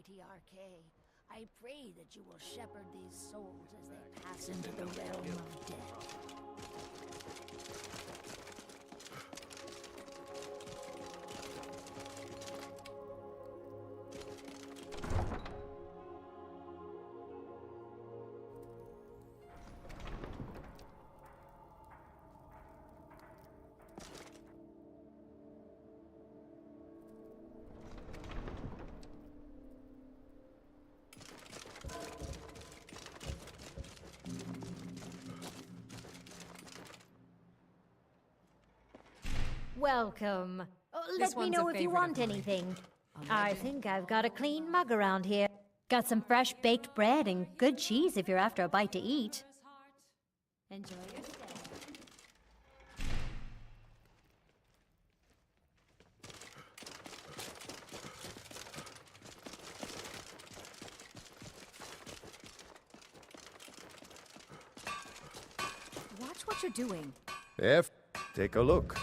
mighty arcade. I pray that you will shepherd these souls as they pass into the realm of death. Welcome. Let me know if you want anything. I think I've got a clean mug around here. Got some fresh baked bread and good cheese if you're after a bite to eat. Enjoy your stay. Watch what you're doing. F, take a look.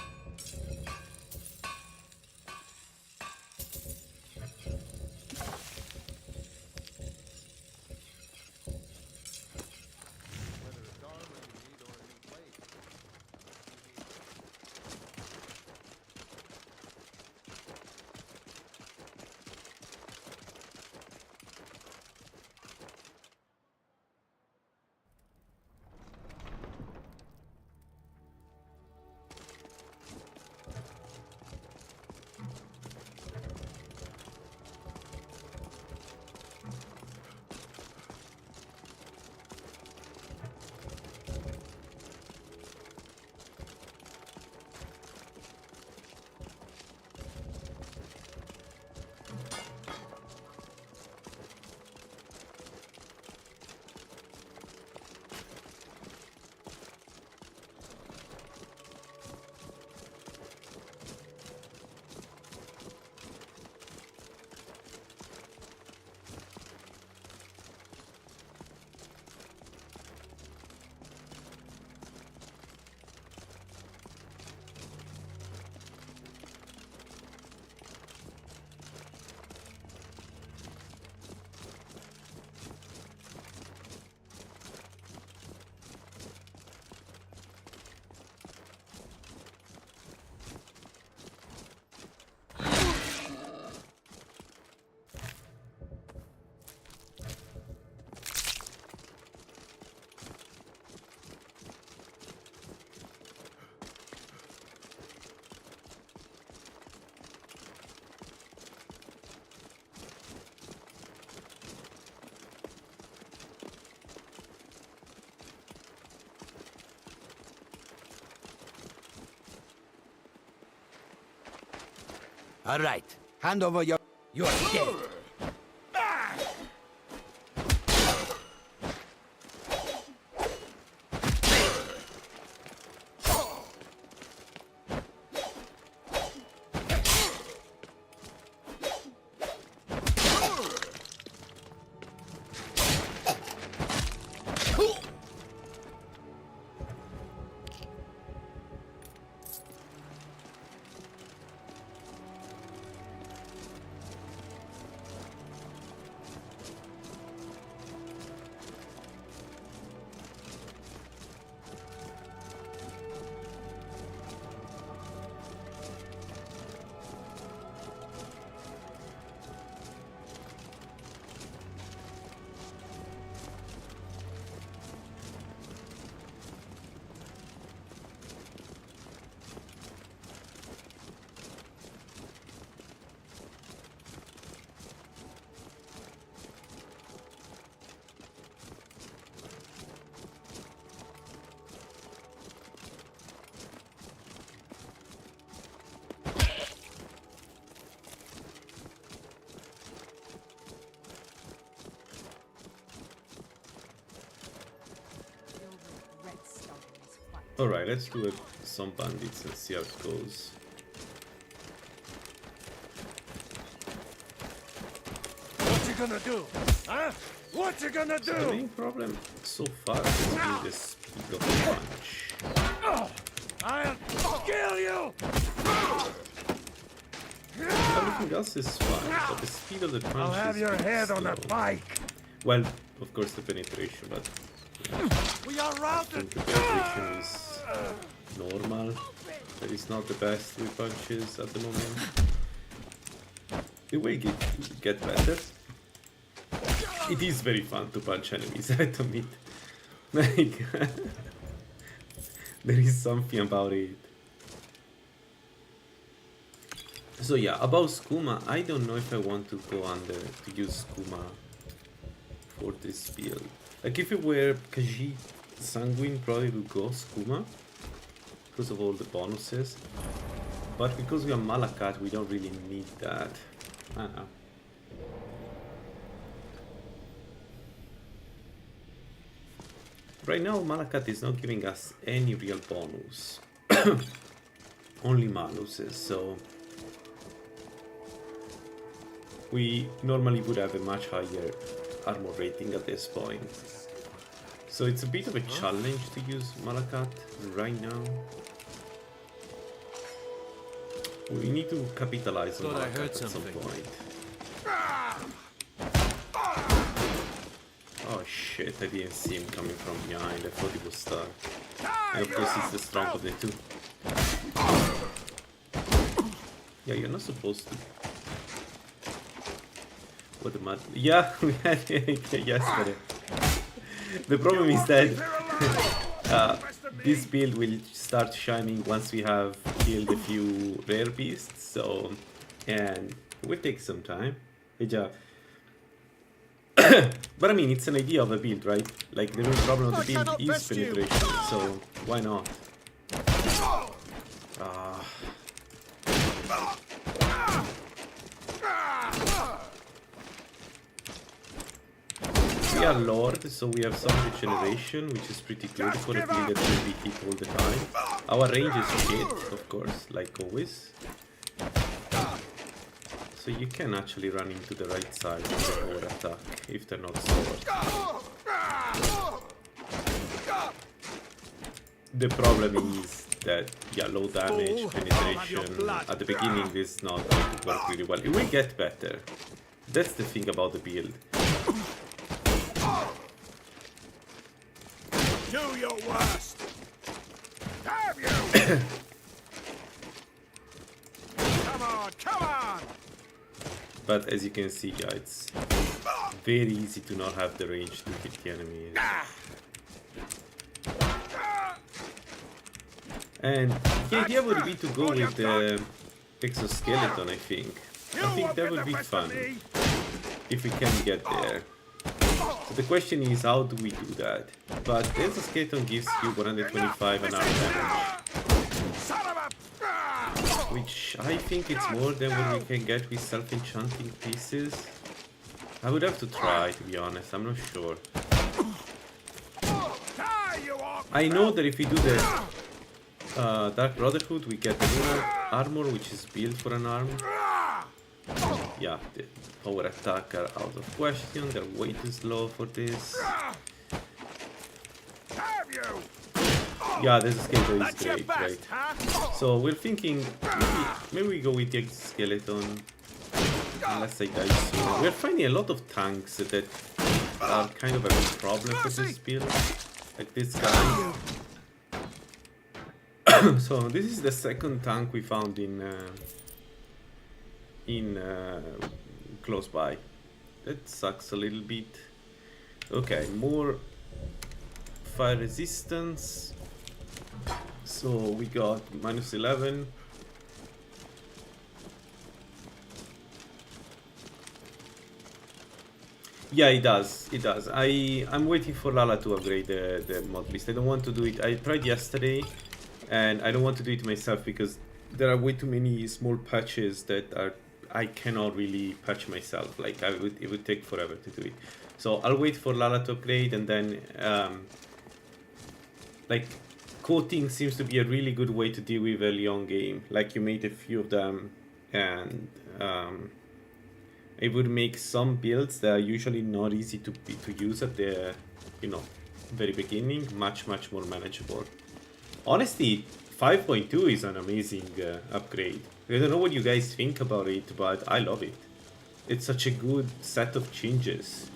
All right, hand over your... You're dead. Alright, let's do some bandits and see how it goes. What you gonna do? Huh? What you gonna do? The main problem so far has been the speed of the punch. I'll kill you! If I look everything else is fine, but the speed of the punch I'll have is your a bit head on a slow. pike. Well, of course the penetration, but We are I routed. think the penetration is normal. That is not the best with punches at the moment. It will get better. It is very fun to punch enemies, I have to admit. Like, there is something about it. So yeah, about Skooma, I don't know if I want to go under to use Skooma for this build. Like if it were Khajiit Sanguine, probably would go Skooma because of all the bonuses. But because we are Malakat, we don't really need that. I don't know. Right now, Malakat is not giving us any real bonus. Only maluses, so we normally would have a much higher armor rating at this point. So it's a bit of a challenge to use Malakat right now. We need to capitalize on Malakat at some point. Oh shit, I didn't see him coming from behind, I thought he was stuck. And of course he's the strong of the two. Yeah, you're not supposed to. What the mud? Yeah, we had it yesterday. The problem is that this build will start shining once we have killed a few rare beasts, so... And it will take some time. Good job. But I mean, it's an idea of a build, right? Like, the main problem of the build is penetration, so why not? We are Lord, so we have some regeneration, which is pretty good for a build that will be hit all the time. Our range is shit, of course, like always. So you can actually run into the right side of the power attack if they're not sword. The problem is that, yeah, low damage, penetration at the beginning is not going to work really well. It will get better. That's the thing about the build. Do your worst. Have you? Come on, come on. But as you can see, yeah, it's very easy to not have the range to hit the enemies. And the idea would be to go with the exoskeleton, I think. I think that would be fun if we can get there. So the question is, how do we do that? But the exoskeleton gives you 125 an hour damage, which I think it's more than what we can get with self-enchanting pieces. I would have to try, to be honest, I'm not sure. I know that if we do the Dark Brotherhood, we get the lunar armor, which is built for an arm. Yeah, the power attack are out of question, they're way too slow for this. Yeah, this skeleton is great, right? So we're thinking, maybe we go with the skeleton, unless I die soon. We're finding a lot of tanks that are kind of a problem for this build, like this guy. So this is the second tank we found in close by. That sucks a little bit. Okay, more fire resistance. So we got -11. Yeah, it does. It does. I'm waiting for Lala to upgrade the mod list. I don't want to do it. I tried yesterday, and I don't want to do it myself because there are way too many small patches that I cannot really patch myself. Like it would take forever to do it. So I'll wait for Lala to upgrade, and then like coating seems to be a really good way to deal with early on game. Like you made a few of them, and it would make some builds that are usually not easy to use at the very beginning much more manageable. Honestly, 5.2 is an amazing upgrade. I don't know what you guys think about it, but I love it. It's such a good set of changes.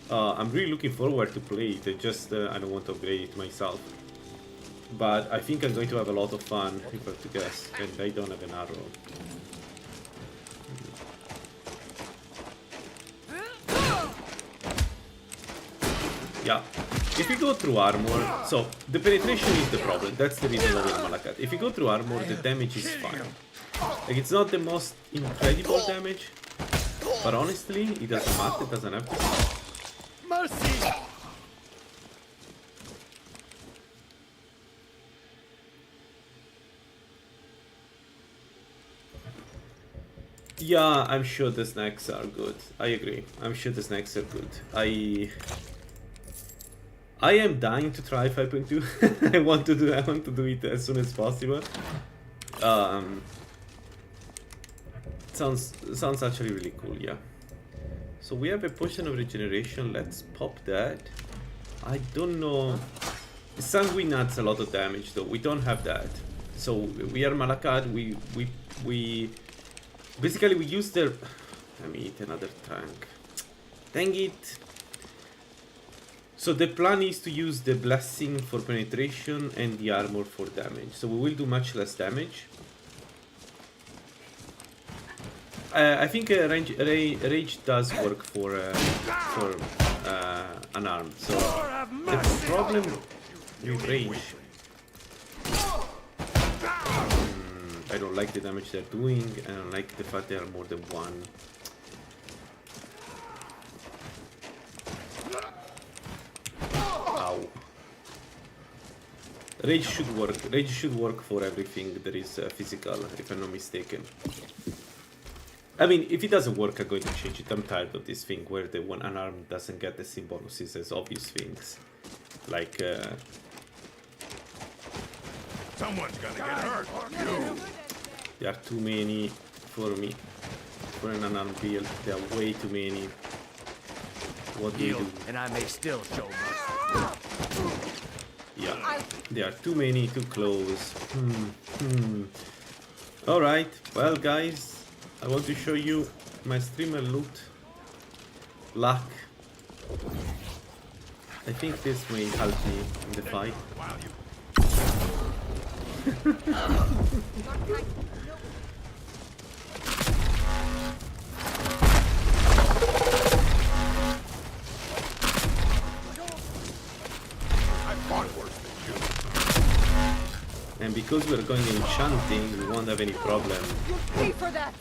I'm really looking forward to play it. I don't want to upgrade it myself. But I think I'm going to have a lot of fun, if I have to guess. And I don't have an arrow. Yeah. If you go through armor, so the penetration is the problem. That's the reason I love Malakat. If you go through armor, the damage is fine. Like, it's not the most incredible damage, but honestly, it doesn't matter. It doesn't have to. Mercy! Yeah, I'm sure the snacks are good. I agree. I'm sure the snacks are good. I am dying to try 5.2. I want to do it as soon as possible. Sounds actually really cool, yeah. So we have a potion of regeneration. Let's pop that. I don't know. Sanguine adds a lot of damage though. We don't have that. So we are Malakad. We basically we use their. Let me eat another tank. Dang it. So the plan is to use the blessing for penetration and the armor for damage. So we will do much less damage. I think rage does work for unarmed. So the problem with rage, I don't like the damage they're doing, and I don't like the fact there are more than one. Ow. Rage should work. Rage should work for everything that is physical, if I'm not mistaken. I mean, if it doesn't work, I'm going to change it. I'm tired of this thing where the one unarmed doesn't get the same bonuses as obvious things. Like, Someone's gonna get hurt. You. there are too many for me. For an unarmed build, there are way too many. What do you do? And I may still show mercy. Yeah, there are too many, too close. Alright, well guys, I want to show you my streamer loot. Luck. I think this may help me in the fight. And because we're going enchanting, we won't have any problem. You'll pay for that.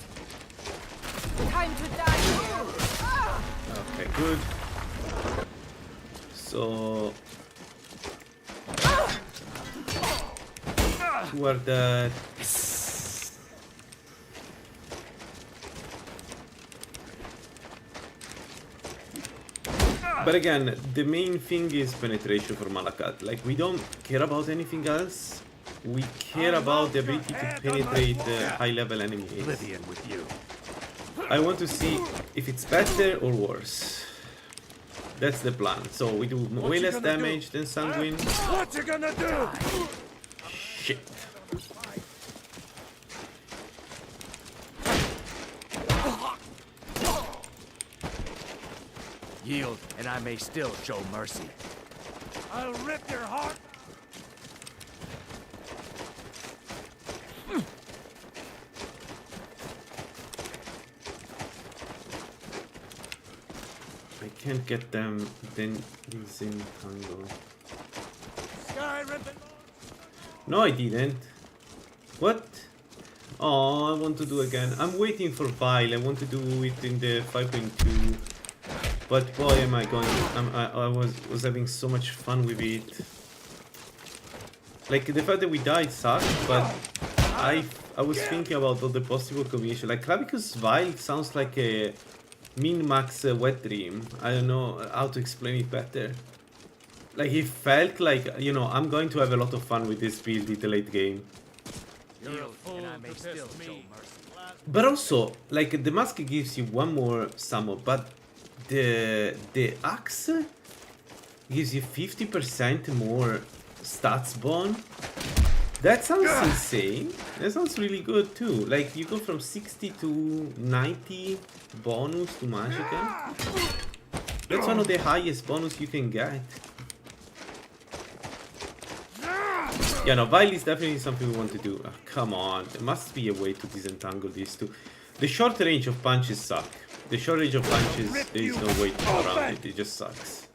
Time to die. Okay, good. So... who are that? But again, the main thing is penetration for Malakat. Like, we don't care about anything else. We care about the ability to penetrate high-level enemies. Oblivion with you. I want to see if it's better or worse. That's the plan. So we do way less damage than Sanguine. What you gonna do? Shit. Yield, and I may still show mercy. I'll rip your heart. I can't get them, then he's in tango. Sky ripping. No, I didn't. What? Oh, I want to do again. I'm waiting for Vile. I want to do it in the 5.2. But boy, am I going to... I was having so much fun with it. Like, the fact that we died sucked, but I was thinking about all the possible combinations. Like, Clavicus Vile sounds like a min-max wet dream. I don't know how to explain it better. Like, it felt like, you know, I'm going to have a lot of fun with this build in the late game. Yield, and I may still show mercy. But also, like, the mask gives you one more summon, but the axe gives you 50% more stats bone. That sounds insane. That sounds really good too. Like you go from 60 to 90 bonus to Magicka. That's one of the highest bonus you can get. Yeah, no, Vile is definitely something we want to do. Oh, come on, there must be a way to disentangle these two. The short range of punches suck. The short range of punches, there is no way to go around it. It just sucks.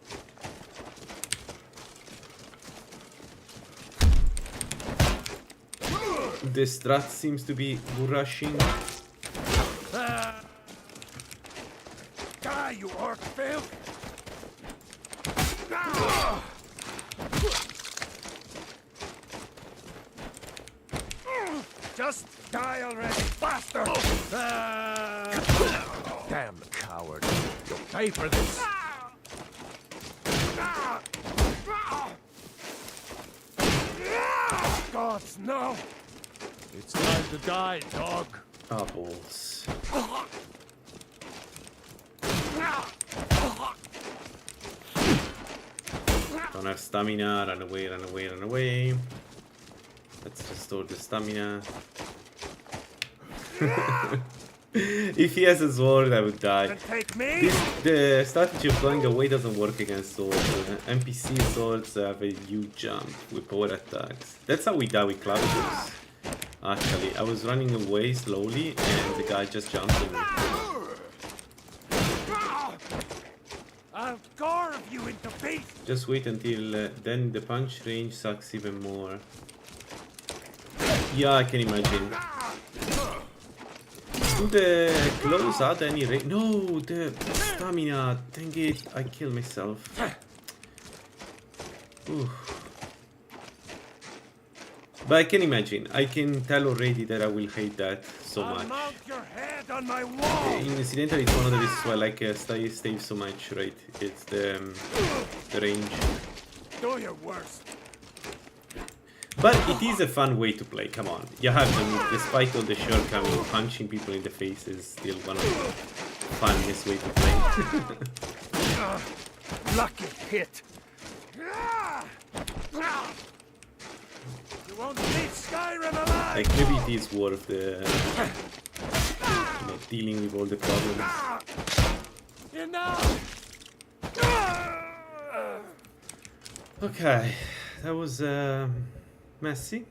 The strat seems to be rushing. Die, you orc filth! Just die already, bastard! Damn coward. You'll pay for this. Gods, no! It's time to die, dog. Ah, balls. Don't have stamina. Run away, run away, run away. Let's restore the stamina. If he has a sword, I would die. The strategy of going away doesn't work against swords. NPC swords have a huge jump with power attacks. That's how we die with clavicles. Actually, I was running away slowly and the guy just jumped on me. I'll carve you into pieces. Just wait until then the punch range sucks even more. Yeah, I can imagine. Do the close add any range? No, the stamina. Dang it, I killed myself. Oof. But I can imagine. I can tell already that I will hate that so much. Mount your head on my wall. Incidentally, it's one of the reasons why I like stave so much, right? It's the range. Do your worst. But it is a fun way to play, come on. You have to, despite all the shortcomings, punching people in the face is still one of the funniest way to play. Lucky hit. You won't leave Skyrim alive. Like, maybe it is worth the, dealing with all the problems. Enough. Okay, that was messy.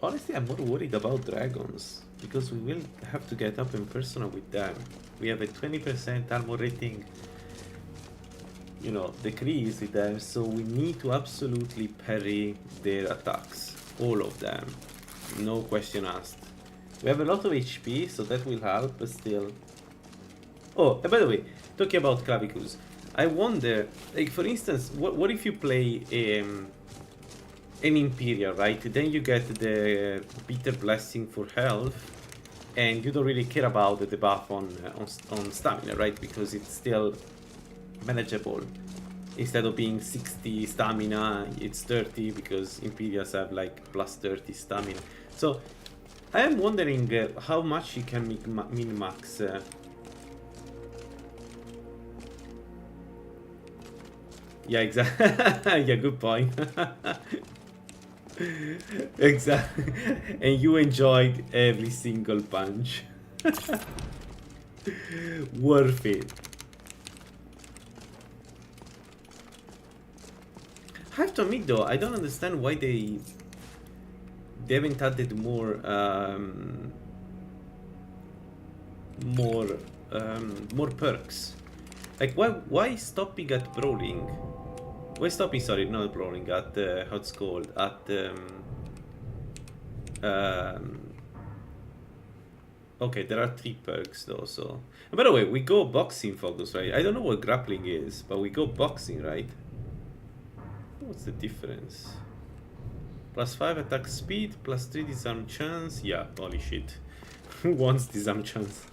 Honestly, I'm more worried about dragons because we will have to get up in persona with them. We have a 20% armor rating, decrease with them, so we need to absolutely parry their attacks, all of them, no question asked. We have a lot of HP, so that will help, but still. Oh, and by the way, talking about clavicles, I wonder, like for instance, what if you play an Imperial, right? Then you get the Bitter Blessing for health, and you don't really care about the buff on stamina, right? Because it's still manageable. Instead of being 60 stamina, it's 30 because Imperials have like plus 30 stamina. So I am wondering how much you can min-max. Yeah, exactly. Yeah, good point. Exactly. And you enjoyed every single punch. Worth it. I have to admit though, I don't understand why they haven't added more perks. Like why stopping at brawling? Why stopping? Sorry, not brawling. At how it's called? At okay, there are 3 perks though. So, and by the way, we go boxing focus, right? I don't know what grappling is, but we go boxing, right? What's the difference? Plus 5 attack speed, plus 3 disarm chance. Yeah, holy shit. Who wants disarm chance?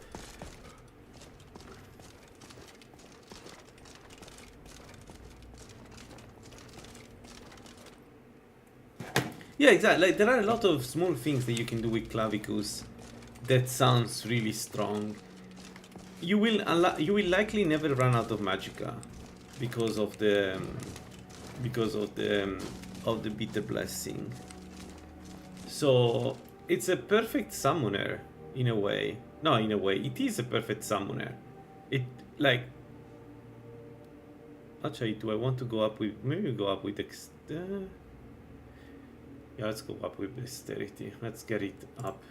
Yeah, exactly. Like there are a lot of small things that you can do with Clavicus that sounds really strong. You will likely never run out of magicka because of the bitter blessing. So it's a perfect summoner in a way. No, in a way, it is a perfect summoner. It like. Actually, do I want to go up with? Maybe go up with yeah, let's go up with dexterity. Let's get it up.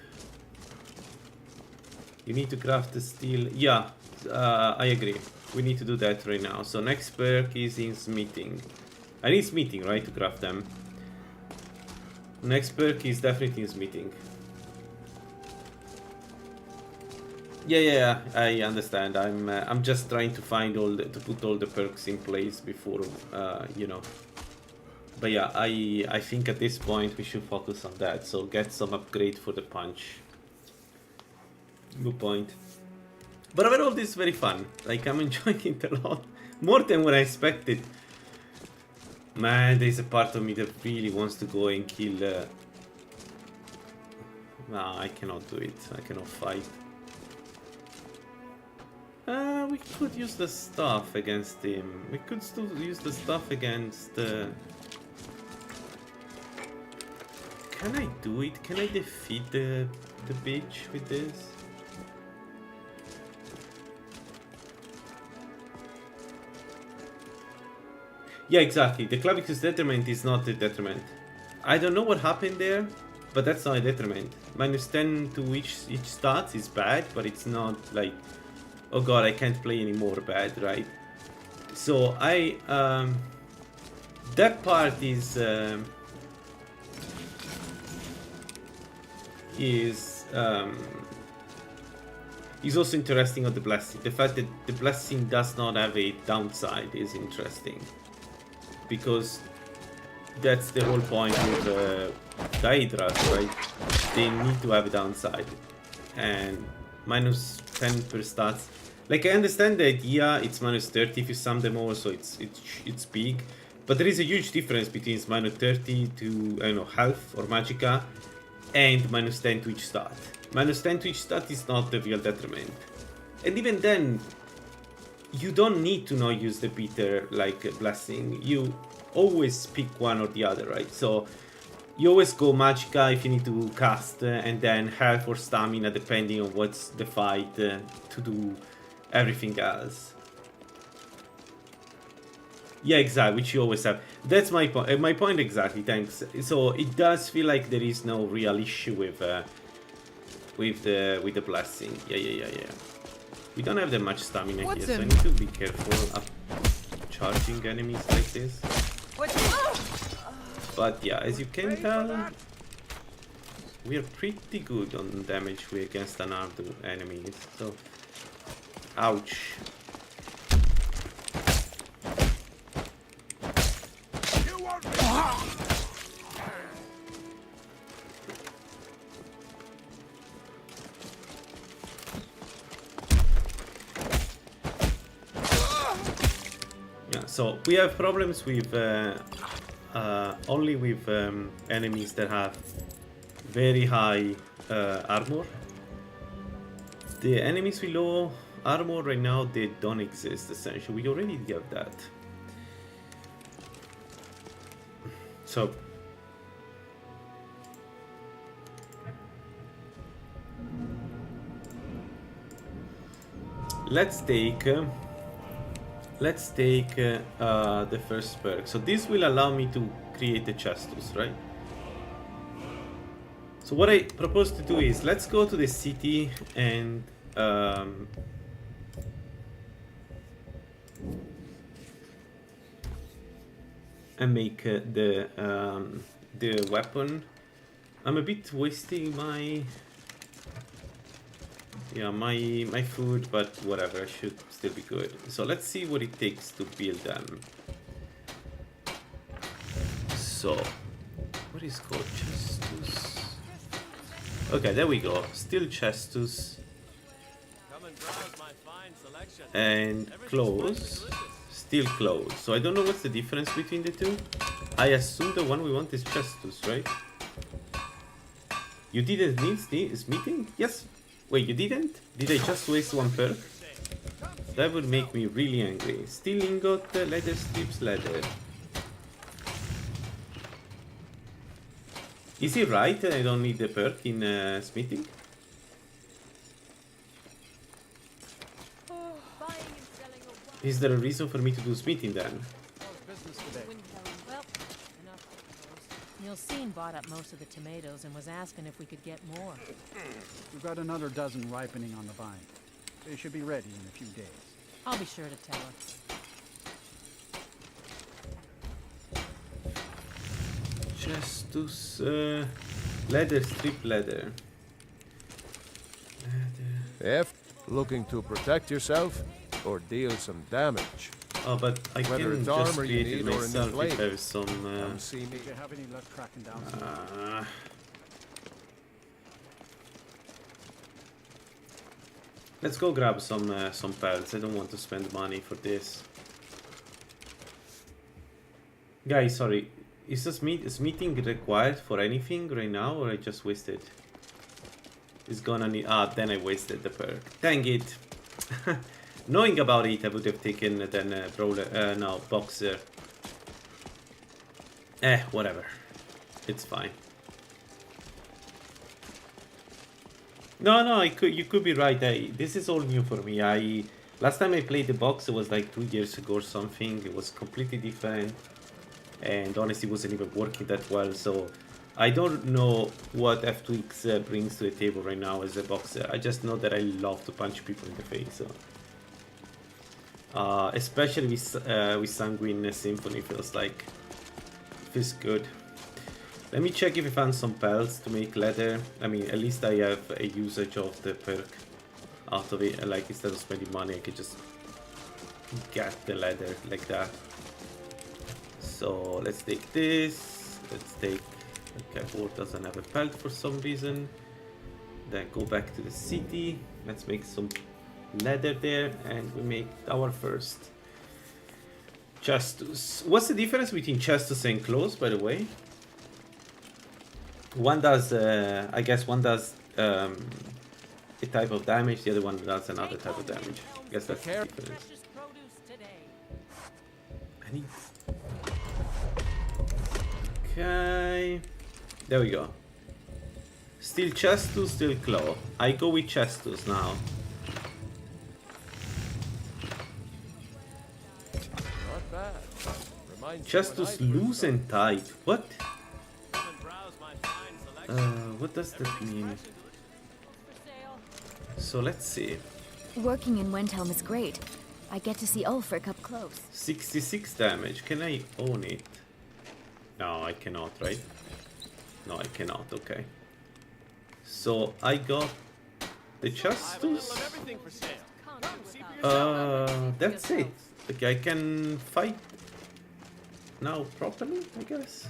You need to craft the steel. Yeah, I agree. We need to do that right now. So next perk is in smithing. I need smithing, right, to craft them. Next perk is definitely in smithing. Yeah, I understand. I'm just trying to find to put all the perks in place before, you know. But yeah, I think at this point we should focus on that. So get some upgrade for the punch. Good point. But overall, this is very fun. Like, I'm enjoying it a lot. More than what I expected. Man, there's a part of me that really wants to go and kill... Nah, I cannot do it. I cannot fight. We could use the staff against him. We could still use the staff against... Can I do it? Can I defeat the bitch with this? Yeah, exactly. The Clavicus detriment is not a detriment. I don't know what happened there, but that's not a detriment. Minus 10 to each stat is bad, but it's not like, oh god, I can't play anymore bad, right? So that part is also interesting on the blessing. The fact that the blessing does not have a downside is interesting. Because that's the whole point with the Hydras, right? They need to have a downside. And minus 10 per stats. Like, I understand the idea, it's minus 30 if you sum them all, so it's big. But there is a huge difference between minus 30 to, I don't know, health or magicka, and minus 10 to each stat. Minus 10 to each stat is not the real detriment. And even then, you don't need to not use the bitter like blessing. You always pick one or the other, right? So you always go magicka if you need to cast, and then health or stamina depending on what's the fight to do everything else. Yeah, exactly, which you always have. That's my point. My point exactly. Thanks. So it does feel like there is no real issue with the blessing. Yeah. We don't have that much stamina here, so I need to be careful of charging enemies like this. But yeah, as you can tell, we are pretty good on damage against unarmed enemies. So, ouch. So we have problems with only with enemies that have very high armor. The enemies with low armor right now, they don't exist essentially. We already have that. So let's take the first perk. So this will allow me to create the Chestus, right? So what I propose to do is, let's go to the city and make the weapon. I'm a bit wasting my my food, but whatever, I should still be good. So let's see what it takes to build them. So, what is called Chestus? Okay, there we go. Still Chestus. And clothes. Still clothes. So I don't know what's the difference between the two. I assume the one we want is Chestus, right? You didn't need smithing? Yes. Wait, you didn't? Did I just waste one perk? That would make me really angry. Steel ingot, leather strips, leather. Is he right that I don't need the perk in smithing? Is there a reason for me to do smithing then? Well, enough. Nielsen bought up most of the tomatoes and was asking if we could get more. We've got another dozen ripening on the vine. They should be ready in a few days. I'll be sure to tell her. Chestus, leather, strip leather. If looking to protect yourself or deal some damage. Oh, but I Whether can it's just armor you create it need or a new myself blade. if there's some... Come see me. Do you have any luck tracking down some? Let's go grab some pelts. I don't want to spend money for this. Guys, sorry. Is this meeting required for anything right now, or I just wasted? It's gonna need... Ah, then I wasted the perk. Dang it. Knowing about it, I would have taken then brawler... no, boxer. Whatever. It's fine. No, you could be right. This is all new for me. Last time I played the box, it was like 2 years ago or something. It was completely different. And honestly, it wasn't even working that well. So I don't know what F2X brings to the table right now as a boxer. I just know that I love to punch people in the face. So. Especially with Sanguine Symphony, feels good. Let me check if I found some pelts to make leather. I mean, at least I have a usage of the perk out of it. Like, instead of spending money, I could just get the leather like that. So let's take this. Let's take... Okay, War doesn't have a pelt for some reason. Then go back to the city. Let's make some leather there, and we make our first Chestus. What's the difference between Chestus and clothes, by the way? One does, I guess one does a type of damage, the other one does another type of damage. I guess that's the difference. I need... Okay, there we go. Still Chestus, still claw. I go with Chestus now. Not bad. Reminds Chestus loose and tight. What? What does that mean? So let's see. Working in Wendhelm is great. I get to see Ulfric up close. 66 damage. Can I own it? No, I cannot, right? No, I cannot. Okay. So I got the Chestus. That's it. Okay, I can fight now properly, I guess.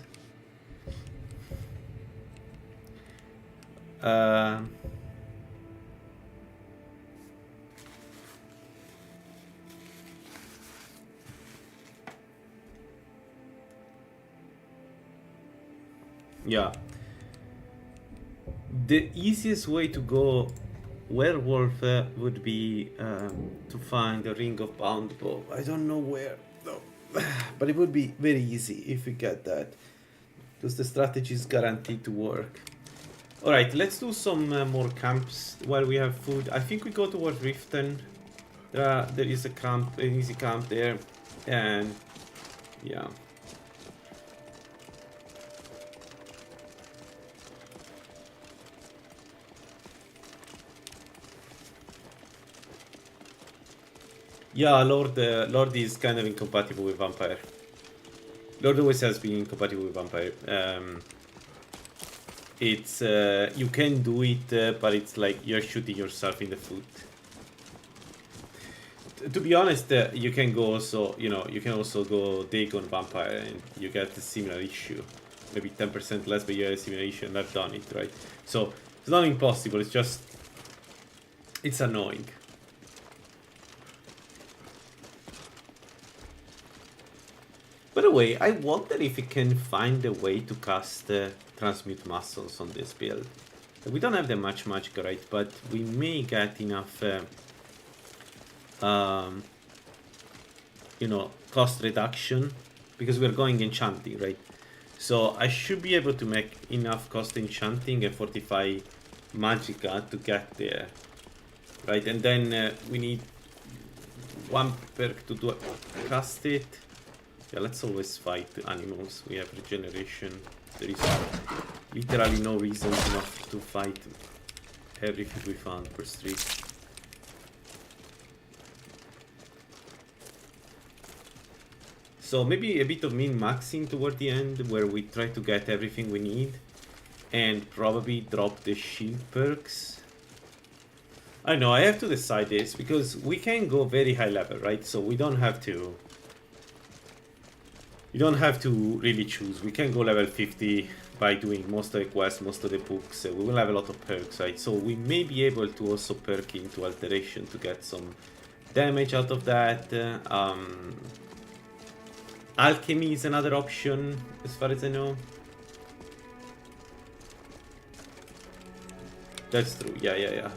Yeah. The easiest way to go werewolf would be to find the Ring of Bound Bow. I don't know where though, but it would be very easy if we get that, because the strategy is guaranteed to work. Alright, let's do some more camps while we have food. I think we go toward Riften. There is a camp, an easy camp there, and yeah. Yeah, Lord is kind of incompatible with Vampire. Lord always has been incompatible with Vampire. It's you can do it, but it's like you're shooting yourself in the foot. To be honest, you can go also, you can also go Dagon Vampire and you get a similar issue. Maybe 10% less, but you have a similar issue, and I've done it, right? So it's not impossible. It's just it's annoying. By the way, I wonder if we can find a way to cast Transmute Muscles on this build. We don't have that much magic, right? But we may get enough, you know, cost reduction because we're going enchanting, right? So I should be able to make enough cost enchanting and fortify magicka to get there, right? And then we need one perk to do cast it. Yeah, let's always fight the animals. We have regeneration. There is literally no reason not to fight everything we found per street. So maybe a bit of min-maxing toward the end where we try to get everything we need and probably drop the shield perks. I know, I have to decide this because we can go very high level, right? So we don't have to... You don't have to really choose. We can go level 50 by doing most of the quests, most of the books. We will have a lot of perks, right? So we may be able to also perk into alteration to get some damage out of that. Alchemy is another option, as far as I know. That's true. Yeah.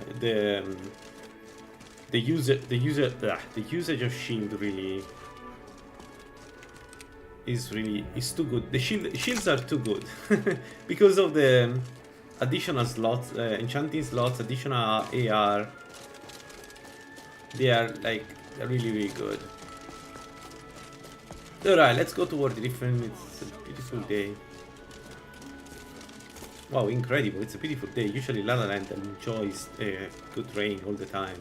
The usage of shield really is too good. The shields are too good because of the additional slots, enchanting slots, additional AR. They are like really good. Alright, let's go toward the different. It's a beautiful day. Wow, incredible! It's a beautiful day. Usually Lalaland enjoys good rain all the time.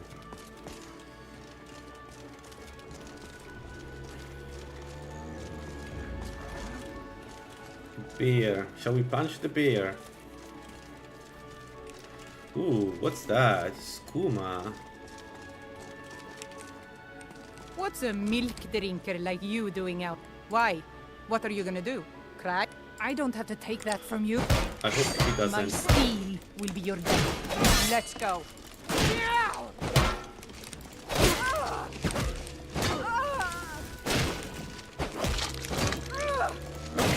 Bear. Shall we punch the bear? Ooh, what's that? Skooma. What's a milk drinker like you doing out? Why? What are you gonna do? Cry? I don't have to take that from you. I hope he doesn't. My steel will be your death. Let's go.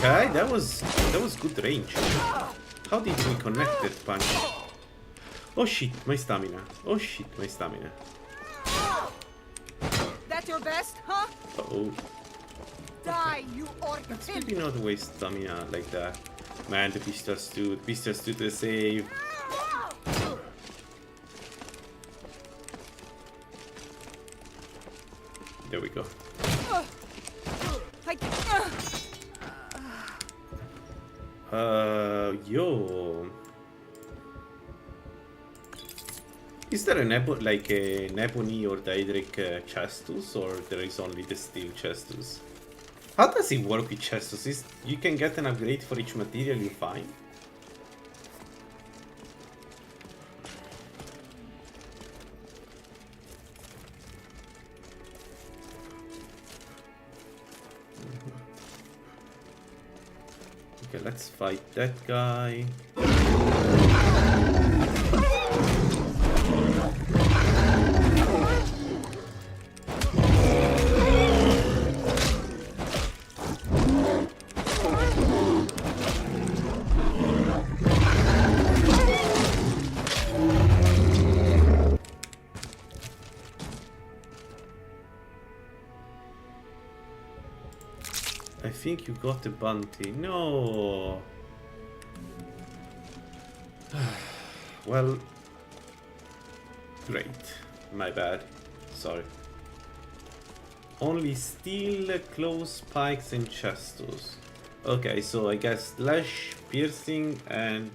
Okay, that was good range. How did we connect that punch? Oh shit, my stamina. Oh shit, my stamina. That's your best, huh? Uh-oh. Die, you orc! Let's maybe not waste stamina like that. Man, the beast just stood the save. There we go. Yo. Is there an ebony or daedric chestus, or there is only the steel chestus? How does it work with chestus? You can get an upgrade for each material you find? Okay, let's fight that guy. I think you got the bounty. No. Well, great. My bad. Sorry. Only steel, close spikes, and chestos. Okay, so I guess slash, piercing, and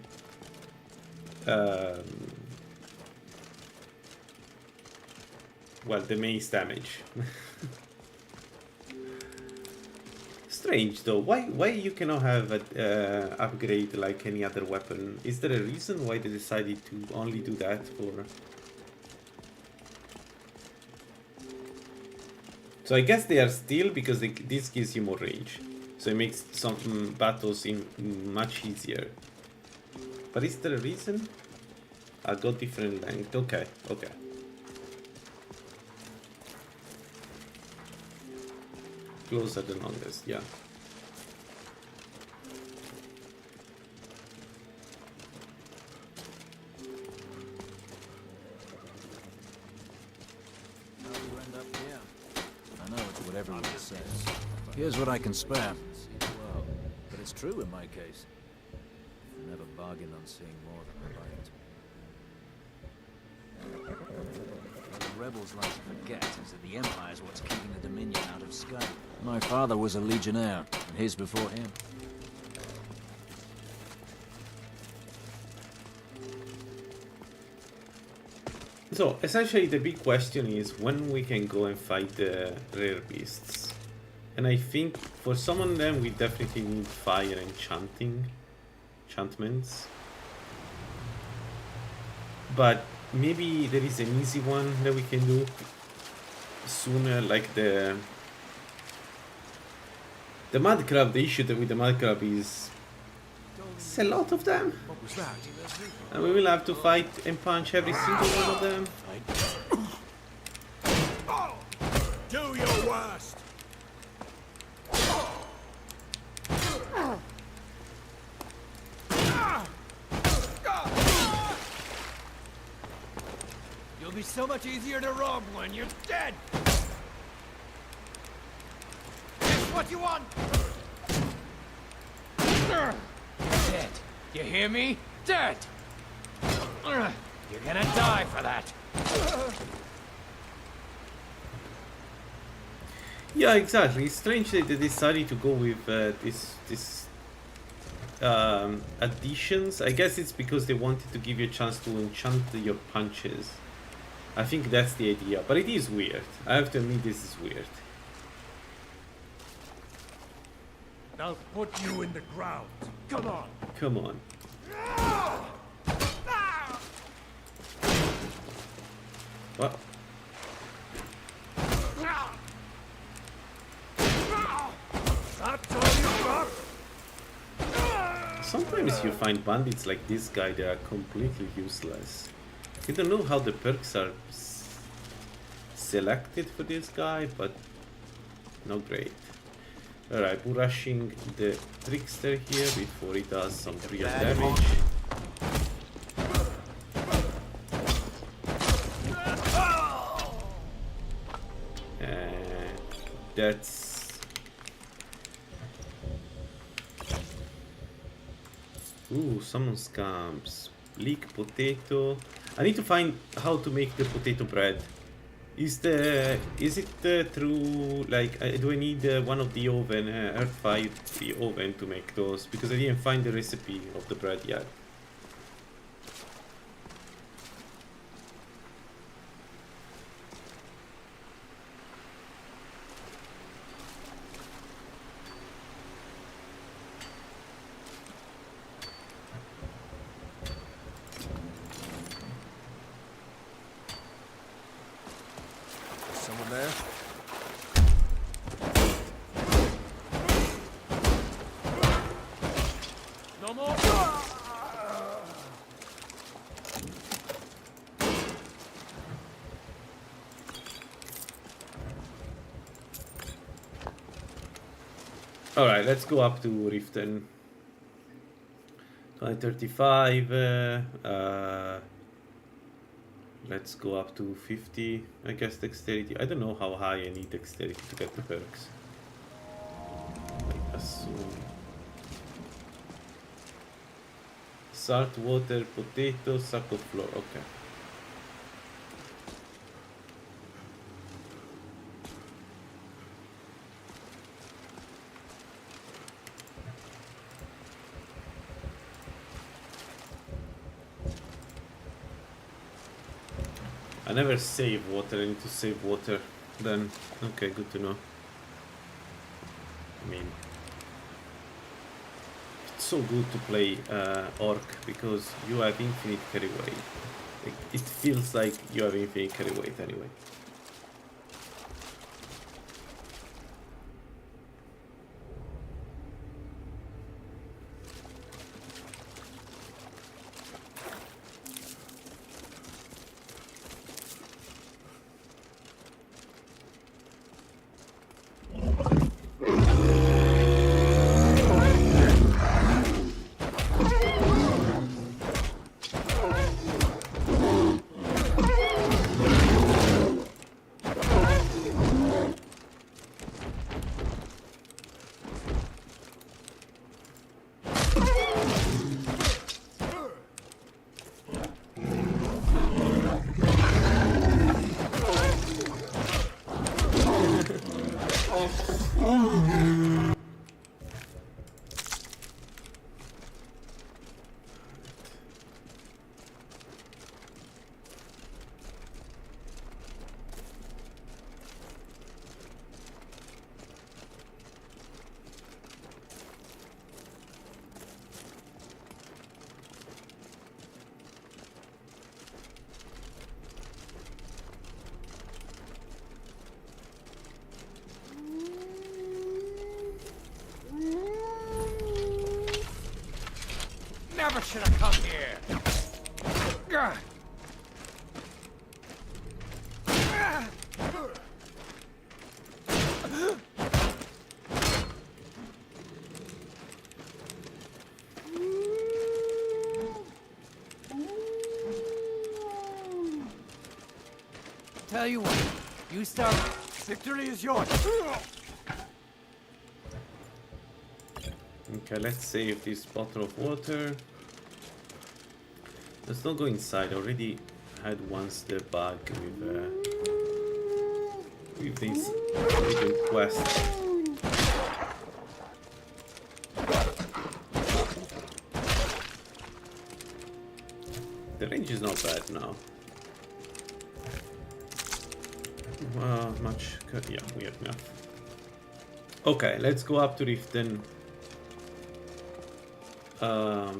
well, the mace damage. Strange though. Why you cannot have an upgrade like any other weapon? Is there a reason why they decided to only do that for? So I guess they are steel because this gives you more range, so it makes some battles much easier. But is there a reason? I got different length. Okay. Closer the longest, yeah. what everyone says. Here's what I can spare. Well, but it's true in my case. I never bargain on seeing more than I like. What the rebels like to forget is that the Empire is what's keeping the Dominion out of Sky. My father was a legionnaire, and his before him. So, essentially the big question is when we can go and fight the rare beasts. And I think for some of them we definitely need fire enchantments. But maybe there is an easy one that we can do sooner, like the mud crab. The issue with the mud crab is it's a lot of them. What was that? And we will have to fight and punch every single one of them. Do your worst. You'll be so much easier to rob when you're dead. That's what you want. Dead. You hear me? Dead. You're gonna die for that. Yeah, exactly. It's strange that they decided to go with this additions. I guess it's because they wanted to give you a chance to enchant your punches. I think that's the idea, but it is weird. I have to admit, this is weird. I'll put you in the ground. Come on. Come on. What? Sometimes you find bandits like this guy that are completely useless. I don't know how the perks are selected for this guy, but not great. Alright, we're rushing the trickster here before he does some real damage. And that's... Ooh, summon scams. Leek potato. I need to find how to make the potato bread. Is it through, like, do I need one of the oven, Earth-fired the oven to make those? Because I didn't find the recipe of the bread yet. Someone there? No more. Alright, let's go up to Riften. 35. Let's go up to 50, I guess, dexterity. I don't know how high I need dexterity to get the perks. I assume. Salt water, potato, sack of flour. Okay. I never save water. I need to save water then. Okay, good to know. I mean, it's so good to play Orc because you have infinite carry weight. It feels like you have infinite carry weight anyway. Never should have come here. Gah. Tell you what, you start. Victory is yours. Okay, let's save this bottle of water. Let's not go inside. I already had once the bug with this little quest. The range is not bad now. Much. Yeah, we have enough. Okay, let's go up to Riften. A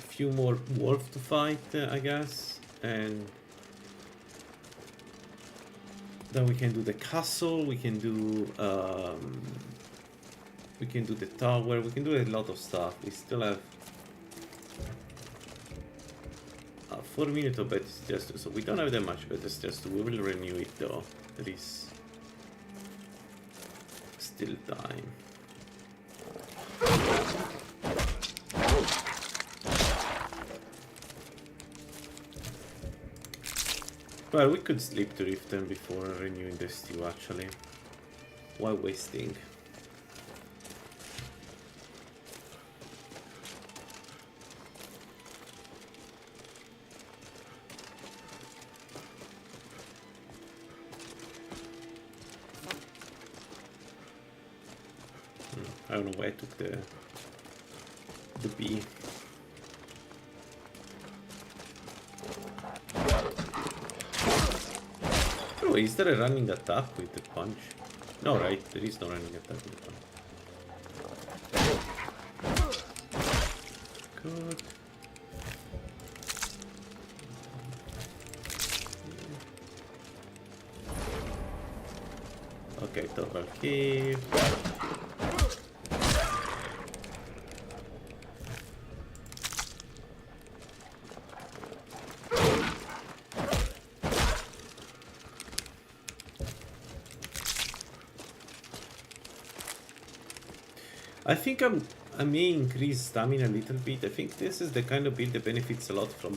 few more wolves to fight, I guess, and then we can do the castle. We can do the tower. We can do a lot of stuff. We still have 4 minutes of better suggestion, so we don't have that much better suggestion. We will renew it though. There is still time. Well, we could sleep to Riften before renewing the stew actually. Why wasting? I don't know why I took the bee. Oh, is there a running attack with the punch? No, right, there is no running attack with the punch. Good. Okay, double cave. I think I may increase stamina a little bit. I think this is the kind of build that benefits a lot from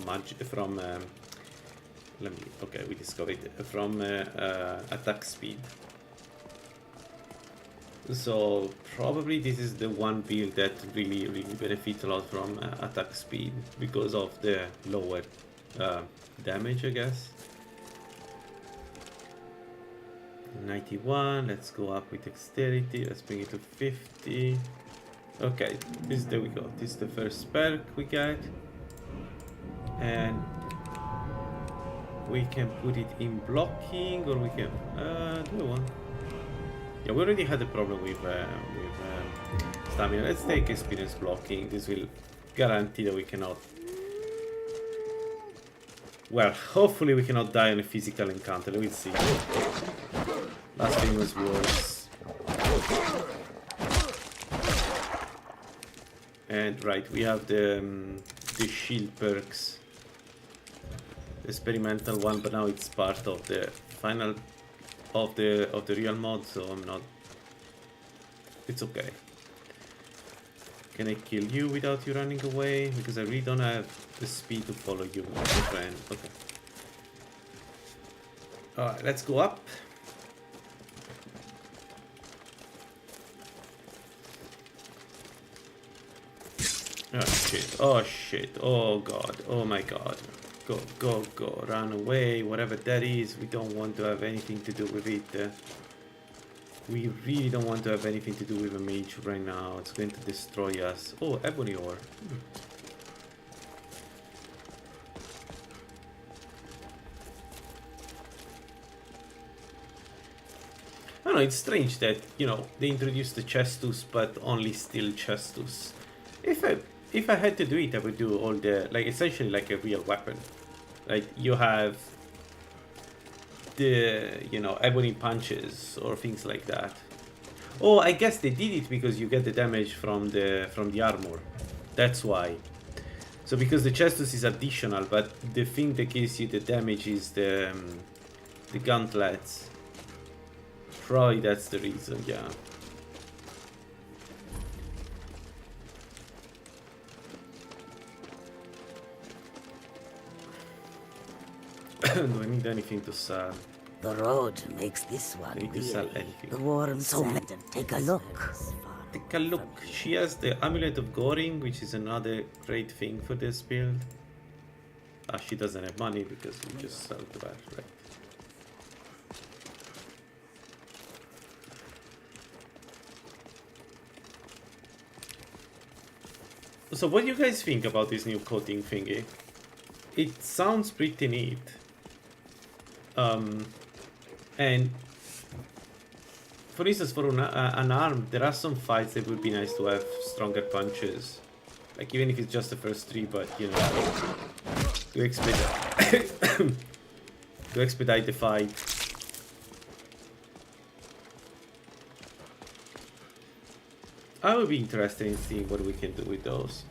we discovered it from attack speed. So probably this is the one build that really benefits a lot from attack speed because of the lower damage, I guess. 91. Let's go up with dexterity. Let's bring it to 50. Okay, there we go. This is the first perk we get, and we can put it in blocking, or we can do we want? Yeah, we already had a problem with stamina. Let's take experience blocking. This will guarantee that we cannot. Well, hopefully we cannot die on a physical encounter. We'll see. Last thing was worse. And right, we have the shield perks, the experimental one, but now it's part of the final of the real mod, so I'm not. It's okay. Can I kill you without you running away? Because I really don't have the speed to follow you, my friend. Okay. All right, let's go up. Oh shit, oh shit, oh god, oh my god. Go, go, go, run away, whatever that is. We don't want to have anything to do with it. We really don't want to have anything to do with a mage right now. It's going to destroy us. Oh, ebony ore. I don't know, it's strange that, you know, they introduced the chestus, but only steel chestus. If I had to do it, I would do all the, like, essentially like a real weapon. Like, you have the, you know, ebony punches or things like that. Oh, I guess they did it because you get the damage from the armor. That's why. So because the chestus is additional, but the thing that gives you the damage is the gauntlets. Probably that's the reason, yeah. Do I need anything to sell? The road makes this one I need to sell anything. the warm sand. Take a look. Take a look. She has the Amulet of Goring, which is another great thing for this build. Ah, she doesn't have money because we just sell to her, right? So what do you guys think about this new coating thingy? It sounds pretty neat. And for instance, for an arm, there are some fights that would be nice to have stronger punches. Like even if it's just the first 3, but you know, to expedite to expedite the fight. I would be interested in seeing what we can do with those.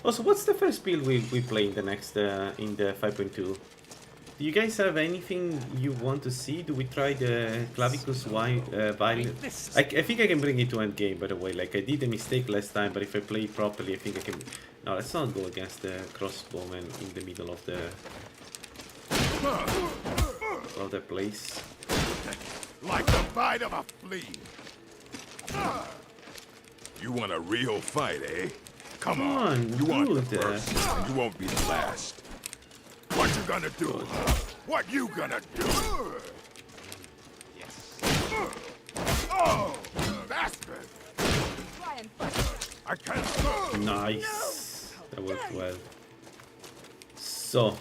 Also, what's the first build we play in the next in the 5.2? Do you guys have anything you want to see? Do we try the Clavicus Violin? I think I can bring it to end game, by the way. Like I did a mistake last time, but if I play it properly, I think I can. No, let's not go against the crossbowman in the middle of the place. Like the bite of a flea. You want a real fight, eh? Come on, you want the first, and you won't be the last. What you gonna do? What you gonna do? Yes. Oh, bastard! I can't. Nice. That worked well. So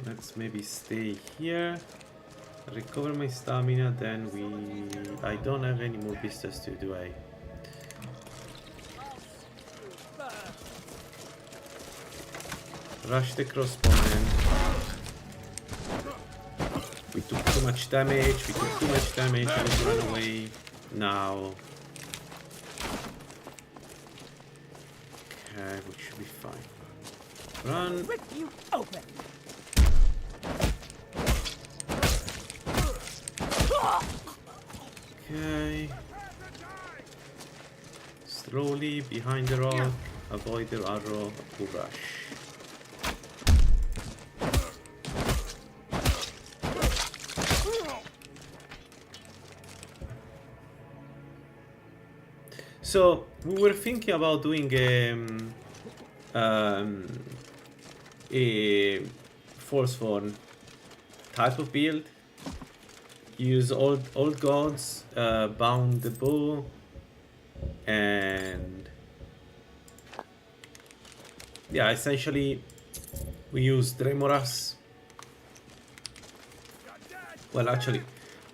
let's maybe stay here. Recover my stamina. Then I don't have any more business to do. Rush the crossbowman. We took too much damage. Let's run away now. Okay, we should be fine. Run. Rip you open. Okay. Slowly behind the rock. Avoid the arrow. Rush. So we were thinking about doing a Forsworn type of build. Use old gods, bound the bow, and yeah, essentially we use Dremoras. Well, actually,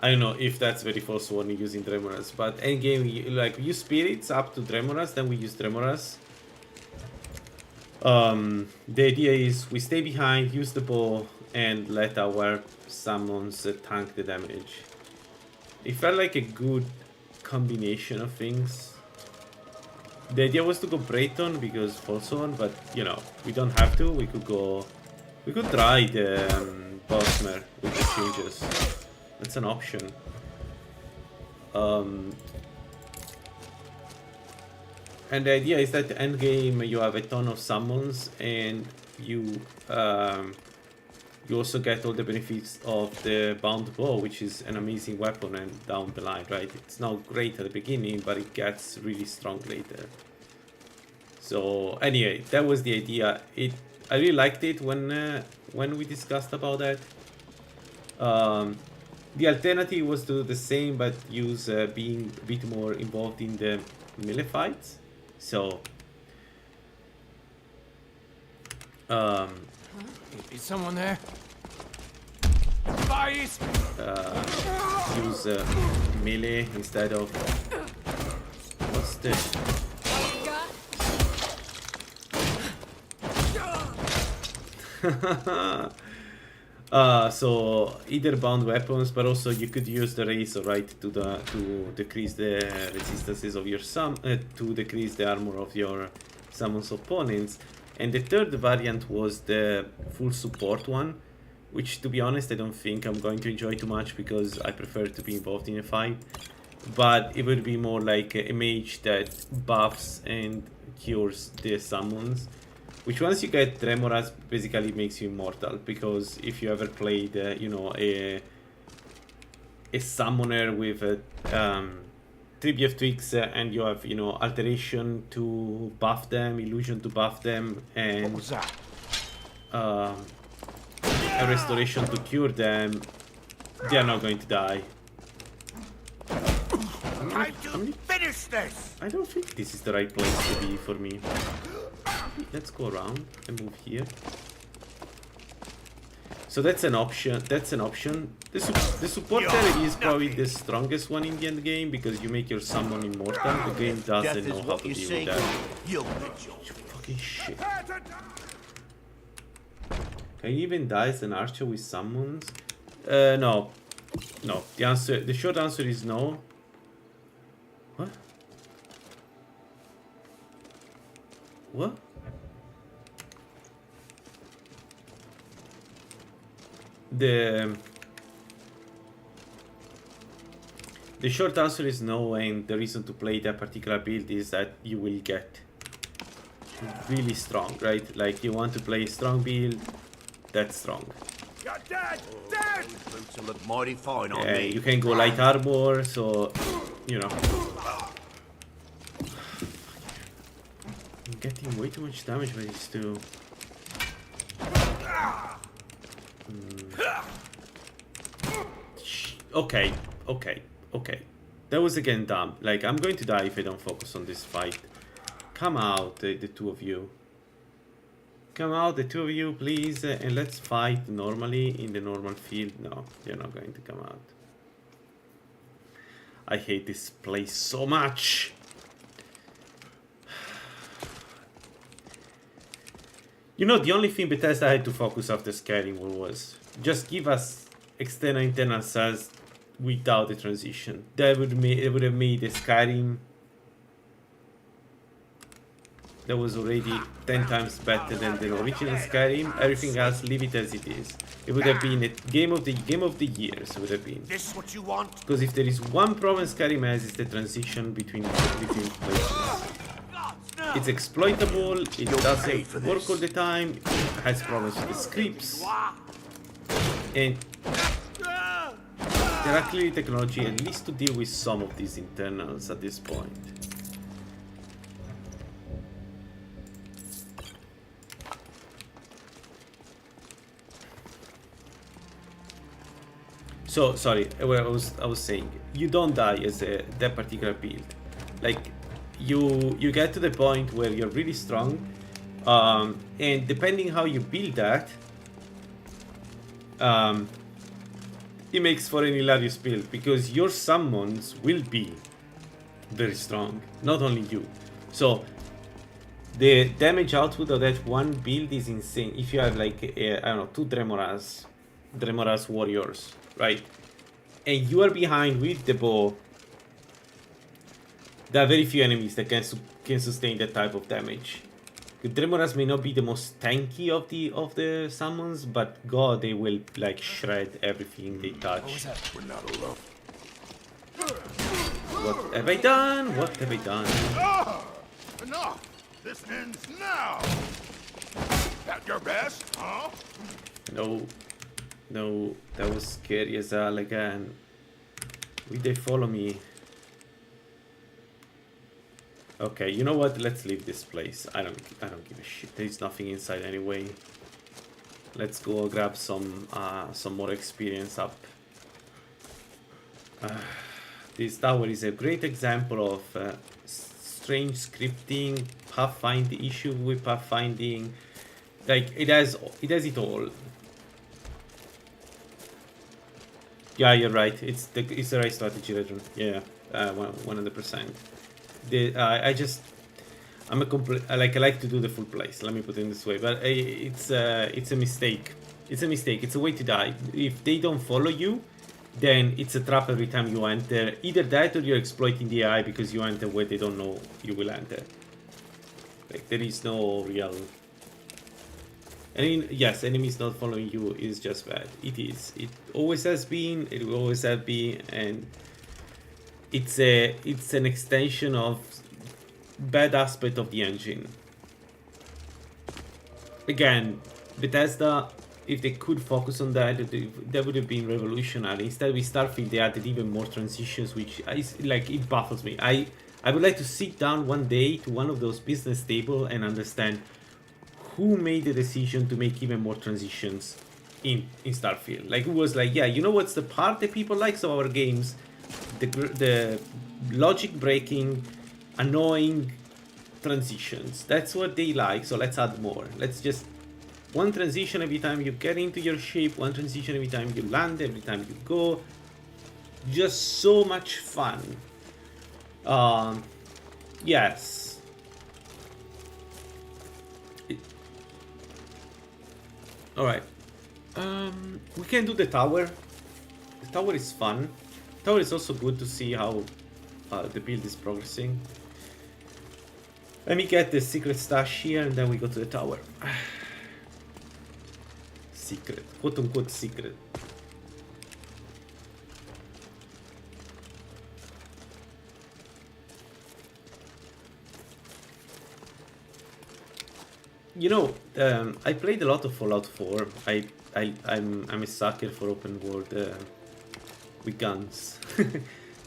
I don't know if that's very Forsworn using Dremoras, but endgame, we use spirits up to Dremoras, then we use Dremoras. The idea is we stay behind, use the bow, and let our summons tank the damage. It felt like a good combination of things. The idea was to go Brayton because Forsworn, but you know, we don't have to. We could try the Bosmer with the changes. That's an option. And the idea is that end game you have a ton of summons, and you also get all the benefits of the bound bow, which is an amazing weapon and down the line, right? It's not great at the beginning, but it gets really strong later. So anyway, that was the idea. I really liked it when we discussed about that. The alternative was to do the same, but use being a bit more involved in the melee fights. So, Is someone there? Fires! use melee instead of what's this? So either bound weapons, but also you could use the razor, right, to decrease the resistances of your to decrease the armor of your summon's opponents. And the third variant was the full support one, which, to be honest, I don't think I'm going to enjoy too much because I prefer to be involved in a fight. But it would be more like a mage that buffs and cures the summons. Which once you get Tremoras basically makes you immortal, because if you ever played, you know, a summoner with a 3BF tweaks and you have, you know, alteration to buff them, illusion to buff them, and a restoration to cure them, they are not going to die. Finish this! I don't think this is the right place to be for me. Let's go around and move here. So that's an option. That's an option. The support area is probably the strongest one in the end game because you make your summon immortal. The game doesn't know how to deal with that. You fucking shit. Can you even die as an archer with summons? No. No. The short answer is no. What? What? The short answer is no, and the reason to play that particular build is that you will get really strong, right? Like, you want to play a strong build that's strong. You're dead! Dead! Boots look mighty fine on me. You can go light armor, so you know. I'm getting way too much damage by these two. Okay. That was again dumb. Like, I'm going to die if I don't focus on this fight. Come out, the two of you. Come out, the two of you, please, and let's fight normally in the normal field. No, you're not going to come out. I hate this place so much. You know, the only thing Bethesda had to focus after Skyrim was just give us external internal cells without the transition. That would have made the Skyrim that was already 10 times better than the original Skyrim. Everything else, leave it as it is. It would have been a game of the years. It would have been. This what you want? Because if there is one problem Skyrim has, is the transition between places. It's exploitable. It doesn't work all the time. It has problems with the scripts, and there are clearly technology at least to deal with some of these internals at this point. So sorry, where I was saying, you don't die as that particular build. Like, you get to the point where you're really strong, and depending how you build that, it makes for an hilarious build, because your summons will be very strong, not only you. So the damage output of that one build is insane. If you have like I don't know, 2 Dremoras warriors, right, and you are behind with the bow, there are very few enemies that can sustain that type of damage. The Dremoras may not be the most tanky of the summons, but god, they will like shred everything they touch. We're not alone. What have I done? What have I done? Enough! This ends now! At your best, huh? No, that was scary as hell again. Will they follow me? Okay, you know what? Let's leave this place. I don't give a shit. There's nothing inside anyway. Let's go grab some more experience up. This tower is a great example of strange scripting, pathfinding, issue with pathfinding. Like, it has it all. Yeah, you're right. It's the right strategy, Legend. Yeah, 100%. I like to do the full plays. Let me put it in this way, but it's a mistake It's a mistake. It's a way to die. If they don't follow you, then it's a trap every time you enter. Either that or you're exploiting the AI because you enter where they don't know you will enter. Like, there is no real... I mean, yes, enemies not following you is just bad. It is. It always has been. It will always have been, and it's an extension of bad aspect of the engine. Again, Bethesda, if they could focus on that, that would have been revolutionary. Instead, with Starfield, they added even more transitions, which it baffles me. I would like to sit down one day to one of those business tables and understand who made the decision to make even more transitions in Starfield. Like, who was like, yeah, you know what's the part that people like of our games? The logic breaking, annoying transitions. That's what they like, so let's add more. Let's just one transition every time you get into your ship, one transition every time you land, every time you go. Just so much fun. Yes. Alright. We can do the tower. The tower is fun. The tower is also good to see how the build is progressing. Let me get the secret stash here and then we go to the tower. Secret. Quote unquote secret. You know, I played a lot of Fallout 4. I'm a sucker for open world with guns.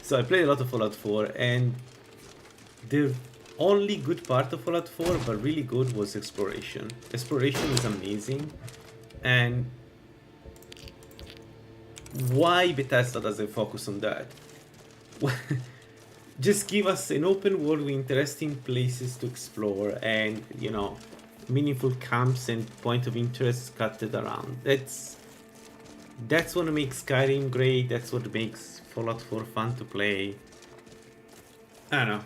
So I played a lot of Fallout 4, and the only good part of Fallout 4, but really good, was exploration. Exploration is amazing, and why Bethesda doesn't focus on that? Just give us an open world with interesting places to explore, and you know, meaningful camps and point of interest scattered around. That's what makes Skyrim great. That's what makes Fallout 4 fun to play. I don't know.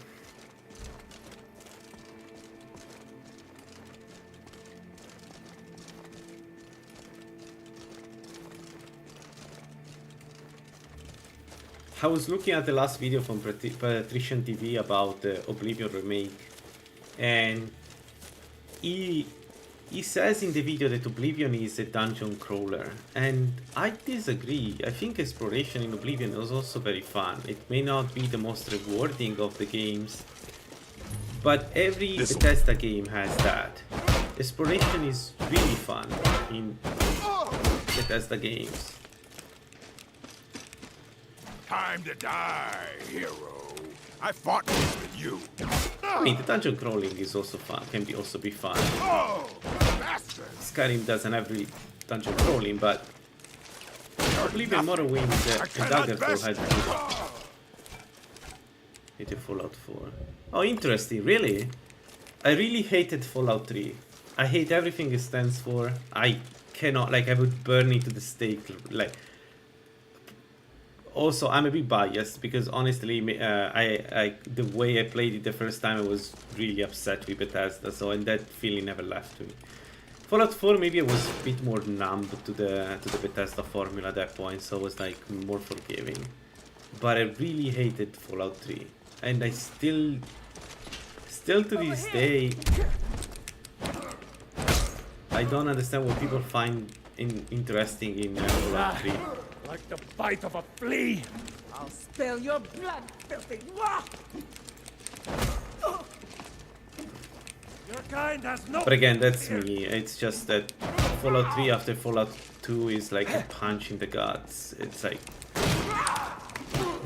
I was looking at the last video from Patrician TV about the Oblivion remake, and he says in the video that Oblivion is a dungeon crawler, and I disagree. I think exploration in Oblivion was also very fun. It may not be the most rewarding of the games, but every Bethesda game has that. Exploration is really fun in Bethesda games. Time to die, hero. I fought this with you. I mean, the dungeon crawling is also fun. Can also be fun. Oh, bastard. Skyrim doesn't have really dungeon crawling, but Oblivion, Morrowind, and Daggerfall has good. Hated Fallout 4. Oh, interesting. Really? I really hated Fallout 3. I hate everything it stands for. I cannot, like, I would burn it to the stake. Like, also, I'm a bit biased because honestly, the way I played it the first time, I was really upset with Bethesda. So, and that feeling never left me. Fallout 4, maybe I was a bit more numb to the Bethesda formula at that point, so I was like more forgiving. But I really hated Fallout 3, and I still to this day, I don't understand what people find interesting in Fallout 3. Like the bite of a flea. I'll spill your blood, filthy. Your kind has no. But again, that's me. It's just that Fallout 3 after Fallout 2 is like a punch in the guts. It's like,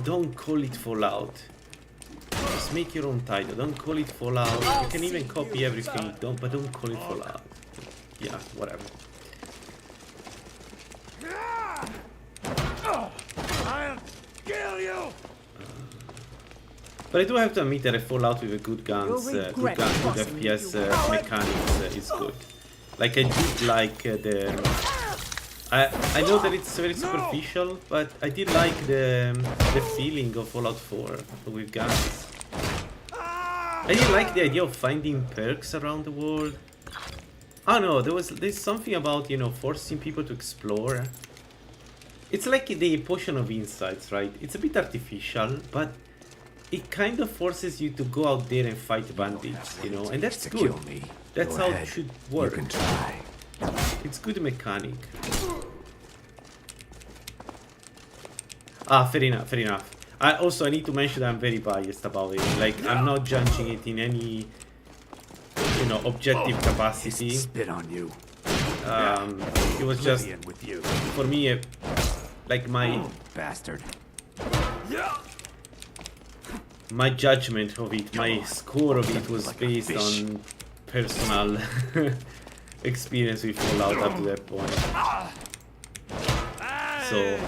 don't call it Fallout. Just make your own title. Don't call it Fallout. You can even copy everything. But don't call it Fallout. Yeah, whatever. I'll kill you. But I do have to admit that a Fallout with a good guns, good FPS mechanics is good. Like I did like I know that it's very superficial, but I did like the feeling of Fallout 4 with guns. I did like the idea of finding perks around the world. I don't know, there's something about, you know, forcing people to explore. It's like the potion of insights, right? It's a bit artificial, but it kind of forces you to go out there and fight bandits, you know, and that's good. That's how it should work. You can try. It's good mechanic. Ah, fair enough, fair enough. I need to mention that I'm very biased about it. Like, I'm not judging it in any, you know, objective capacity. Spit on you. It was just with you. for me, like my bastard. My judgment of it, my score of it was based on personal experience with Fallout up to that point. So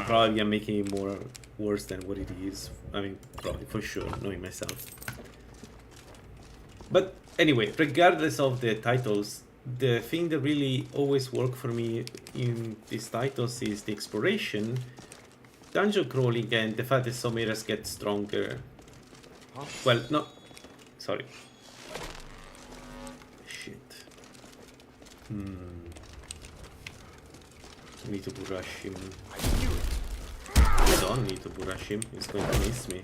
probably I'm making it more worse than what it is. I mean, probably for sure, knowing myself. But anyway, regardless of the titles, the thing that really always worked for me in these titles is the exploration, dungeon crawling, and the fact that some areas get stronger. Well, no, sorry. Shit. I need to rush him. I don't need to rush him. He's going to miss me.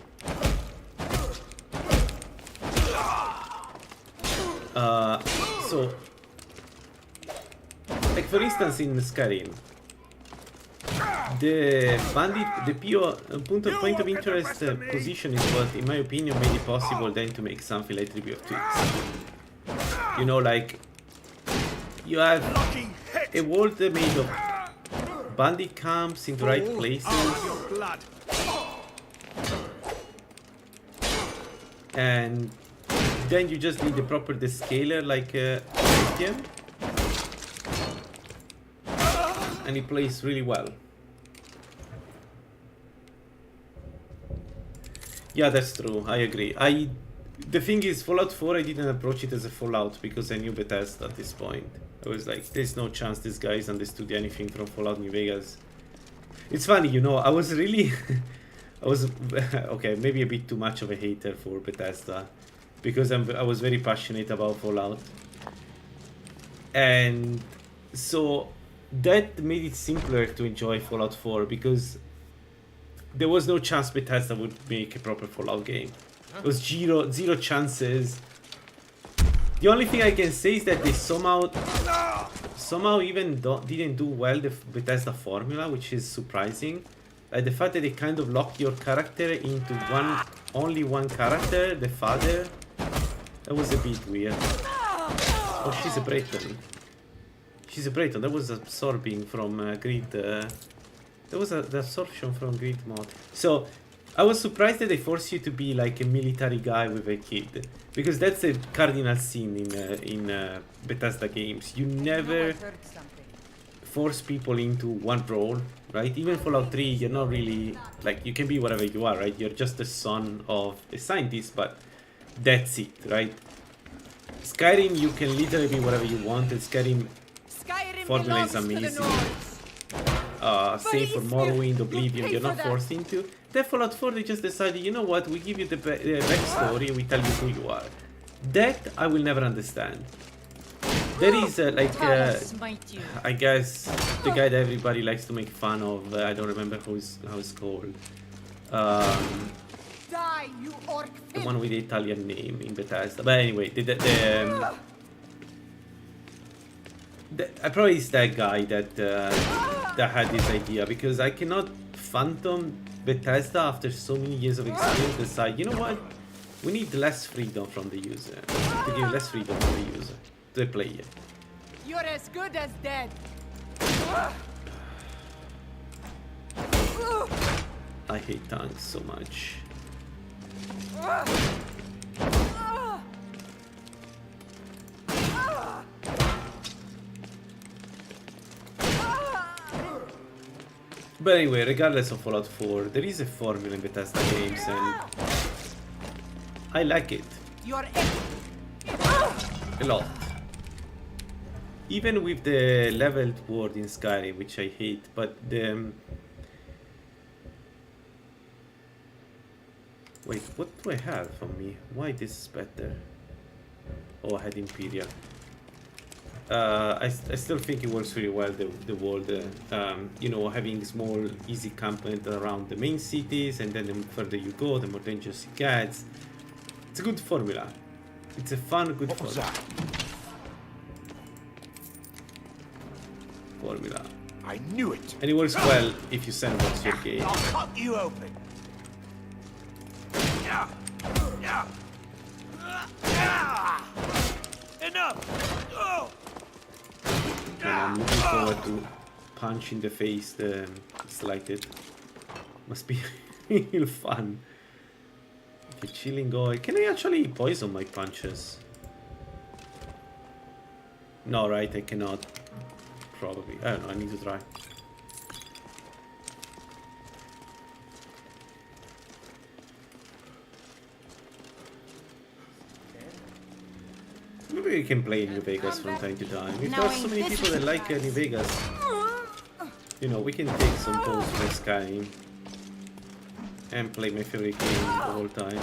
So, like for instance in Skyrim, the bandit, the point of interest position is what, in my opinion, made it possible then to make something like Tribute of Twigs. You know, like, you have a world made of bandit camps in the right places, and then you just need the proper descaler like Christian, and it plays really well. Yeah, that's true. I agree. The thing is, Fallout 4, I didn't approach it as a Fallout because I knew Bethesda at this point. I was like, there's no chance these guys understood anything from Fallout New Vegas. It's funny, you know, I was really... I was... okay, maybe a bit too much of a hater for Bethesda. Because I was very passionate about Fallout. And so that made it simpler to enjoy Fallout 4 because there was no chance Bethesda would make a proper Fallout game. It was zero chances. The only thing I can say is that they somehow even didn't do well the Bethesda formula, which is surprising. Like the fact that they kind of lock your character into only one character, the father. That was a bit weird. Oh, she's a Breton. She's a Breton. That was absorbing from Grid. That was the absorption from Grid mod. So I was surprised that they forced you to be like a military guy with a kid, because that's a cardinal sin in Bethesda games. You never force people into one role, right? Even Fallout 3, you're not really like, you can be whatever you are, right? You're just the son of a scientist, but that's it, right? Skyrim, you can literally be whatever you want, and Skyrim formula is amazing. Same for Morrowind, Oblivion, you're not forced into. Then Fallout 4, they just decided, you know what, we give you the backstory, we tell you who you are. That I will never understand. There is I guess, the guy that everybody likes to make fun of, I don't remember how it's called. The one with the Italian name in Bethesda. But anyway, probably it's that guy that had this idea, because I cannot phantom Bethesda after so many years of experience decide, you know what, we need less freedom from the user, to give less freedom to the user, to the player. You're as good as dead. I hate tanks so much. But anyway, regardless of Fallout 4, there is a formula in Bethesda games, and I like it. A lot. Even with the leveled world in Skyrim, which I hate, but the... Wait, what do I have on me? Why this is better? Oh, I had Imperial. I still think it works really well, the world, you know, having small easy campment around the main cities, and then the further you go, the more dangerous it gets. It's a good formula. It's a fun, good formula. I knew it. And it works well if you sandbox your game. I'll cut you open. Enough. And I'm looking forward to punch in the face the slighted. Must be real fun. Okay, chilling oil. Can I actually poison my punches? No, right? I cannot. Probably. I don't know. I need to try. Maybe we can play in New Vegas from time to time. If there are so many people that like New Vegas, you know, we can take some posts for Skyrim and play my favorite game of all time.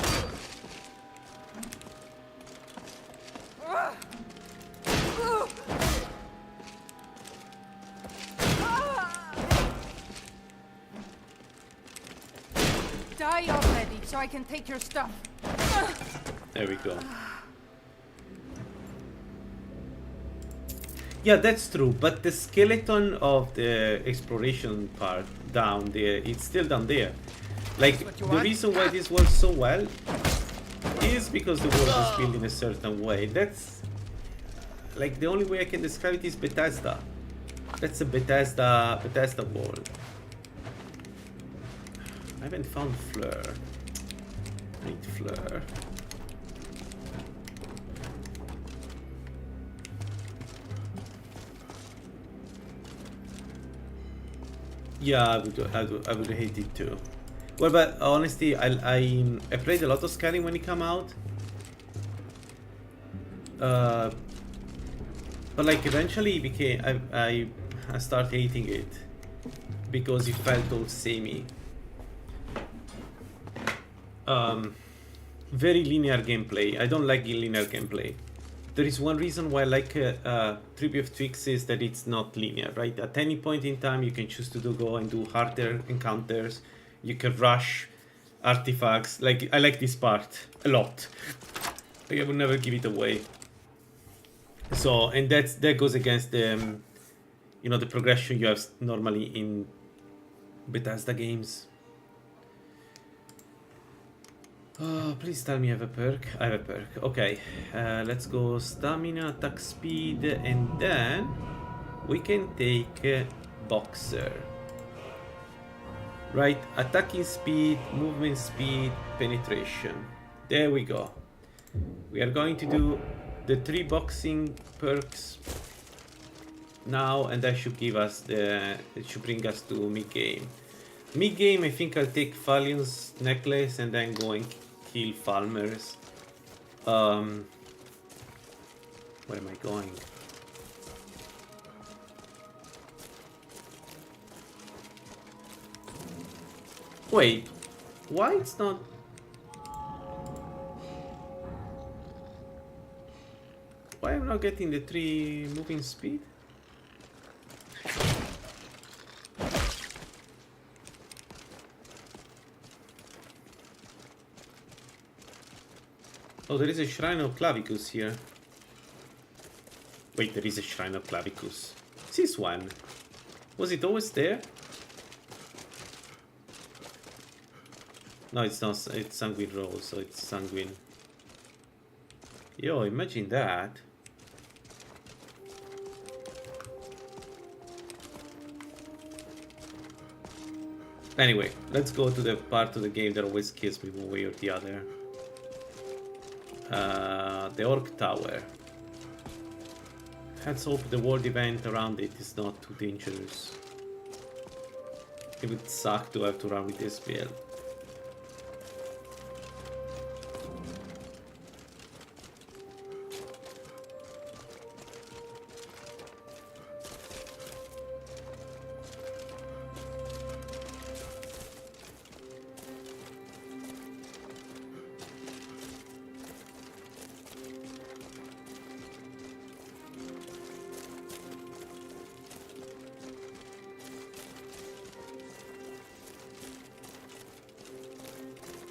Die already, so I can take your stuff. There we go. Yeah, that's true, but the skeleton of the exploration part down there, it's still down there. Like, the reason why this works so well is because the world is built in a certain way. That's, like, the only way I can describe it is Bethesda. That's a Bethesda world. I haven't found Fleur. I need Fleur. Yeah, I would hate it too. Well, but honestly, I played a lot of Skyrim when it came out. But like eventually it became I started hating it because it felt all samey. Very linear gameplay. I don't like linear gameplay. There is one reason why I like Tribute of Twix is that it's not linear, right? At any point in time, you can choose to go and do harder encounters. You can rush artifacts. Like, I like this part a lot. Like, I would never give it away. So, and that goes against the, you know, the progression you have normally in Bethesda games. Oh, please tell me I have a perk. I have a perk. Okay, let's go stamina, attack speed, and then we can take boxer. Right, attacking speed, movement speed, penetration. There we go. We are going to do the 3 boxing perks now, and that should give us it should bring us to mid-game. Mid-game, I think I'll take Falion's necklace and then go and kill Falmers. Where am I going? Wait, why it's not... Why am I not getting the 3 moving speed? Oh, there is a Shrine of Clavicus here. Wait, there is a Shrine of Clavicus. This one. Was it always there? No, it's not. It's Sanguine Roll, so it's Sanguine. Yo, imagine that. Anyway, let's go to the part of the game that always kills me one way or the other. The Orc Tower. Let's hope the world event around it is not too dangerous. It would suck to have to run with this build.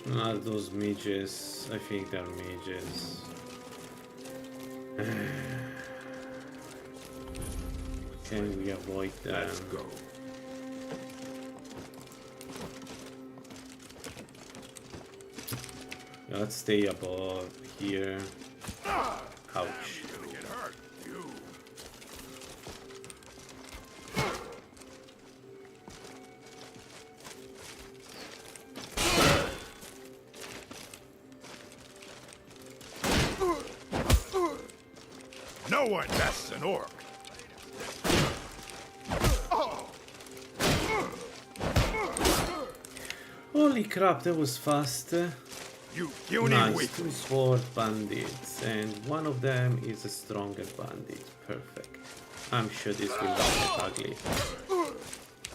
Not those mages. I think they're mages. Can we avoid them? Let's go. Let's stay above here. Ouch. You're gonna get hurt, you. No one bests an orc. Holy crap, that was fast. You puny Nice, weak. 2 sword bandits, and one of them is a stronger bandit. Perfect. I'm sure this will not get ugly.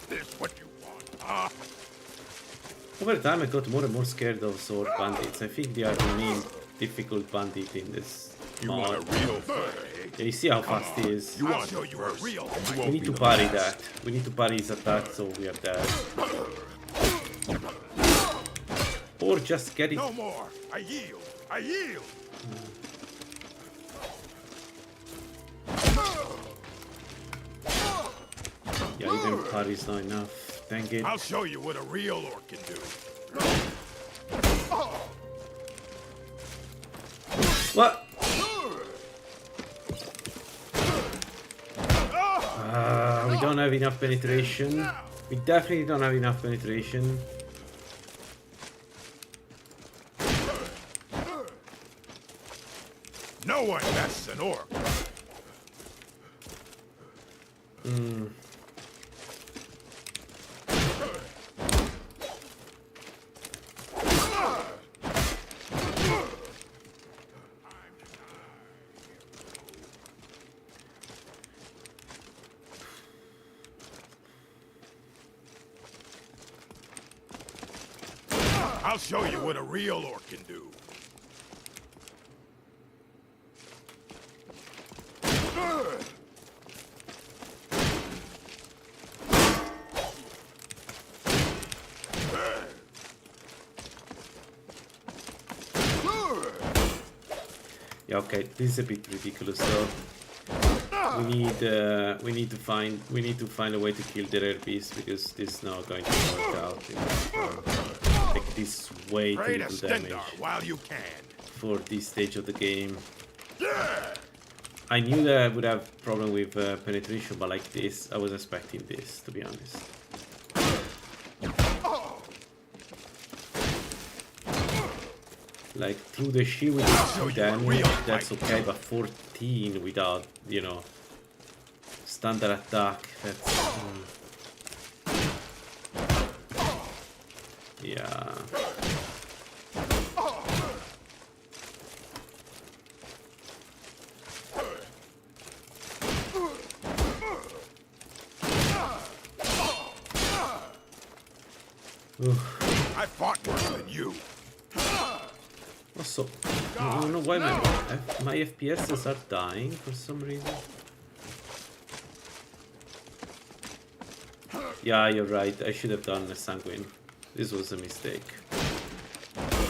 This what you want, huh? Over time I got more and more scared of sword bandits. I think they are the main difficult bandit in this You mod. want a real fight, eh? Yeah, you see how fast he is. You want show you a real fight. We need to parry that. We need to parry his attack so we are dead. Or just get it. No more. I yield. I yield. Yeah, even parry's not enough. Dang it. I'll show you what a real orc can do. What? We don't have enough penetration. We definitely don't have enough penetration. No one bests an orc. I'll show you what a real orc can do. Yeah, okay, this is a bit ridiculous though. We need to find a way to kill the rare beast because this is not going to work out. Like this way too little damage while you can. for this stage of the game. I knew that I would have problem with penetration, but like this, I was expecting this, to be honest. Like through the shield with 2 damage, that's okay, but 14 without, you know, standard attack, that's... yeah. I fought worse than you. Also, I don't know why my FPS are dying for some reason. Yeah, you're right. I should have done a sanguine. This was a mistake.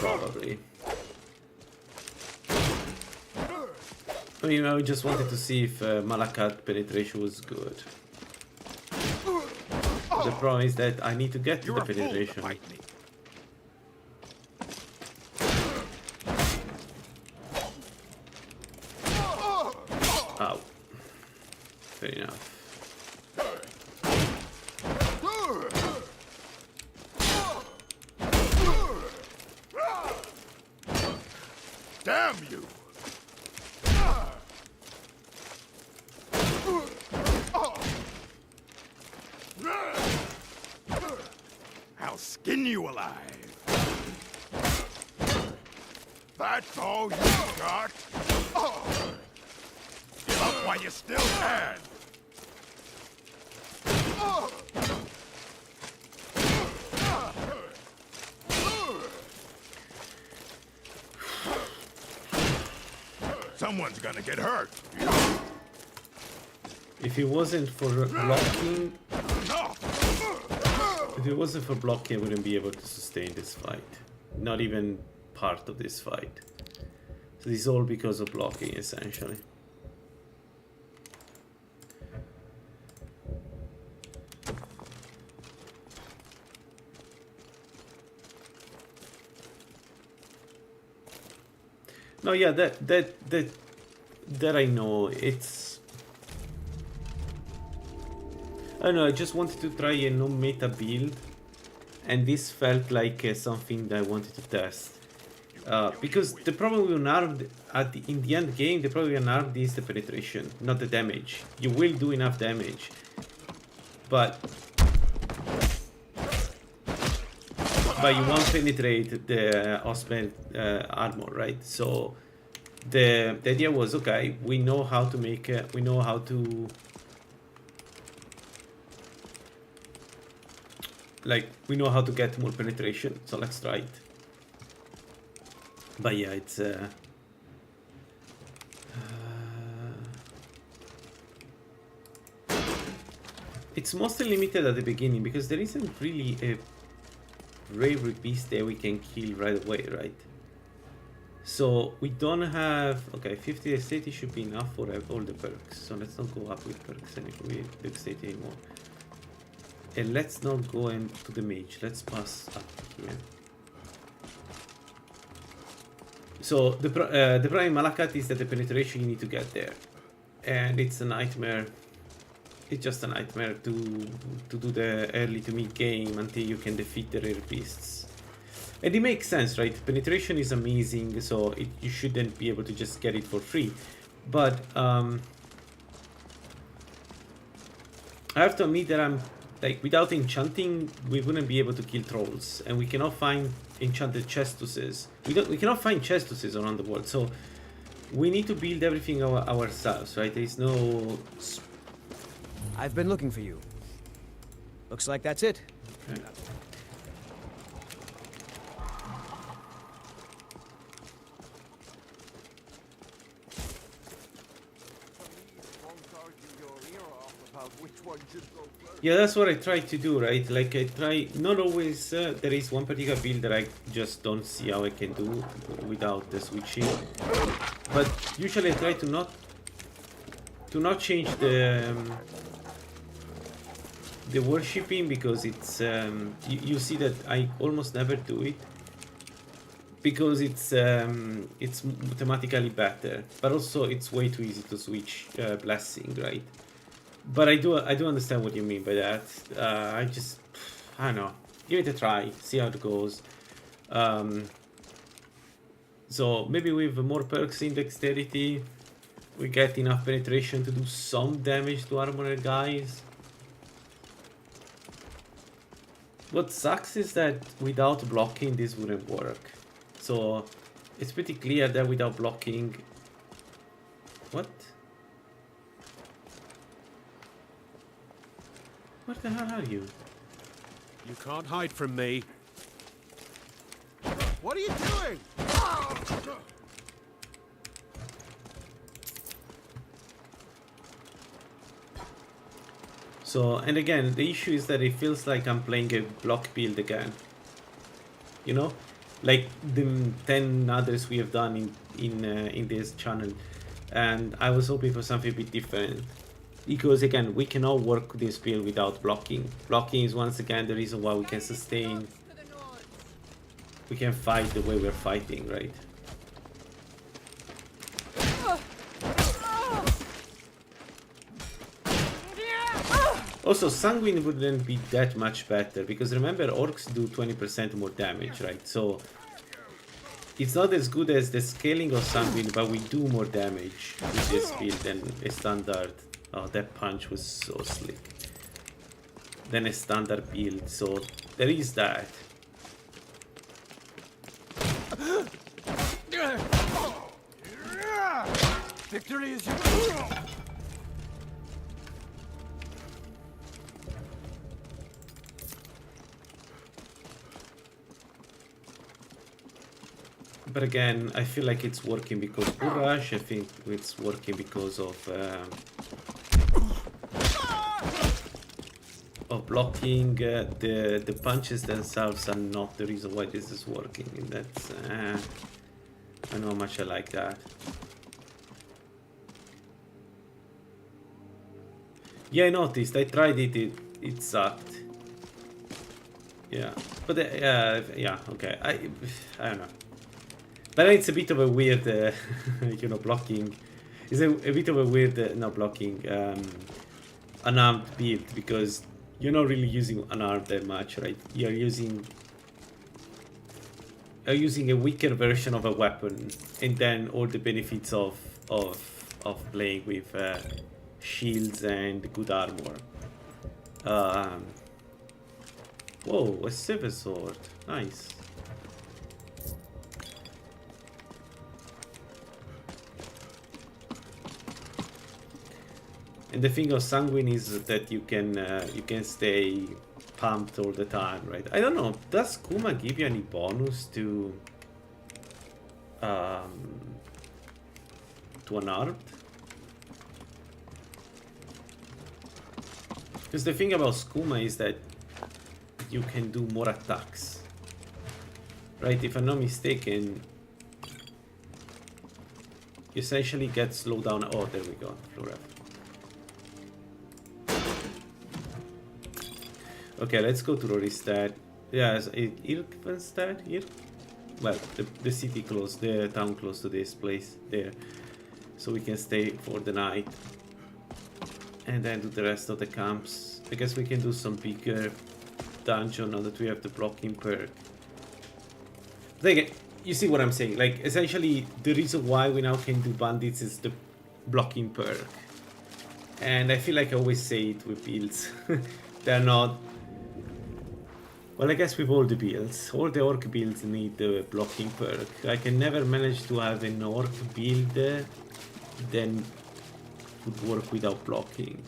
Probably. I mean, I just wanted to see if Malakat penetration was good. The problem is that I need to get to the penetration. Ow. Fair enough. Damn you! I'll skin you alive. That's all you got? Give up while you still can. Someone's gonna get hurt. If it wasn't for blocking... If it wasn't for blocking, I wouldn't be able to sustain this fight. not even part of this fight. So this is all because of blocking, essentially. No, yeah, that I know. It's, I don't know, I just wanted to try a no-meta build, and this felt like something that I wanted to test. Because the problem with unarmed, in the end game, the problem with unarmed is the penetration, not the damage. You will do enough damage, but you won't penetrate the Osman armor, right? So the idea was, okay, we know how to make it, we know how to, like, we know how to get more penetration, so let's try it. But yeah, it's mostly limited at the beginning because there isn't really a rare beast that we can kill right away, right? So we don't have, okay, 50 dexterity should be enough for all the perks. So let's not go up with perks with dexterity anymore. And let's not go into the mage. Let's pass up here. So the problem in Malakat is that the penetration you need to get there, and it's a nightmare. It's just a nightmare to do the early to mid game until you can defeat the rare beasts. And it makes sense, right? Penetration is amazing, so you shouldn't be able to just get it for free. But I have to admit that I'm like, without enchanting, we wouldn't be able to kill trolls, and we cannot find enchanted chestuses. We cannot find chestuses around the world, so we need to build everything ourselves, right? There is no. I've been looking for you. Looks like that's it. Okay. Yeah, that's what I try to do, right? Like, I try, not always, there is one particular build that I just don't see how I can do without the switching. But usually I try to not change the worshipping, because it's, you see that I almost never do it. Because it's mathematically better, but also it's way too easy to switch blessing, right? But I do understand what you mean by that. I don't know. Give it a try, see how it goes. So maybe with more perks in dexterity, we get enough penetration to do some damage to armored guys. What sucks is that without blocking, this wouldn't work. So it's pretty clear that without blocking... What? What the hell are you? You can't hide from me. What are you doing? So, and again, the issue is that it feels like I'm playing a block build again. You know? Like the 10 others we have done in this channel. And I was hoping for something a bit different. Because again, we cannot work this build without blocking. Blocking is once again the reason why we can sustain. We can fight the way we're fighting, right? Also, Sanguine wouldn't be that much better, because remember, orcs do 20% more damage, right? So it's not as good as the scaling of Sanguine, but we do more damage with this build than a standard. Oh, that punch was so slick. Than a standard build, so there is that. Victory is yours. But again, I feel like it's working because of Rush. I think it's working because of blocking, the punches themselves are not the reason why this is working, and that's I know how much I like that. Yeah, I noticed. I tried it. It sucked. Yeah, but yeah, okay. I don't know. But it's a bit of a weird, you know, blocking. It's a bit of a weird, not blocking, unarmed build, because you're not really using unarmed that much, right? You're using a weaker version of a weapon, and then all the benefits of playing with shields and good armor. Whoa, a silver sword, nice. And the thing of Sanguine is that you can stay pumped all the time, right? I don't know. Does Kuma give you any bonus to unarmed? Because the thing about Skooma is that you can do more attacks, right? If I'm not mistaken, you essentially get slowed down. Oh, there we go, Flora. Okay, let's go to Roristad. Yeah, is Irkvenstad here? Well, the city close, the town close to this place there, so we can stay for the night and then do the rest of the camps. I guess we can do some bigger dungeon now that we have the blocking perk. Like, you see what I'm saying? Like, essentially, the reason why we now can do bandits is the blocking perk, and I feel like I always say it with builds. They're not. Well, I guess with all the builds, all the orc builds need the blocking perk. I can never manage to have an orc build then would work without blocking.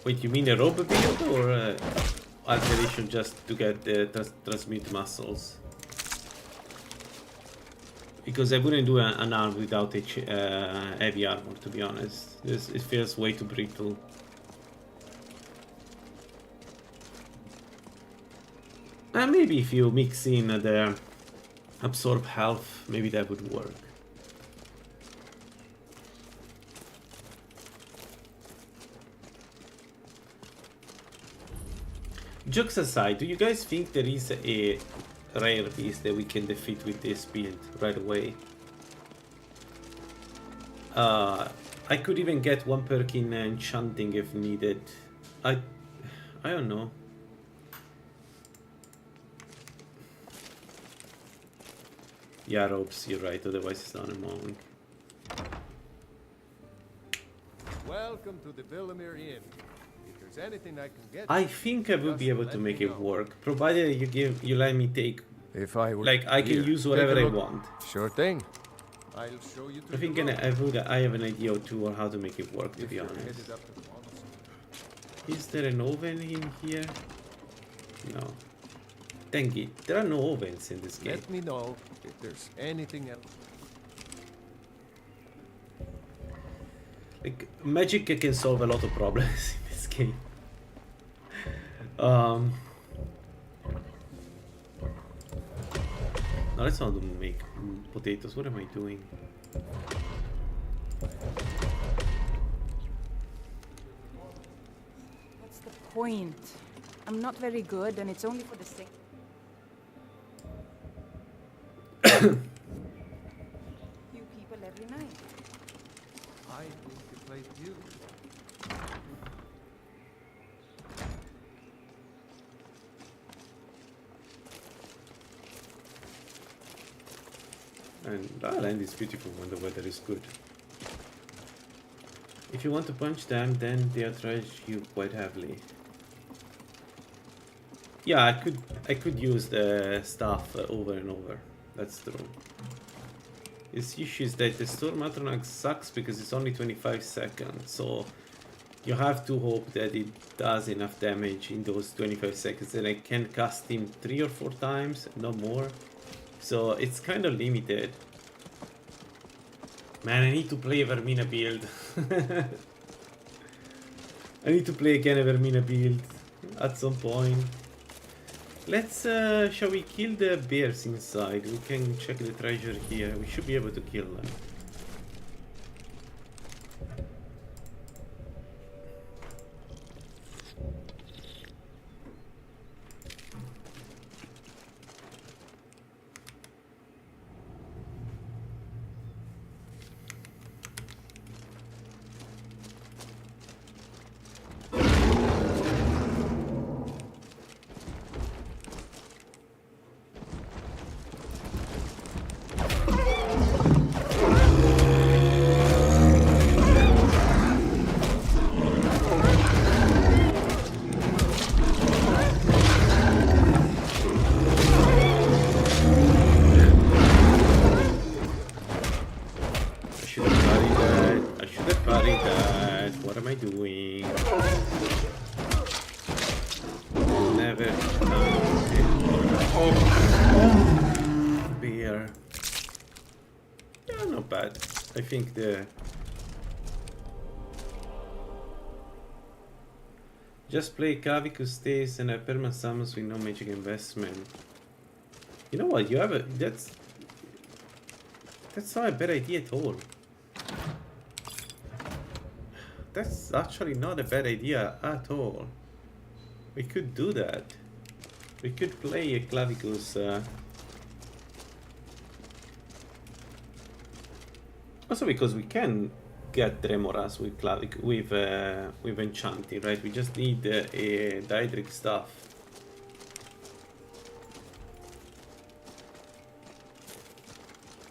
Wait, you mean a robe build or alteration just to get the transmute muscles? Because I wouldn't do an arm without heavy armor, to be honest. It feels way too brittle. Maybe if you mix in the absorb health, maybe that would work. Jokes aside, do you guys think there is a rare beast that we can defeat with this build right away? I could even get one perk in enchanting if needed. I don't know. Yeah, robes, you're right, otherwise it's not a monk. Welcome to the Villamere Inn. If there's anything I can get, I think I will be able to make it work, provided you let me take. If I were like, I can use whatever I want. Sure thing. I'll show you. I think I have an idea or two on how to make it work. To be honest, is there an oven in here? No. Dang it! There are no ovens in this game. Let me know if there's anything else. Like, magic can solve a lot of problems in this game. Now let's not make potatoes. What am I doing? What's the point? I'm not very good, and it's only for the sake. Few people every night. I think the place beautiful. And Lalaland is beautiful when the weather is good. If you want to punch them, then they'll trash you quite heavily. Yeah, I could use the stuff over and over. That's true. Its issue is that the Storm Atronach sucks because it's only 25 seconds, so You have to hope that it does enough damage in those 25 seconds, and I can cast him 3 or 4 times, no more. So it's kind of limited. Man, I need to play a Vermina build. I need to play again a Vermina build at some point. Let's, shall we kill the bears inside? We can check the treasure here. We should be able to kill them. I think the just play Cavicus stays and a perma summons with no magic investment. You know what? You have a that's not a bad idea at all. That's actually not a bad idea at all. We could do that. We could play a Clavicus. Also because we can get Tremoras with with enchanting, right? We just need a Daedric stuff.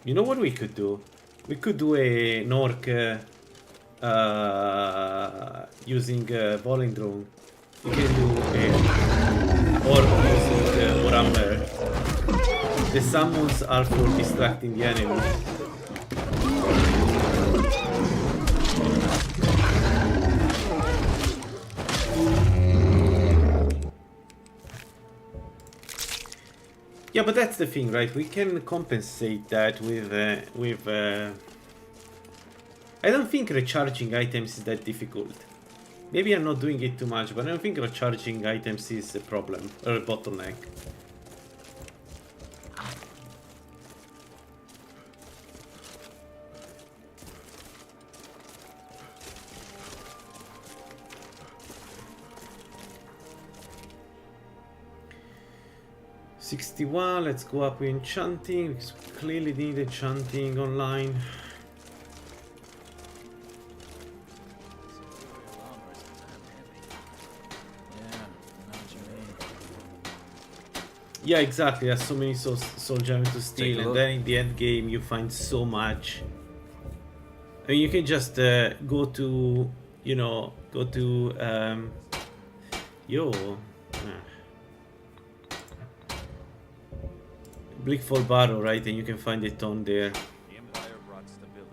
You know what we could do? We could do an orc using Volendrone. We can do an orc using Warhammer. The summons are for distracting the enemy. Yeah, but that's the thing, right? We can compensate that with I don't think recharging items is that difficult. Maybe I'm not doing it too much, but I don't think recharging items is a problem or a bottleneck. $61, let's go up with enchanting, because we clearly need enchanting online. Yeah, exactly, there's so many soul gems to steal, and then in the end game you find so much. I mean, you can just go to, you know, Blickfall Barrow, right? And you can find a ton there. The Empire brought stability.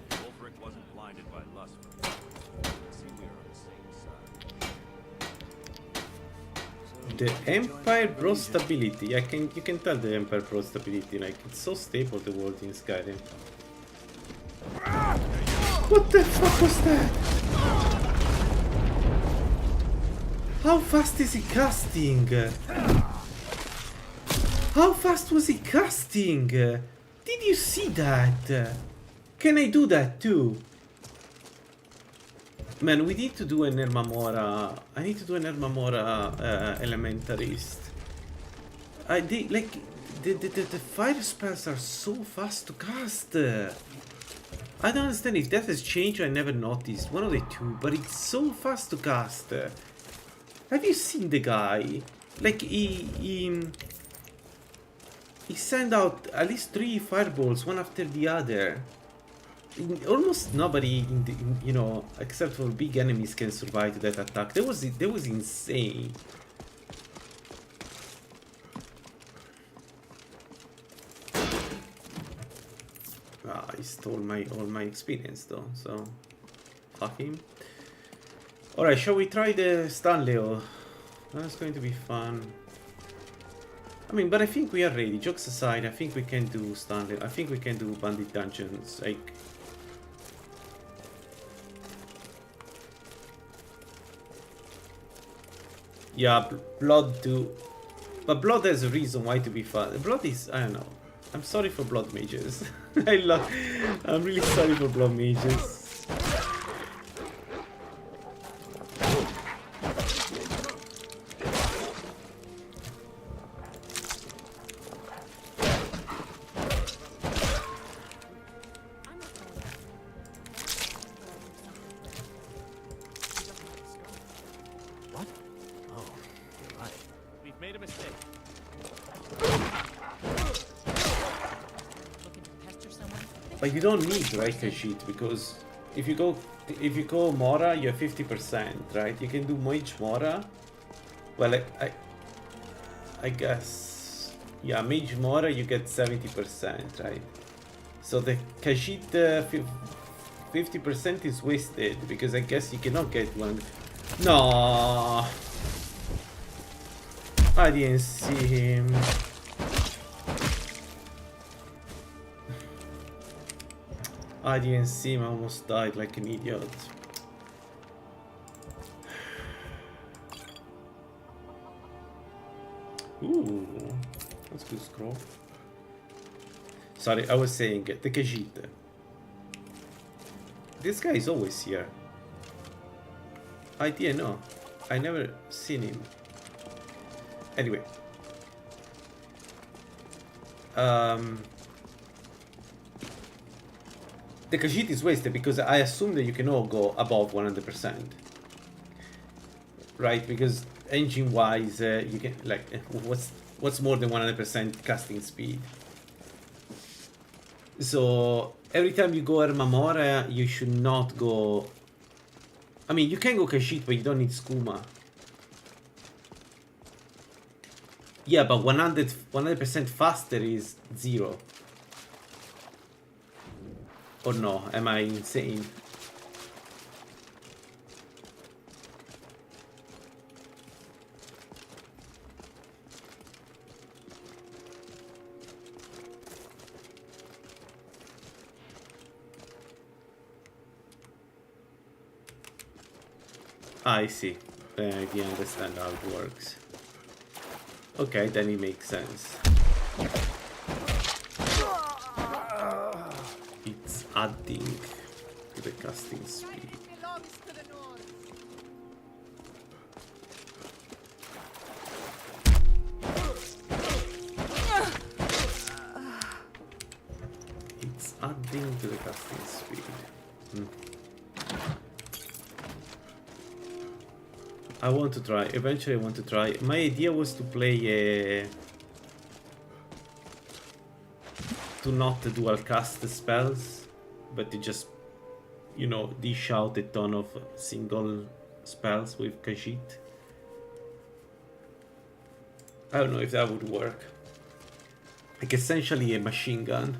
Ulfric wasn't blinded by lust for power. Let's see, we are on the same side. The Empire brought stability. You can tell the Empire brought stability. Like, it's so stable, the world in Skyrim. What the fuck was that? How fast is he casting? How fast was he casting? Did you see that? Can I do that too? Man, we need to do an Ermamora. I need to do an Ermamora Elementarist. The fire spells are so fast to cast. I don't understand if that has changed. I never noticed. One of the two, but it's so fast to cast. Have you seen the guy? Like he sent out at least 3 fireballs, one after the other. Almost nobody, you know, except for big enemies, can survive that attack. That was insane. He stole all my experience though, so fuck him. Alright, shall we try the Stanley? That's going to be fun. I mean, but I think we are ready. Jokes aside, I think we can do Stanley. I think we can do Bandit Dungeons. Like, yeah, Blood too. But Blood has a reason why to be fun. Blood is, I don't know. I'm sorry for Blood Mages. I'm really sorry for Blood Mages. But you don't need, right, Khajiit, because if you go Mora, you're 50%, right? You can do Mage Mora. Well, I guess, yeah, Mage Mora you get 70%, right? So the Khajiit 50% is wasted because I guess you cannot get one. No, I didn't see him. I didn't see him, I almost died like an idiot. Ooh, that's good scroll. Sorry, I was saying the Khajiit. This guy is always here. I didn't know. I never seen him. Anyway. The Khajiit is wasted because I assume that you can all go above 100%. Right? Because engine-wise, you can, like, what's more than 100% casting speed? So, every time you go Ermamora, you should not go... I mean, you can go Khajiit, but you don't need Skooma. Yeah, but 100% faster is 0. Or no, am I insane? I see. Then I didn't understand how it works. Okay, then it makes sense. It's adding to the casting speed. It's adding to the casting speed. I want to try. Eventually I want to try. My idea was to play to not dual cast the spells, but to just, you know, dish out a ton of single spells with Khajiit. I don't know if that would work. Like essentially a machine gun.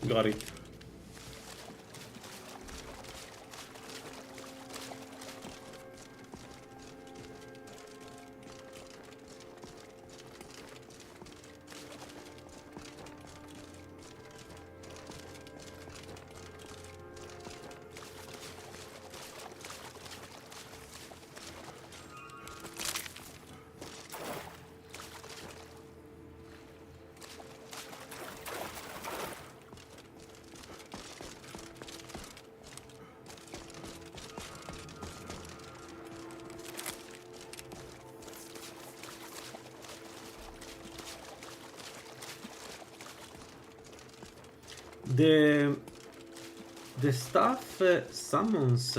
Got it. the staff summons,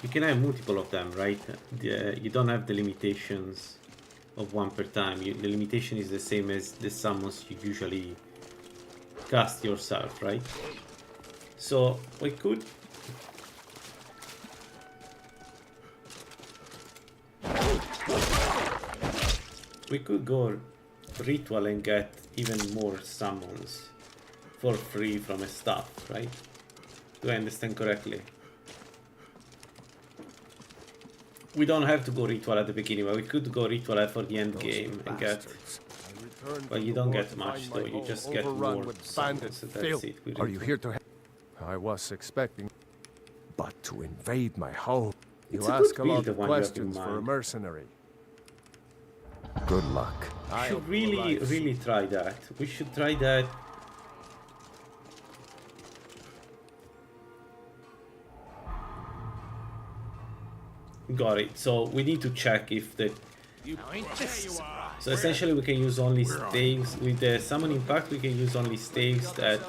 you can have multiple of them, right? You don't have the limitations of one per time. The limitation is the same as the summons you usually cast yourself, right? So we could go ritual and get even more summons for free from a staff, right? Do I understand correctly? We don't have to go ritual at the beginning, but we could go ritual for the end game and get. Well, you don't get much though. You just get more summons. So that's it. Are you here to? I was expecting, but to invade my home. You ask a lot of questions for a mercenary. Good luck. We should really try that. We should try that. Got it. So we need to check if the. So essentially, we can use only staves with the summoning pact. We can use only staves that.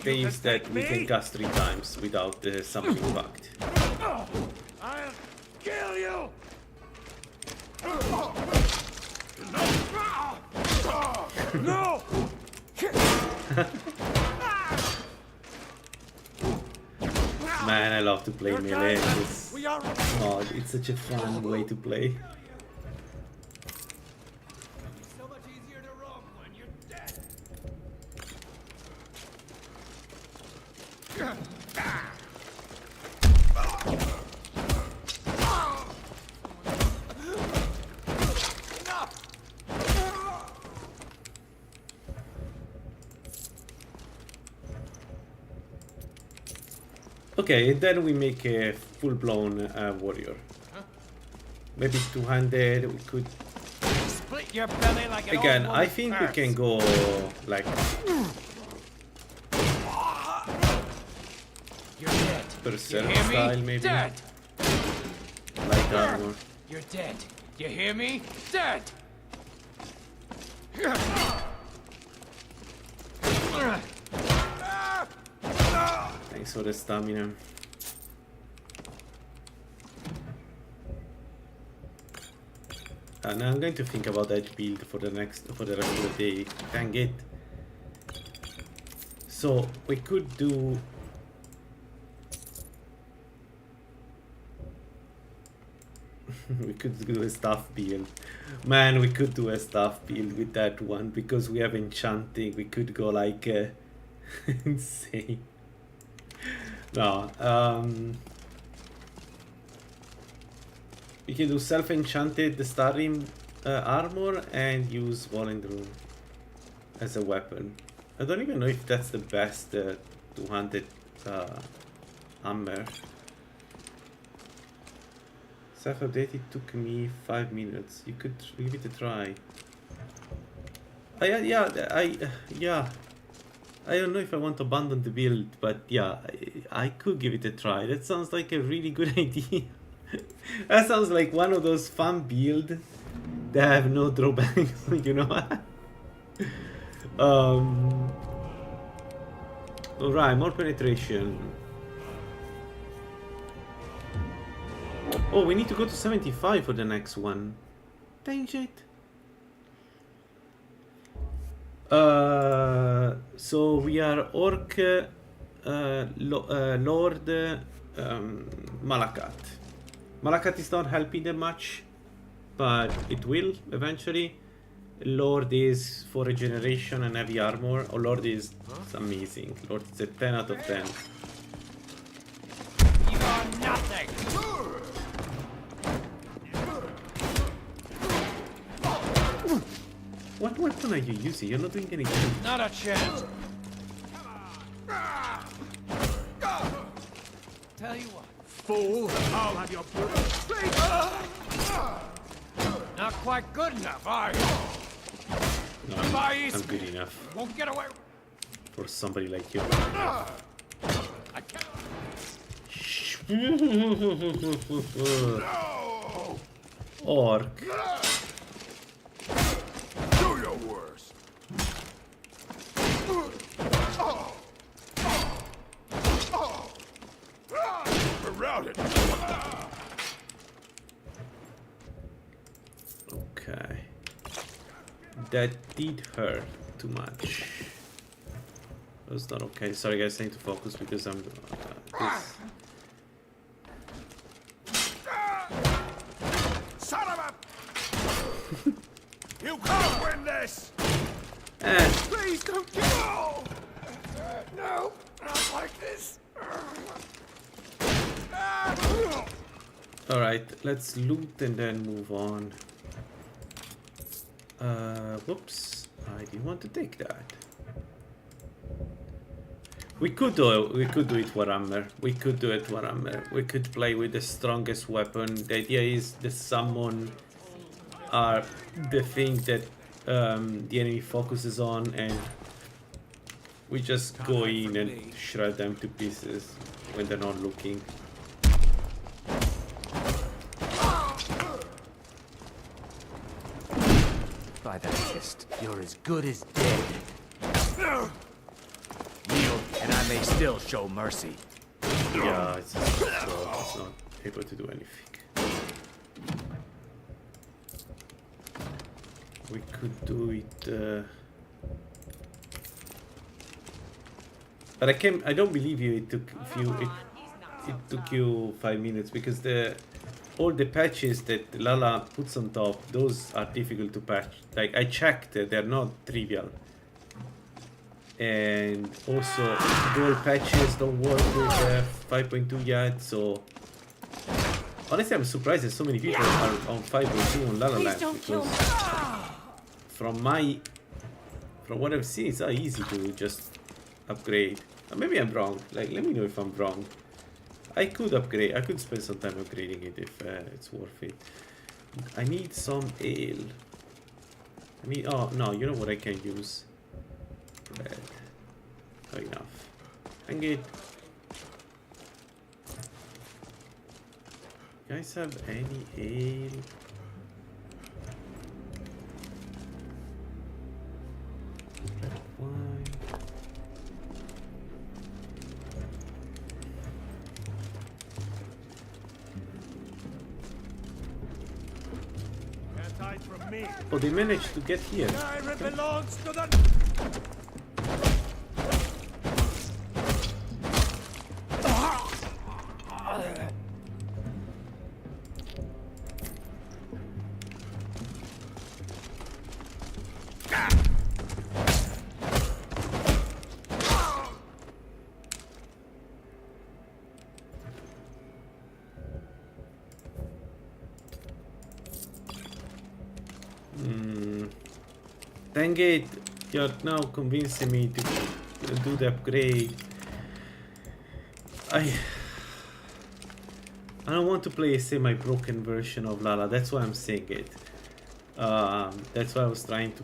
Staves that we can cast 3 times without the summoning pact. I'll kill you! No! Man, I love to play melee. It's such a fun way to play. Okay, then we make a full-blown warrior. Maybe two-handed. We could. Split your belly like an Again, old I think we can go like. You're dead. Berserk style, maybe. Dead. Light armor. You're dead. You hear me? Dead. Thanks for the stamina. Now I'm going to think about that build for the rest of the day. Dang it. So we could do. We could do a staff build. Man, we could do a staff build with that one because we have enchanting. We could go like insane. No, we can do self-enchanted Starim armor and use Volendrum as a weapon. I don't even know if that's the best two-handed hammer. Self-updated took me 5 minutes. You could give it a try. Yeah. I don't know if I want to abandon the build, but yeah, I could give it a try. That sounds like a really good idea. That sounds like one of those fun builds that have no drawbacks, you know? Alright, more penetration. Oh, we need to go to 75 for the next one. Dang shit. So we are Orc Lord Malakat. Malakat is not helping them much, but it will eventually. Lord is for regeneration and heavy armor. Oh, Lord is amazing. Lord is a 10 out of 10. You are nothing. What weapon are you using? You're not doing anything. Not a chance. Tell you what. Fool! I'll have your Not quite good enough, are you? No, I'm good enough. Won't get away. For somebody like you. I can't. Orc. We're routed. Okay. That did hurt too much. That's not okay. Sorry guys, I need to focus because I'm this. Son of a! You can't win this! Please don't go! No, not like this. Alright, let's loot and then move on. Whoops. I didn't want to take that. We could do it Warhammer. We could do it Warhammer. We could play with the strongest weapon. The idea is the summon are the thing that the enemy focuses on, and we just go in and shred them to pieces when they're not looking. By that fist, you're as good as dead. Yield, and I may still show mercy. Yeah, it's not able to do anything. We could do it, but I don't believe you. It took you 5 minutes because all the patches that Lala puts on top, those are difficult to patch. Like I checked, they're not trivial. And also, gold patches don't work with 5.2 yet, so honestly, I'm surprised that so many people are on 5.2 on Lalaland because from what I've seen, it's not easy to just upgrade. Maybe I'm wrong. Like, let me know if I'm wrong. I could upgrade. I could spend some time upgrading it if it's worth it. I need some ale. Oh no, you know what I can use? Bread. Oh, enough. Hang it. You guys have any ale? Red wine. Can't hide from me. Oh, they managed to get here. Okay. Belongs to the... Dang it, you're now convincing me to do the upgrade. I don't want to play a semi-broken version of Lala, that's why I'm saying it. That's why I was trying to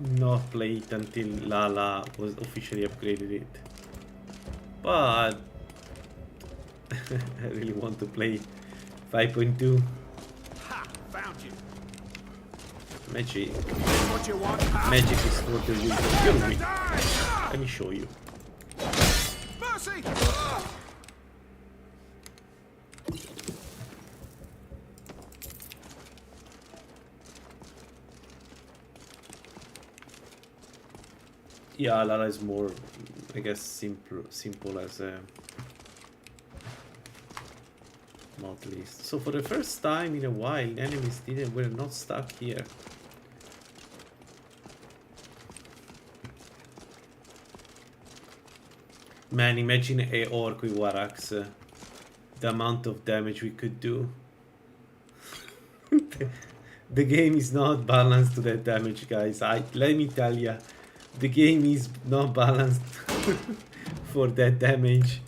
not play it until Lala was officially upgraded it. But I really want to play 5.2. Found you. Magic. What you want? Magic is for the weak. You're weak. Let me show you. Mercy! Yeah, Lala is more, I guess, simple as a modlist. So for the first time in a while, enemies were not stuck here. Man, imagine a orc with Warax. The amount of damage we could do. The game is not balanced to that damage, guys. Let me tell ya, the game is not balanced for that damage.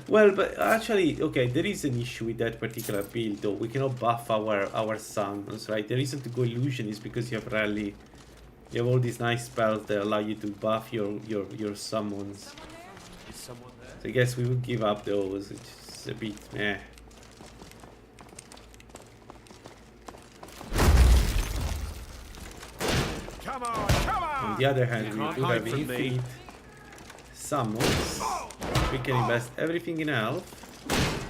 Well, but actually, okay, there is an issue with that particular build, though. We cannot buff our summons, right? The reason to go illusion is because you have rally. You have all these nice spells that allow you to buff your summons. So I guess we would give up those. It's a bit meh. On the other hand, we do have infinite summons. We can invest everything in health.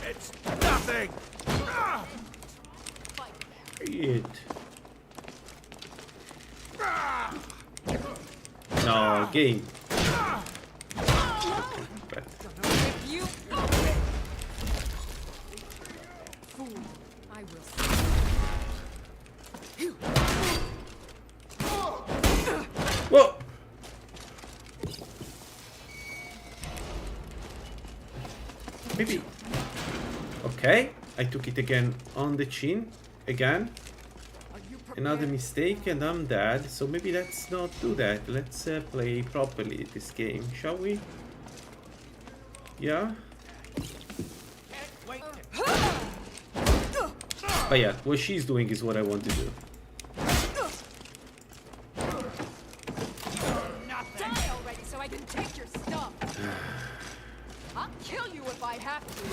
It's nothing. Shit. No, game. Whoa! Maybe. Okay, I took it again on the chin. Again. Another mistake and I'm dead. So maybe let's not do that. Let's play properly this game, shall we? Yeah? But yeah, what she's doing is what I want to do. Die already so I can take your stuff. I'll kill you if I have to.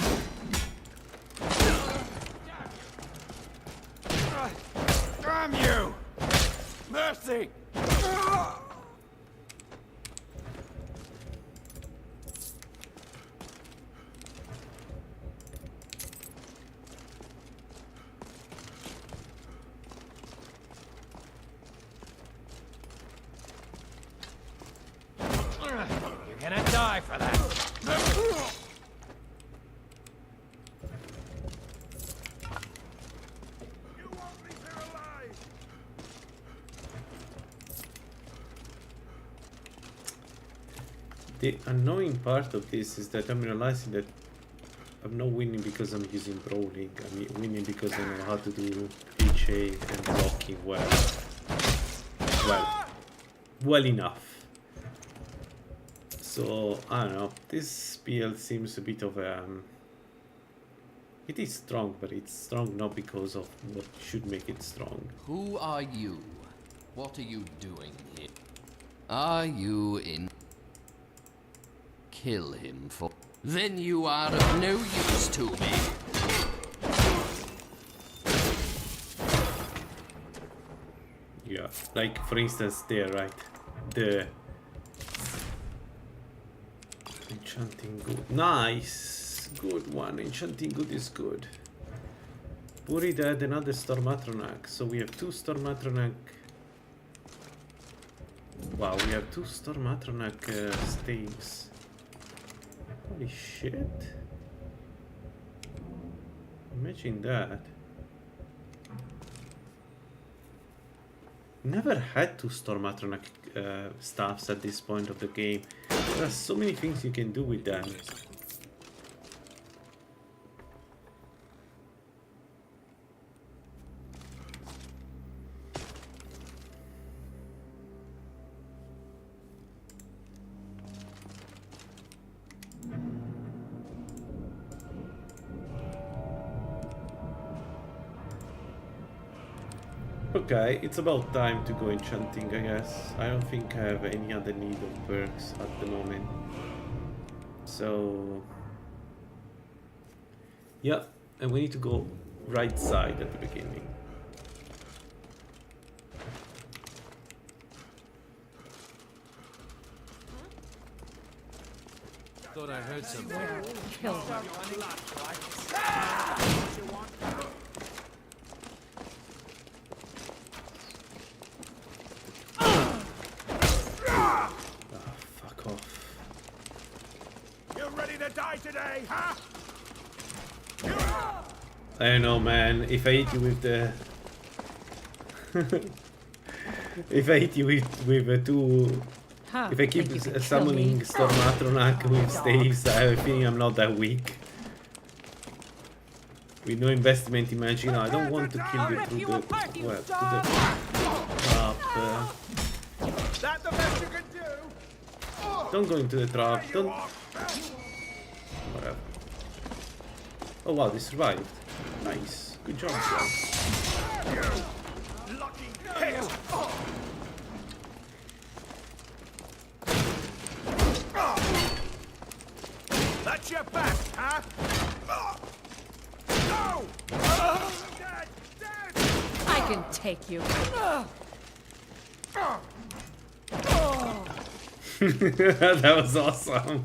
Damn you! Mercy! You're gonna die for that. The annoying part of this is that I'm realizing that I'm not winning because I'm using brawling. I'm winning because I know how to do HA and blocking well. Well enough. So, I don't know, this build seems a bit of a... it is strong, but it's strong not because of what should make it strong. Who are you? What are you doing here? Are you in... Kill him for... Then you are of no use to me. Yeah, like for instance there, right? The... Enchanting Good. Nice! Good one. Enchanting Good is good. Buried dead, another Storm Atronak. So we have 2 Storm Atronak. Wow, we have 2 Storm Atronak staves. Holy shit. Imagine that. Never had 2 Storm Atronak staffs at this point of the game. There are so many things you can do with them. Okay, it's about time to go enchanting, I guess. I don't think I have any other need of perks at the moment. So... yeah, and we need to go right side at the beginning. Thought I heard something. Kill him. Fuck off. You ready to die today, huh? I don't know, man. If I hit you with the... if I hit you with a 2... if I keep summoning Storm Atronak with staves, I have a feeling I'm not that weak. With no investment in magic, I don't want to kill you through the... well, to the... trap. That the best you can do? Don't go into the trap, don't... whatever. Oh wow, they survived. Nice. Good job, guys. Lucky hit! That's your back, huh? No! Dead! Dead! I can take you. That was awesome.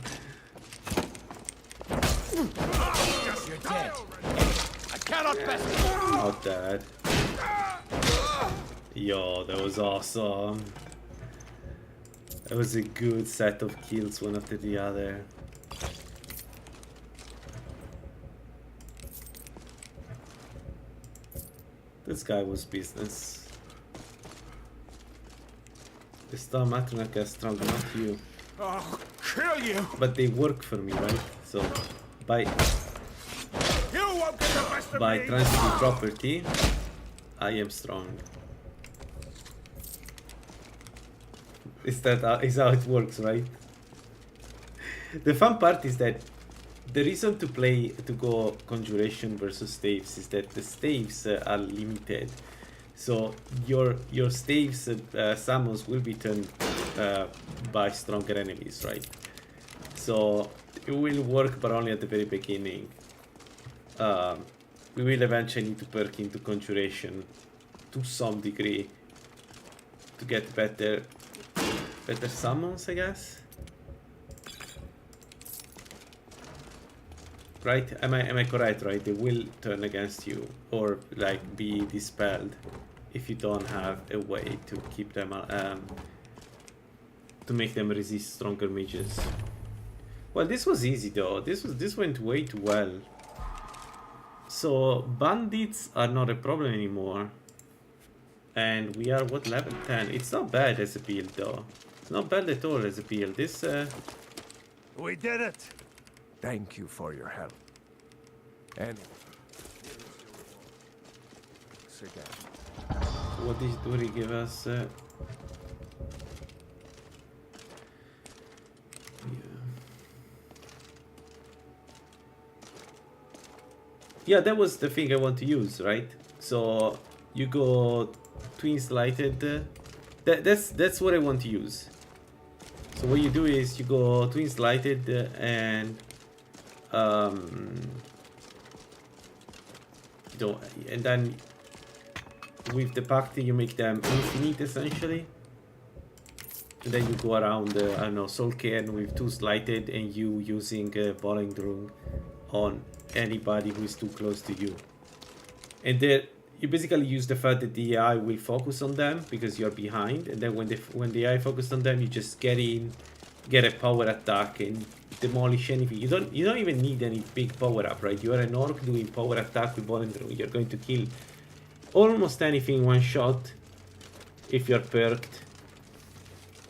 You're dead. I cannot best. Not dead. Yo, that was awesome. That was a good set of kills, one after the other. This guy was business. The Star Matriarch is strong, not you. I'll kill you. But they work for me, right? So, by transitive property, I am strong. Is how it works, right? The fun part is that the reason to go conjuration versus staves is that the staves are limited. So your staves summons will be turned by stronger enemies, right? So it will work, but only at the very beginning. We will eventually need to perk into conjuration to some degree to get better summons, I guess. Right? Am I correct? Right? They will turn against you or like be dispelled if you don't have a way to keep them to make them resist stronger mages. Well, this was easy though. This went way too well. So bandits are not a problem anymore, and we are what, level 10? It's not bad as a build though. Not bad at all as a build. This We did it. Thank you for your help. And what did Duri give us? Yeah, that was the thing I want to use, right? So you go twin slighted. That's what I want to use. So what you do is you go twin slighted and you know, and then with the pact you make them infinite essentially. And then you go around, I don't know, Soul Cairn with 2 slighted and you using Volendrung on anybody who is too close to you. And there you basically use the fact that the AI will focus on them because you're behind, and then when the AI focus on them, you just get in, get a power attack and demolish anything. You don't even need any big power up, right? You are an orc doing power attack with Volendrung. You're going to kill almost anything one shot if you're perked,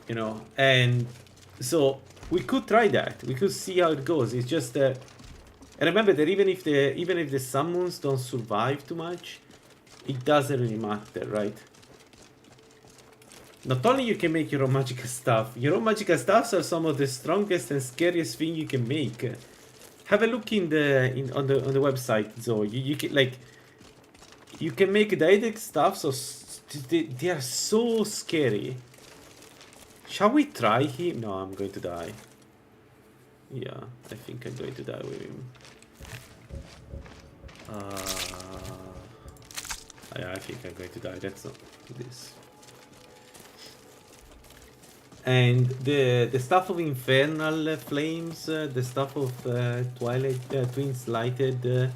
you know. And so we could try that. We could see how it goes. It's just and remember that even if the summons don't survive too much, it doesn't really matter, right? Not only you can make your own magical stuff. Your own magical stuffs are some of the strongest and scariest thing you can make. Have a look on the website, Zoe. You can you can make Daedric stuff, so they are so scary. Shall we try him? No, I'm going to die. Yeah, I think I'm going to die with him. Yeah, I think I'm going to die. That's not this. And the stuff of Infernal Flames, the stuff of Twilight, Twin Slighted,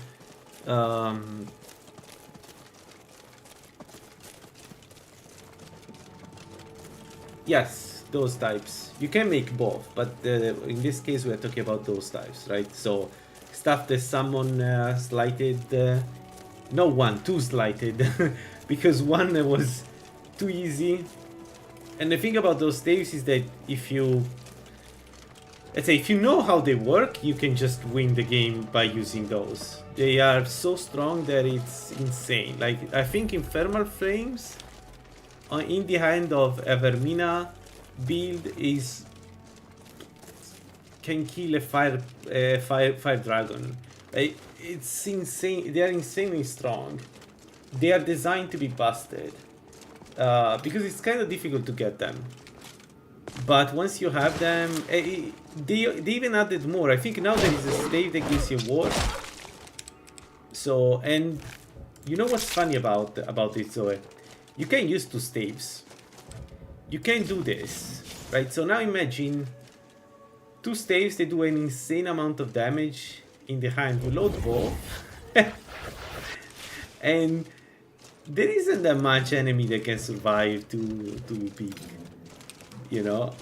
yes, those types. You can make both, but in this case we are talking about those types, right? So stuff that summon slighted, no 1, 2 slighted, because 1 was too easy. And the thing about those staves is that if you, let's say, if you know how they work, you can just win the game by using those. They are so strong that it's insane. Like, I think Infernal Flames in the hand of a Vermina build can kill a fire dragon. It's insane. They are insanely strong. They are designed to be busted. Because it's kind of difficult to get them, but once you have them, they even added more. I think now there is a stave that gives you ward. So, and you know what's funny about it, Zoe? You can use 2 staves. You can do this. Right, so now imagine 2 staves, they do an insane amount of damage in the hand. You load both. And there isn't that much enemy that can survive too big. You know?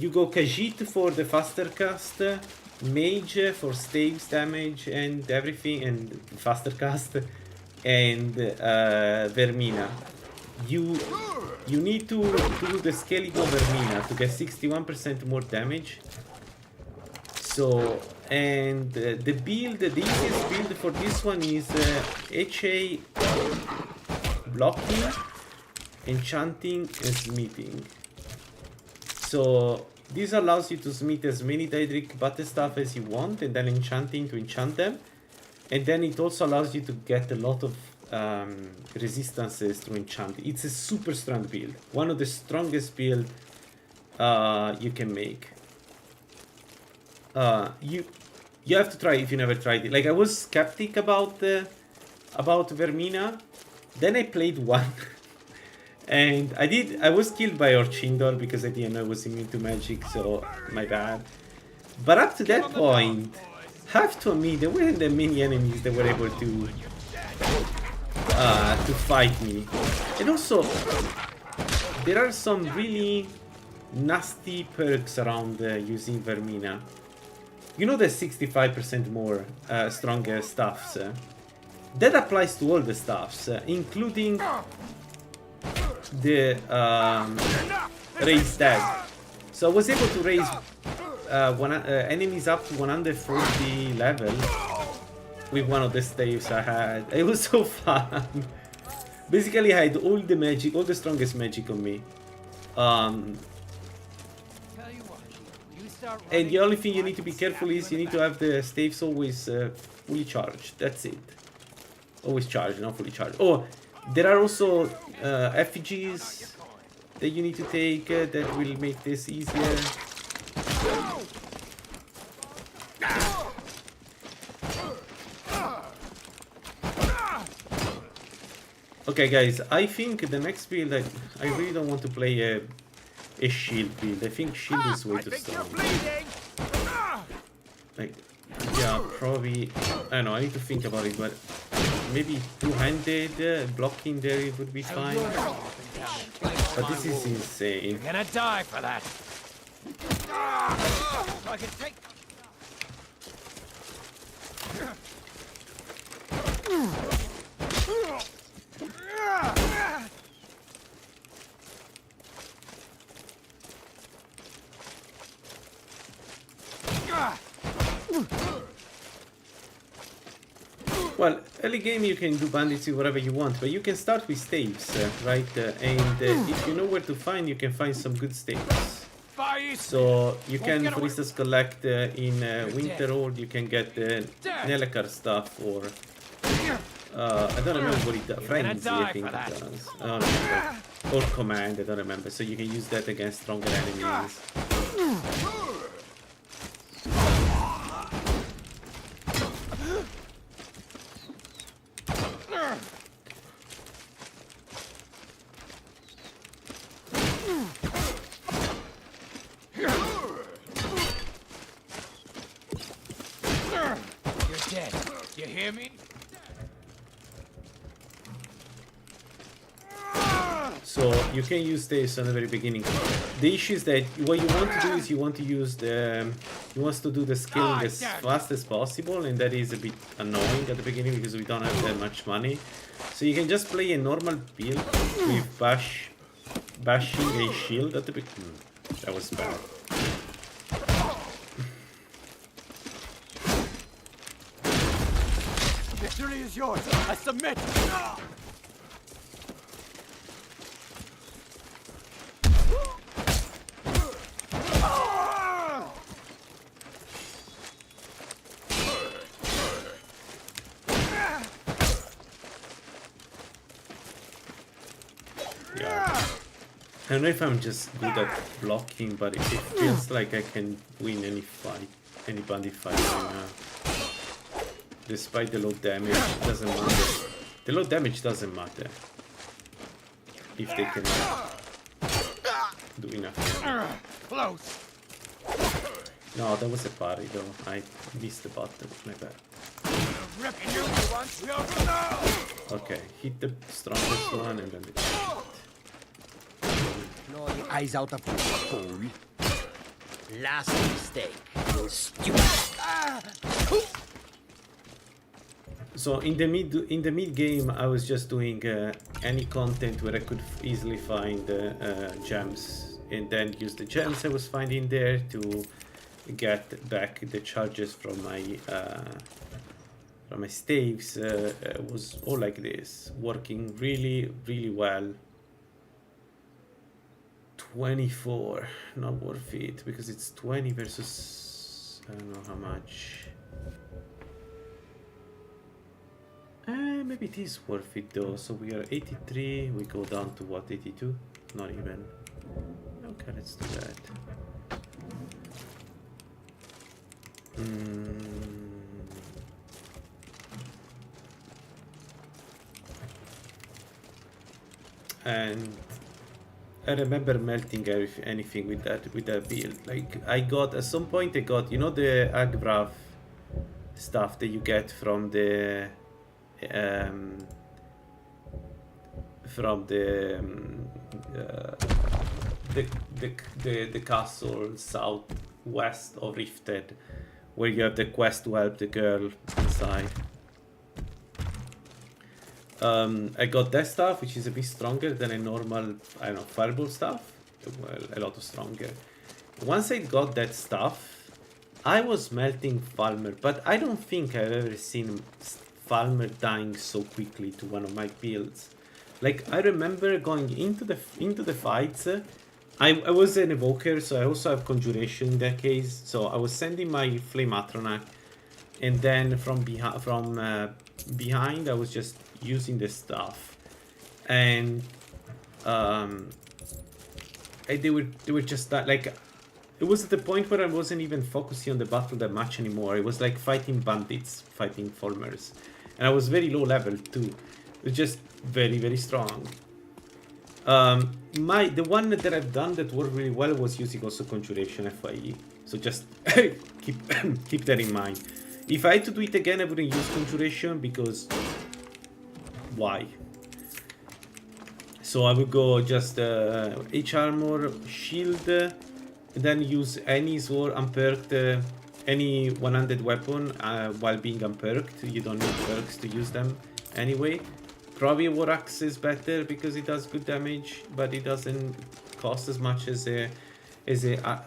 You go Khajiit for the faster cast, Mage for staves damage and everything, and faster cast, and Vermina. You need to do the Skeleton Vermina to get 61% more damage. So, and the build, the easiest build for this one is HA blocking, enchanting, and smithing. So this allows you to smith as many Daedric battle staff as you want, and then enchanting to enchant them. And then it also allows you to get a lot of resistances through enchant. It's a super strong build. One of the strongest build you can make. You have to try it if you never tried it. Like, I was skeptic about Vermina. Then I played one. And I was killed by Orchindor because I didn't know I was immune to magic, so my bad. But up to that point, I have to admit, there weren't that many enemies that were able to fight me. And also, there are some really nasty perks around using Vermina. You know the 65% more stronger stuffs? That applies to all the stuffs, including the raise dead. So I was able to raise enemies up to 140 level with one of the staves I had. It was so fun. Basically I had all the magic, all the strongest magic on me. And the only thing you need to be careful is you need to have the staves always fully charged. That's it. Always charged, not fully charged. Oh, there are also effigies that you need to take that will make this easier. Okay guys, I think the next build, I really don't want to play a shield build. I think shield is way too strong. Like, yeah, probably, I don't know, I need to think about it, but maybe two-handed blocking there would be fine. But this is insane. You're gonna die for that. I can take. Well, early game you can do bandits whatever you want, but you can start with staves, right? And if you know where to find, you can find some good staves. So you can, for instance, collect in Winterhold, you can get Nelekar stuff, or I don't remember what it does. Frenzy, I think it does. I don't remember. Or Command, I don't remember. So you can use that against stronger enemies. So you can use this on the very beginning. The issue is that what you want to do is you want to use you want to do the scaling as fast as possible, and that is a bit annoying at the beginning because we don't have that much money. So you can just play a normal build with bashing a shield at the beginning. That was bad. Victory is yours. I submit. I don't know if I'm just good at blocking, but it feels like I can win any fight, any bandit fight right now. Despite the low damage, it doesn't matter. The low damage doesn't matter. if they can do enough damage. Close. No, that was a parry though. I missed the button. My bad. Okay, hit the strongest one and then the cheat. Blow the eyes out of your fool. Last mistake, you stupid. So in the mid game, I was just doing any content where I could easily find gems, and then use the gems I was finding there to get back the charges from my staves. Was all like this, working really well. 24, not worth it because it's 20 versus I don't know how much. Maybe it is worth it though. So we are 83, we go down to what, 82? Not even. Okay, let's do that. And I remember melting anything with that build. Like I got at some point, I got, you know, the Agbrav stuff that you get from the castle southwest of Rifted, where you have the quest to help the girl inside. I got that stuff, which is a bit stronger than a normal, I don't know, fireball stuff. Well, a lot stronger. Once I got that stuff, I was melting Falmer, but I don't think I've ever seen Falmer dying so quickly to one of my builds. Like, I remember going into the fights. I was an evoker, so I also have conjuration in that case. So I was sending my Flame Atronach, and then from behind I was just using the stuff, and they were just that, like, it was at the point where I wasn't even focusing on the battle that much anymore. It was like fighting bandits, fighting Falmers, and I was very low level too. It was just very strong. The one that I've done that worked really well was using also conjuration FYE. So just keep that in mind. If I had to do it again, I wouldn't use conjuration because why? So I would go just H armor, shield, then use any sword unperked, any 100 weapon while being unperked. You don't need perks to use them anyway. Probably a war axe is better because it does good damage, but it doesn't cost as much as a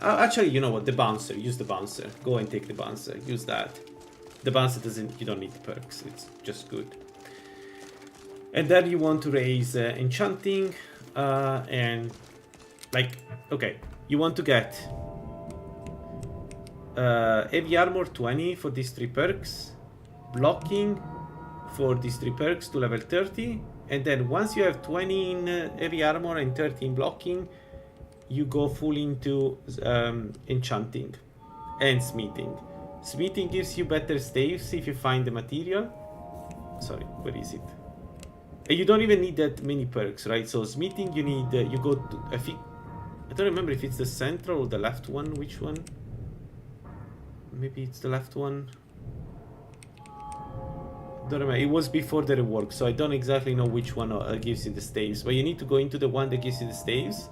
actually, you know what, the bouncer. Use the bouncer. Go and take the bouncer. Use that. The bouncer doesn't, you don't need the perks. It's just good. And then you want to raise enchanting, and like, okay, you want to get heavy armor 20 for these 3 perks, blocking for these 3 perks to level 30, and then once you have 20 in heavy armor and 30 in blocking, you go full into enchanting and smithing. Smithing gives you better staves if you find the material. Sorry, where is it? And you don't even need that many perks, right? So smithing, you need you go to, I don't remember if it's the central or the left one. Which one? Maybe it's the left one. Don't remember. It was before the rework, so I don't exactly know which one gives you the staves. But you need to go into the one that gives you the staves,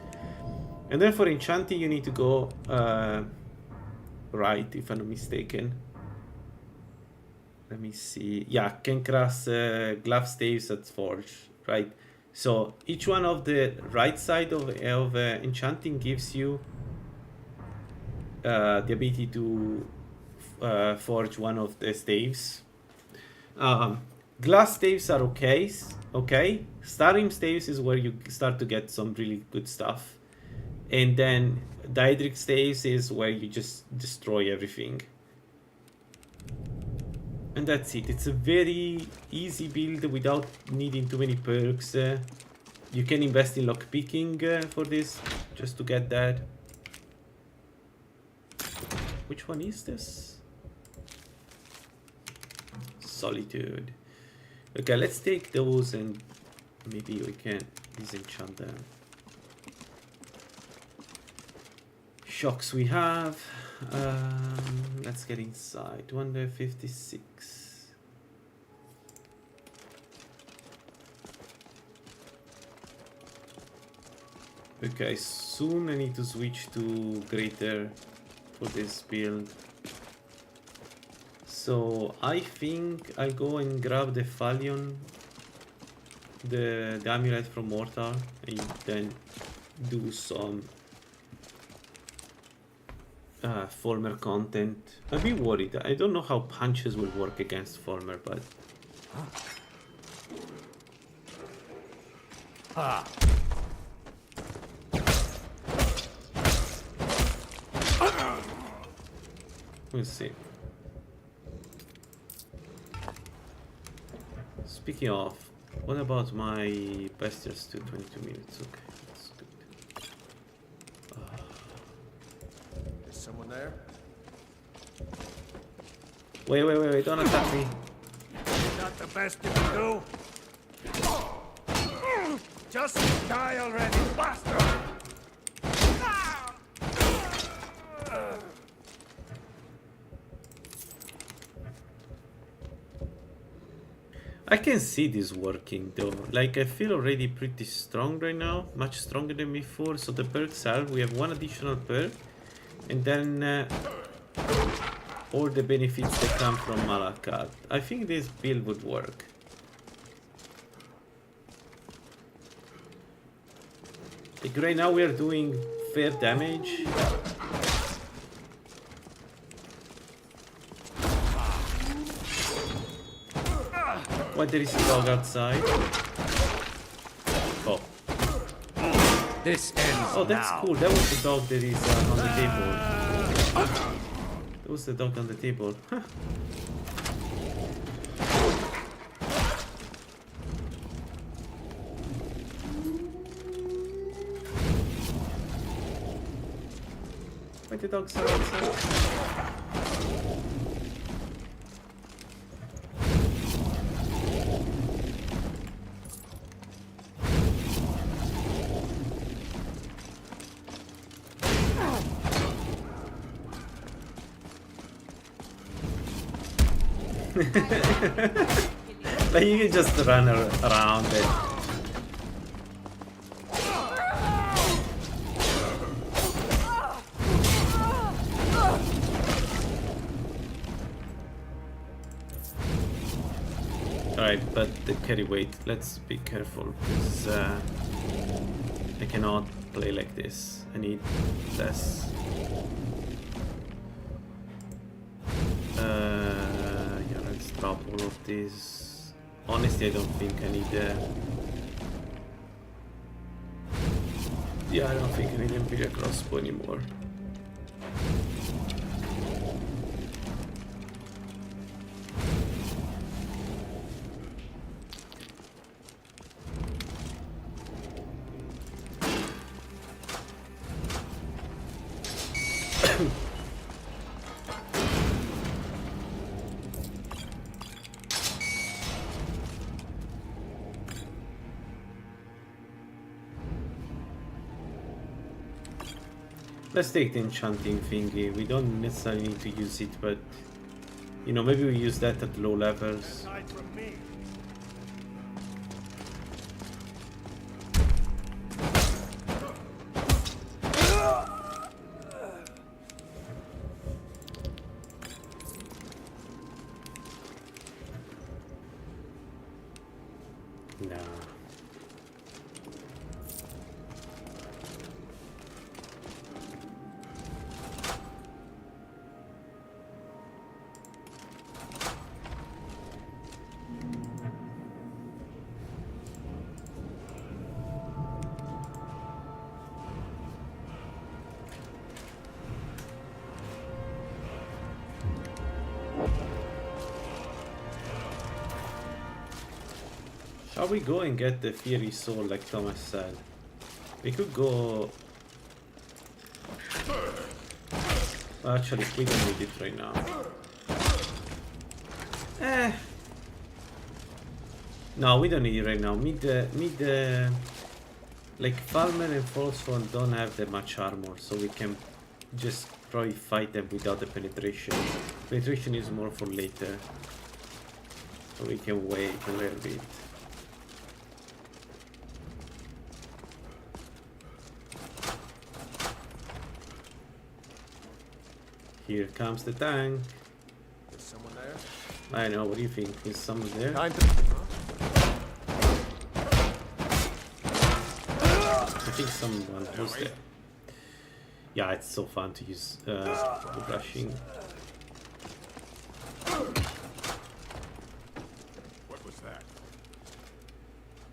and then for enchanting, you need to go right, if I'm not mistaken. Let me see. Yeah, Kenkras glove staves at Forge, right? So each one of the right side of enchanting gives you the ability to forge one of the staves. Glass staves are okay. Starim staves is where you start to get some really good stuff, and then Daedric staves is where you just destroy everything. And that's it. It's a very easy build without needing too many perks. You can invest in lockpicking for this, just to get that. Which one is this? Solitude. Okay, let's take those and maybe we can disenchant them. Shocks we have. Let's get inside. 256. Okay, soon I need to switch to greater for this build. So I think I'll go and grab the Fallion, the amulet from Mortar, and then do some Former content. I'm a bit worried. I don't know how punches will work against Former, but we'll see. Speaking of, what about my bestials to 22 minutes? Okay, that's good. Is someone there? Wait, don't attack me. Not the best you can do. Just die already, bastard! I can see this working though. Like, I feel already pretty strong right now, much stronger than before. So the perks are, we have one additional perk, and then all the benefits that come from Malakat. I think this build would work. Like right now we are doing fair damage. Why there is a dog outside? Oh. This ends. Oh, that's cool. That was the dog that is on the table. That was the dog on the table. Huh. Why the dogs are outside? Like you can just run around it. Alright, but the carry weight, let's be careful because I cannot play like this. I need less. Drop all of these. Honestly, I don't think I need yeah, I don't think I need Imperial crossbow anymore. Let's take the enchanting thingy. We don't necessarily need to use it, but you know, maybe we use that at low levels. Shall we go and get the Fiery Soul like Thomas said? We could go... Actually, we don't need it right now. No, we don't need it right now. Mid Like Falmer and Falseone don't have that much armor, so we can just probably fight them without the penetration. Penetration is more for later, so we can wait a little bit. Here comes the tank. Is someone there? I know, what do you think? Is someone there? I think someone was there. Yeah, it's so fun to use the brushing. What was that?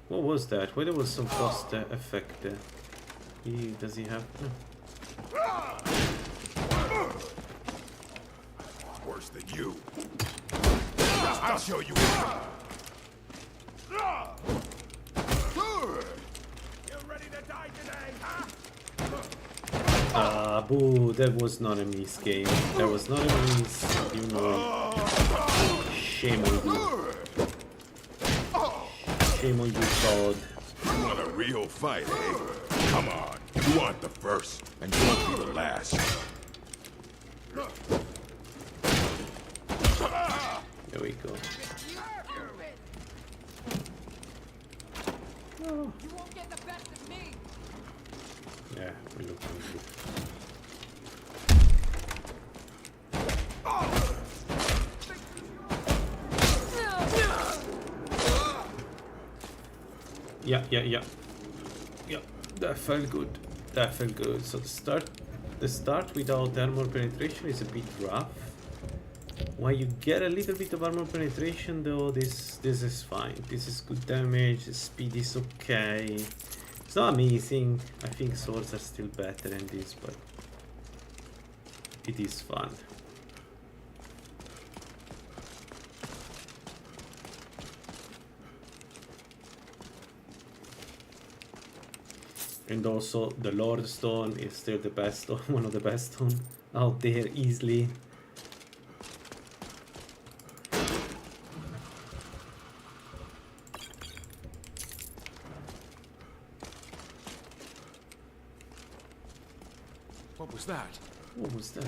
What was that? Why there was some frost effect there? Does he have? No. Worse than you. I'll show you. You ready to die today, huh? Boo, that was not a miss game. That was not a miss, you know. Shame on you. Shame on you, Todd. You want a real fight, eh? Come on. You want the first, and you won't be the last. There we go. You won't get the best of me. Yeah, we look good. Yeah. Yeah, that felt good. That felt good. So the start without armor penetration is a bit rough. When you get a little bit of armor penetration though, this is fine. This is good damage, the speed is okay. It's not amazing. I think swords are still better than this, but it is fun. And also the Lord Stone is still the best stone, one of the best stone out there easily. What was that? What was that?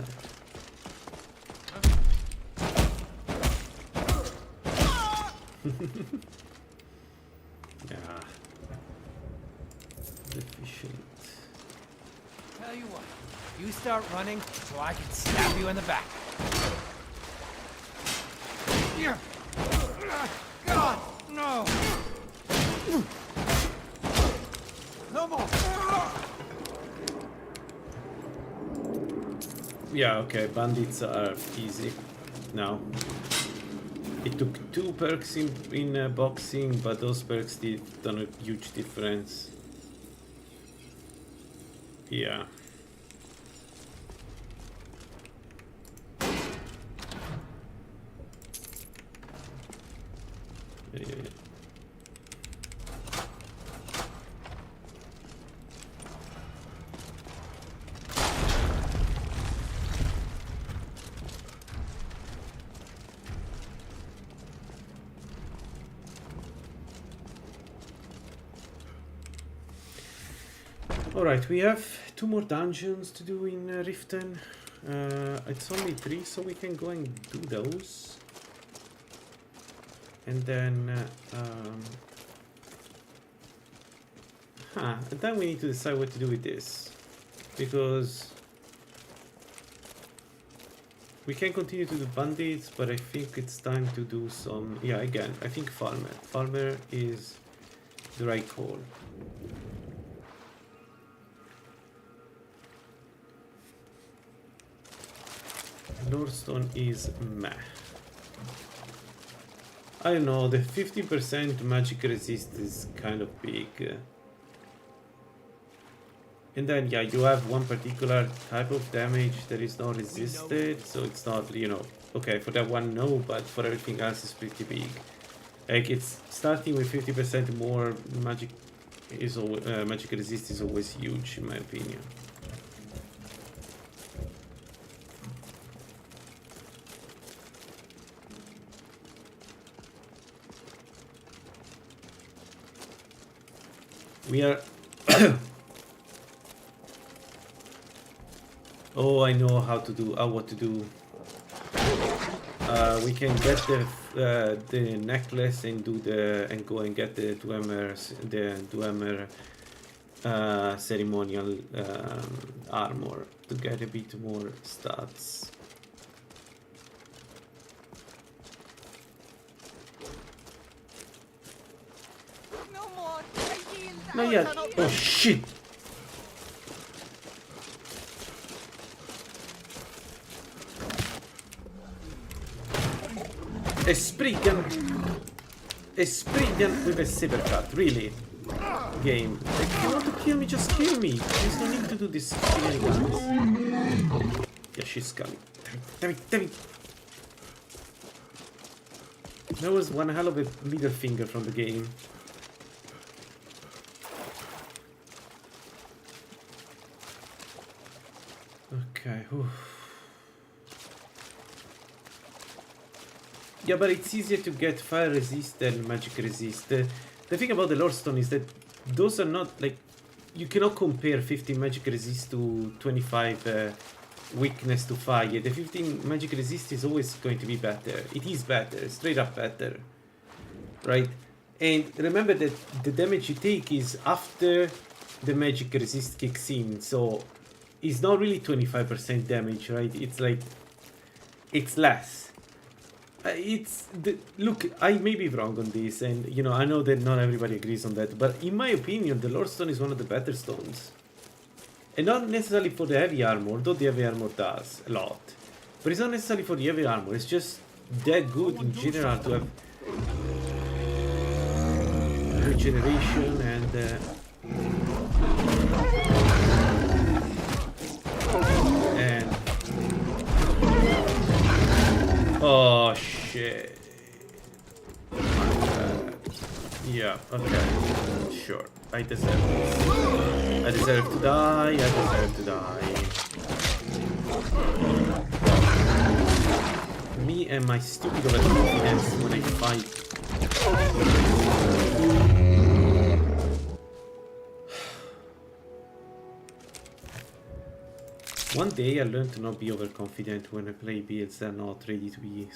Yeah. Deficient. Tell you what, you start running so I can stab you in the back. Here. God, no. No more. Yeah, okay, bandits are easy now. It took 2 perks in boxing, but those perks did done a huge difference. Yeah. Yeah. Alright, we have 2 more dungeons to do in Riften. It's only 3, so we can go and do those. And then... and then we need to decide what to do with this. Because... we can continue to do bandits, but I think it's time to do some... yeah, again, I think Falmer. Falmer is the right call. Lordstone is meh. I don't know, the 50% magic resist is kind of big. And then, yeah, you have one particular type of damage that is not resisted, so it's not, you know, okay, for that one, no, but for everything else, it's pretty big. Like, it's starting with 50% more magic is magic resist is always huge, in my opinion. We are Oh, I know how to do. What to do. We can get the necklace and go and get the Dwemer ceremonial armor to get a bit more stats. No, yeah. Oh shit! A spriggan with a saber cut, really? Game. If you want to kill me, just kill me. There's no need to do this shenanigans. Yeah, she's coming. Damn it. That was one hell of a middle finger from the game. Okay. Whew. Yeah, but it's easier to get fire resist than magic resist. The thing about the Lordstone is that those are not like you cannot compare 15 magic resist to 25 weakness to fire. The 15 magic resist is always going to be better. It is better, straight up better, right? And remember that the damage you take is after the magic resist kicks in, so it's not really 25% damage, right? It's like it's less. Look, I may be wrong on this, and you know I know that not everybody agrees on that, but in my opinion, the Lordstone is one of the better stones, and not necessarily for the heavy armor, though the heavy armor does a lot, but it's not necessarily for the heavy armor. It's just that good in general to have regeneration and oh shit. Yeah, okay. Sure. I deserve this. I deserve to die. Me and my stupid overconfidence when I fight. One day I learned to not be overconfident when I play builds that are not ready to be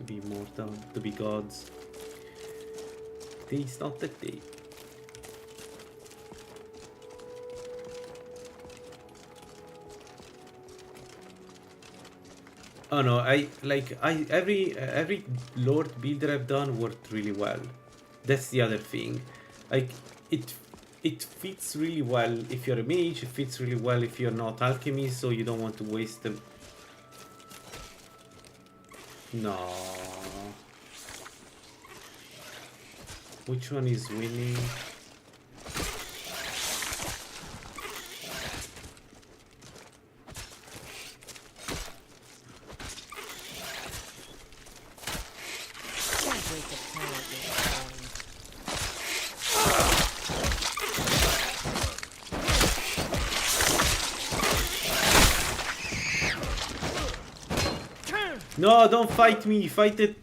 immortal, to be gods. Today's not that day. Oh no, every Lord builder I've done worked really well. That's the other thing. Like it fits really well if you're a mage, it fits really well if you're not alchemist, so you don't want to waste them. No. Which one is winning? No, don't fight me! Fight the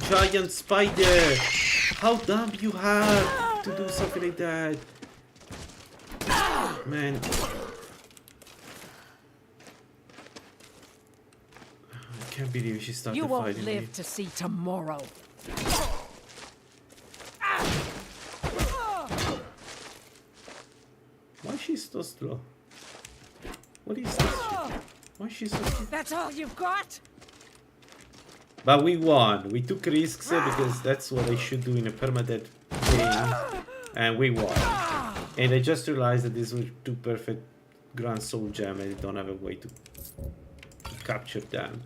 giant spider! How dumb you have to do something like that! Man. I can't believe she started fighting me. You won't live to see tomorrow. Why is she so slow? What is this shit? Why is she so slow? That's all you've got? But we won. We took risks because that's what I should do in a permadeath game. And we won. And I just realized that these were two perfect Grand Soul Gem and I don't have a way to capture them.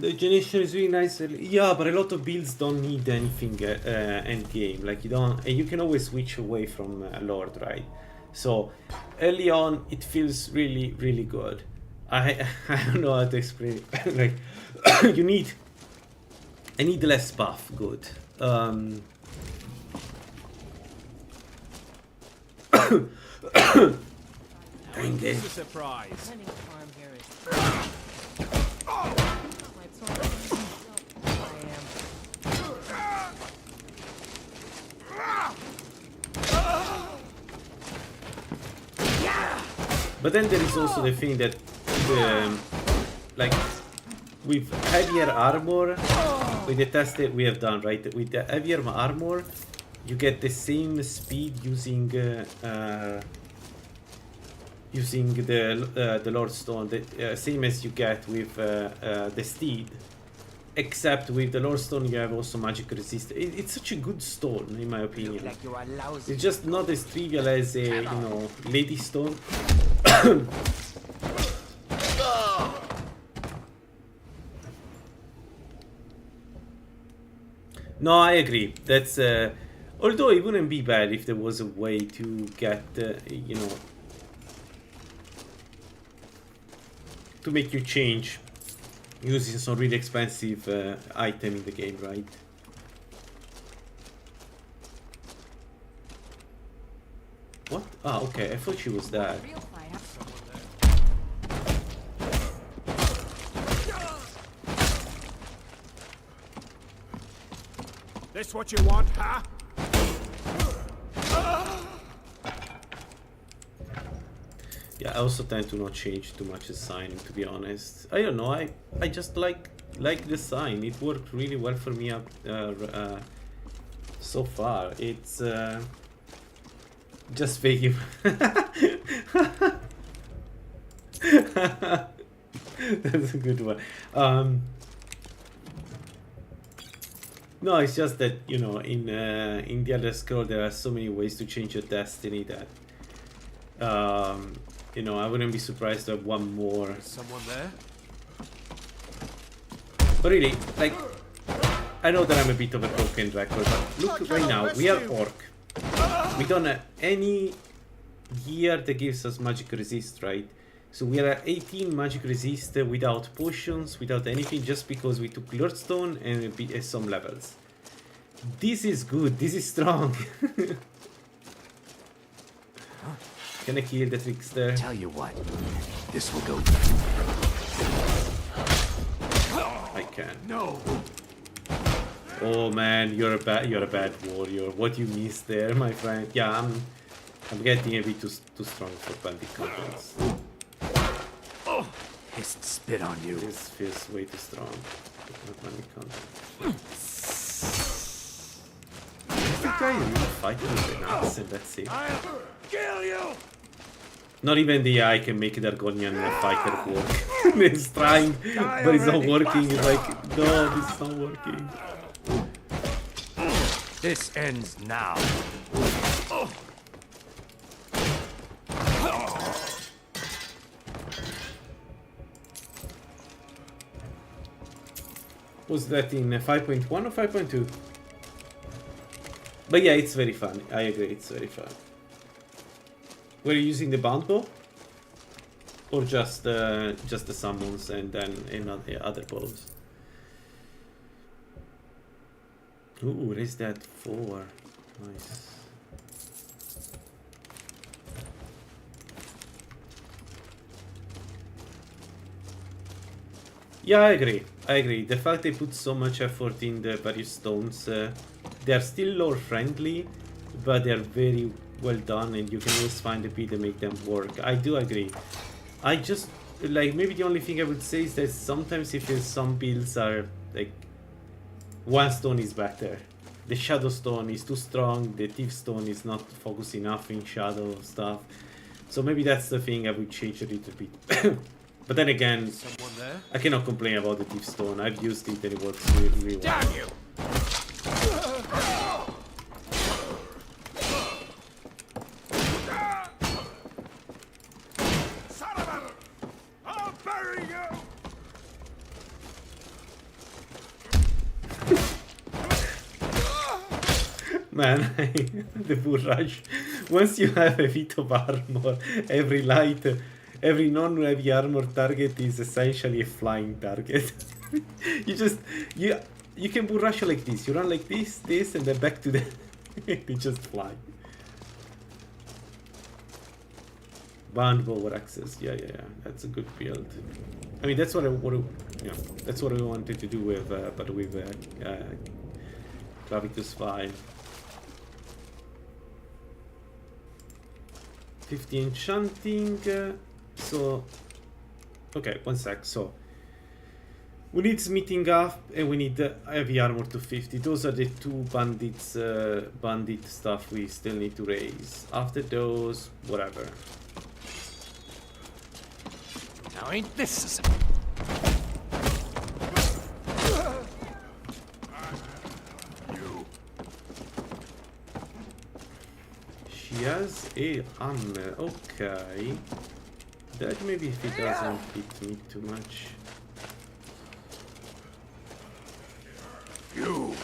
The generation is really nice. Yeah, but a lot of builds don't need anything end game. Like you don't, and you can always switch away from Lord, right? So early on, it feels really, really good. I don't know how to explain it. Like I need less buff. Good. Dang it. Surprise. But then there is also the thing that, like, with heavier armor, with the test that we have done, right? With the heavier armor, you get the same speed using the Lord Stone, the same as you get with the Steed. Except with the Lord Stone, you have also magic resist. It's such a good stone, in my opinion. Like you are lousy. It's just not as trivial as a, you know, Lady Stone. No, I agree. That's although it wouldn't be bad if there was a way to get, you know, to make you change using some really expensive item in the game, right? What? Ah, okay. I thought she was dead. This what you want, huh? Yeah, I also tend to not change too much the sign, to be honest. I don't know, I just like the sign. It worked really well for me so far. It's just fake. That's a good one. No, it's just that, you know, in the Elder Scrolls there are so many ways to change your destiny that you know, I wouldn't be surprised to have one more. Is someone there? But really, like, I know that I'm a bit of a broken record, but look right now, we are Orc. We don't have any gear that gives us magic resist, right? So we are at 18 magic resist without potions, without anything, just because we took Lordstone and some levels. This is good, this is strong. Can I kill the trickster? Tell you what, this will go. I can. No. Oh man, you're a bad warrior. What you missed there, my friend? Yeah, I'm getting a bit too strong for bandit contents. Oh, hissed spit on you. This feels way too strong for bandit content. I think I am fighting with the nuts and that's it. I'll kill you. Not even the I can make Dargonian fighter work. It's trying, but it's not working. It's like, no, this is not working. This ends now. Was that in 5.1 or 5.2? But yeah, it's very fun. I agree, it's very fun. Were you using the bound bow? Or just the summons and then other bows? Ooh, raise that 4. Nice. Yeah, I agree. I agree. The fact they put so much effort in the various stones, they are still lore friendly, but they are very well done, and you can always find a bit to make them work. I do agree. I just, like, maybe the only thing I would say is that sometimes if some builds are, like, one stone is better. The Shadow Stone is too strong, the Thief Stone is not focused enough in shadow stuff. So maybe that's the thing I would change a little bit. But then again, I cannot complain about the Thief Stone. I've used it and it works really well. Damn you! Son of a... I'll bury you! Man, the bull rush. Once you have a bit of armor, every non-heavy armor target is essentially a flying target. you can bull rush like this. You run like this, and then back to the... you just fly. Bound bow access. Yeah. That's a good build. I mean, that's what I that's what we wanted to do with, but with Clavicus 5. 50 enchanting, So, okay, one sec. So, we need smithing up and we need heavy armor to 50. Those are the two bandit stuff we still need to raise. After those, whatever. Now ain't this... She has a hammer, okay. That maybe if it doesn't hit me too much. You.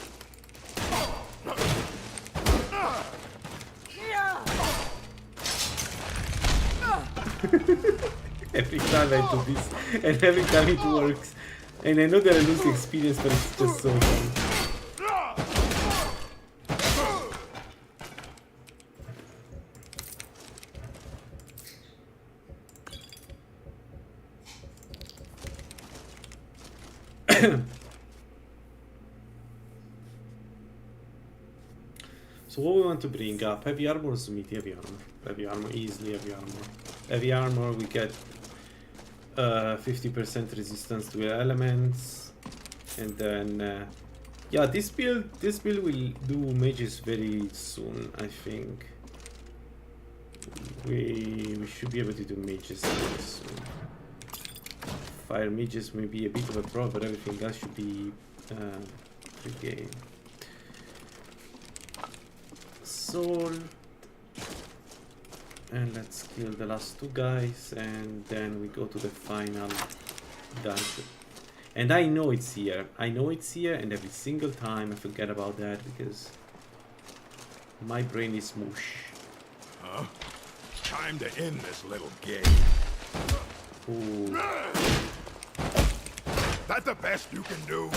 Every time I do this, and every time it works. And I know that I lose the experience, but it's just so fun. So what we want to bring up? Heavy armor or smith? Heavy armor. Heavy armor, easily heavy armor. Heavy armor, we get 50% resistance to elements. And then, yeah, this build will do mages very soon, I think. We should be able to do mages very soon. Fire mages may be a bit of a problem, but everything else should be free game. Sword. And let's kill the last two guys, and then we go to the final dungeon. And I know it's here. I know it's here, and every single time I forget about that because my brain is mush. Huh? Time to end this little game. Ooh. That the best you can do?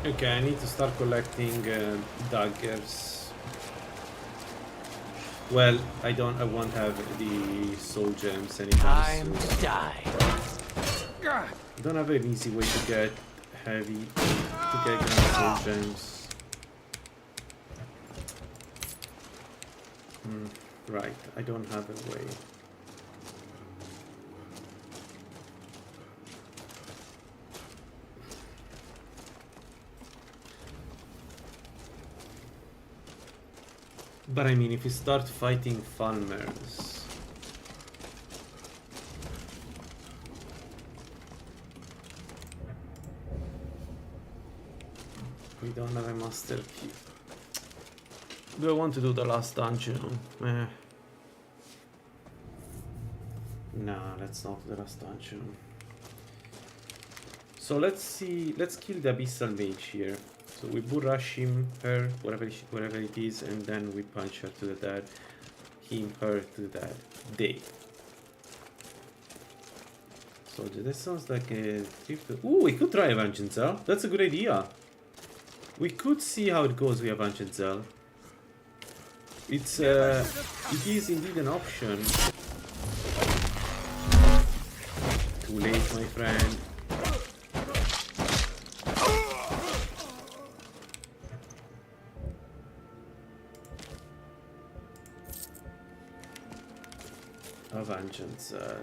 Okay, I need to start collecting daggers. Well, I won't have the soul gems anytime soon. Time to die. I don't have an easy way to get heavy, to get grand soul gems. Right, I don't have a way. But I mean, if you start fighting farmers, we don't have a master key. Do I want to do the last dungeon? Nah, let's not do the last dungeon. So let's see, let's kill the abyssal mage here. So we bull rush him, her, whatever it is, and then we punch her to the dead. Him, her to the dead. They. So that sounds like a trip. Ooh, we could try Vengeance Zell. That's a good idea. We could see how it goes with Vengeance Zell. It's it is indeed an option. Too late, my friend. Vengeance Zell.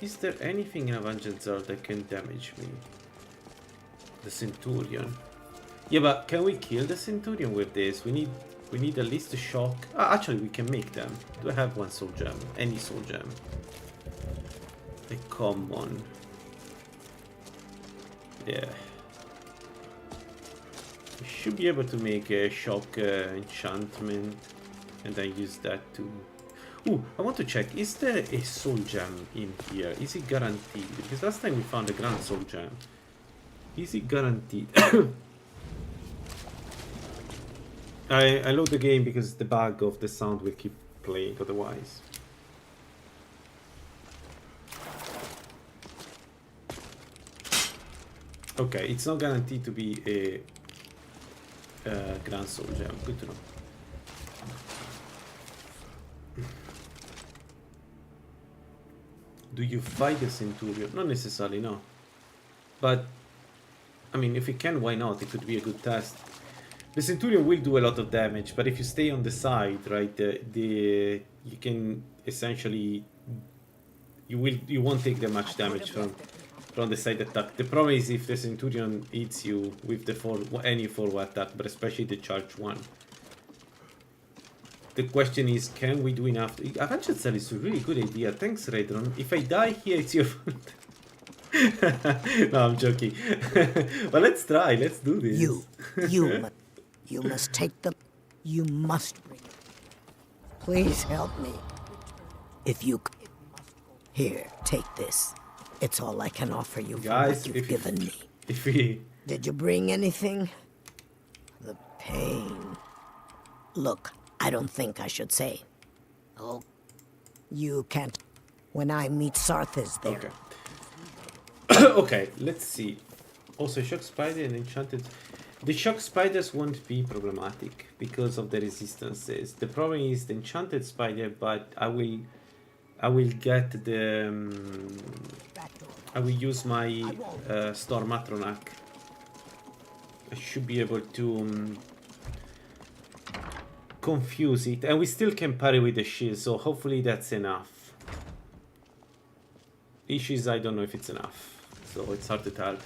Is there anything in Vengeance Zell that can damage me? The Centurion. Yeah, but can we kill the Centurion with this? We need at least a shock. Ah, actually, we can make them. Do I have one soul gem? Any soul gem? A common. Yeah. We should be able to make a shock enchantment, and then use that to. Ooh, I want to check, is there a soul gem in here? Is it guaranteed? Because last time we found a grand soul gem. Is it guaranteed? I load the game because the bug of the sound will keep playing otherwise. Okay, it's not guaranteed to be a Grand Soldier. Good to know. Do you fight the Centurion? Not necessarily, no. But, I mean, if you can, why not? It could be a good test. The Centurion will do a lot of damage, but if you stay on the side, right, you can essentially... You won't take that much damage from the side attack. The problem is if the Centurion hits you with the any forward attack, but especially the charge one. The question is, can we do enough? Avenged Cell is a really good idea. Thanks, Redron. If I die here, it's your fault. No, I'm joking. But let's try. Let's do this. You must take them. You must bring them. Please help me. If you... Here, take this. It's all I can offer you for what you've given me. Did you bring anything? The pain. Look, I don't think I should say. Oh, you can't. When I meet Sarthas there. Okay. Okay, let's see. Also, Shock Spider and Enchanted. The Shock Spiders won't be problematic because of the resistances. The problem is the Enchanted Spider, but I will get the... I will use my Storm Atronak. I should be able to confuse it. And we still can parry with the shield, so hopefully that's enough. Issues, I don't know if it's enough. So it's hard to tell.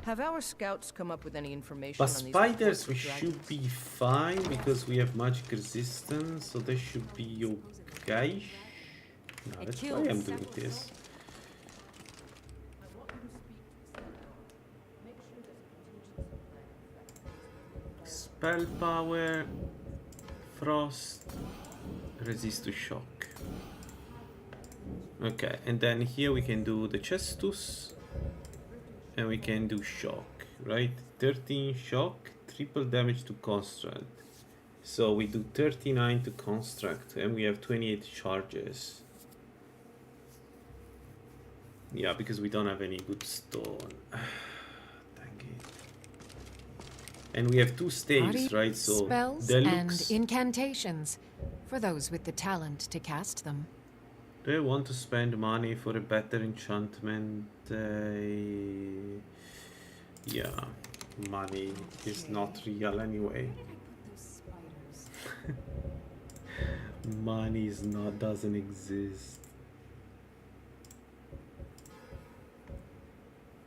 Have our scouts come up with any information But on these spiders, we should be fine because we have magic resistance, so they should be okay. No, that's why I'm doing this. Spell power, frost, resist to shock. Okay, and then here we can do the Chestus, and we can do shock, right? 13 shock, triple damage to construct. So we do 39 to construct, and we have 28 charges. Yeah, because we don't have any good stone. Dang it. And we have 2 staves, right? So spells deluxe. and incantations for those with the talent to cast them. Do I want to spend money for a better enchantment? Yeah, money is not real anyway. Money is not, doesn't exist.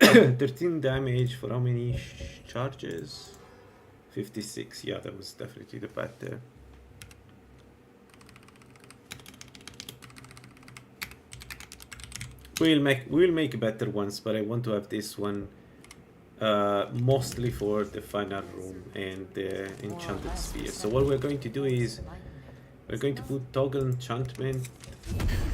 13 damage for how many charges? 56. Yeah, that was definitely the better. We'll make better ones, but I want to have this one mostly for the final room and the enchanted sphere. So what we're going to do is we're going to put toggle enchantment,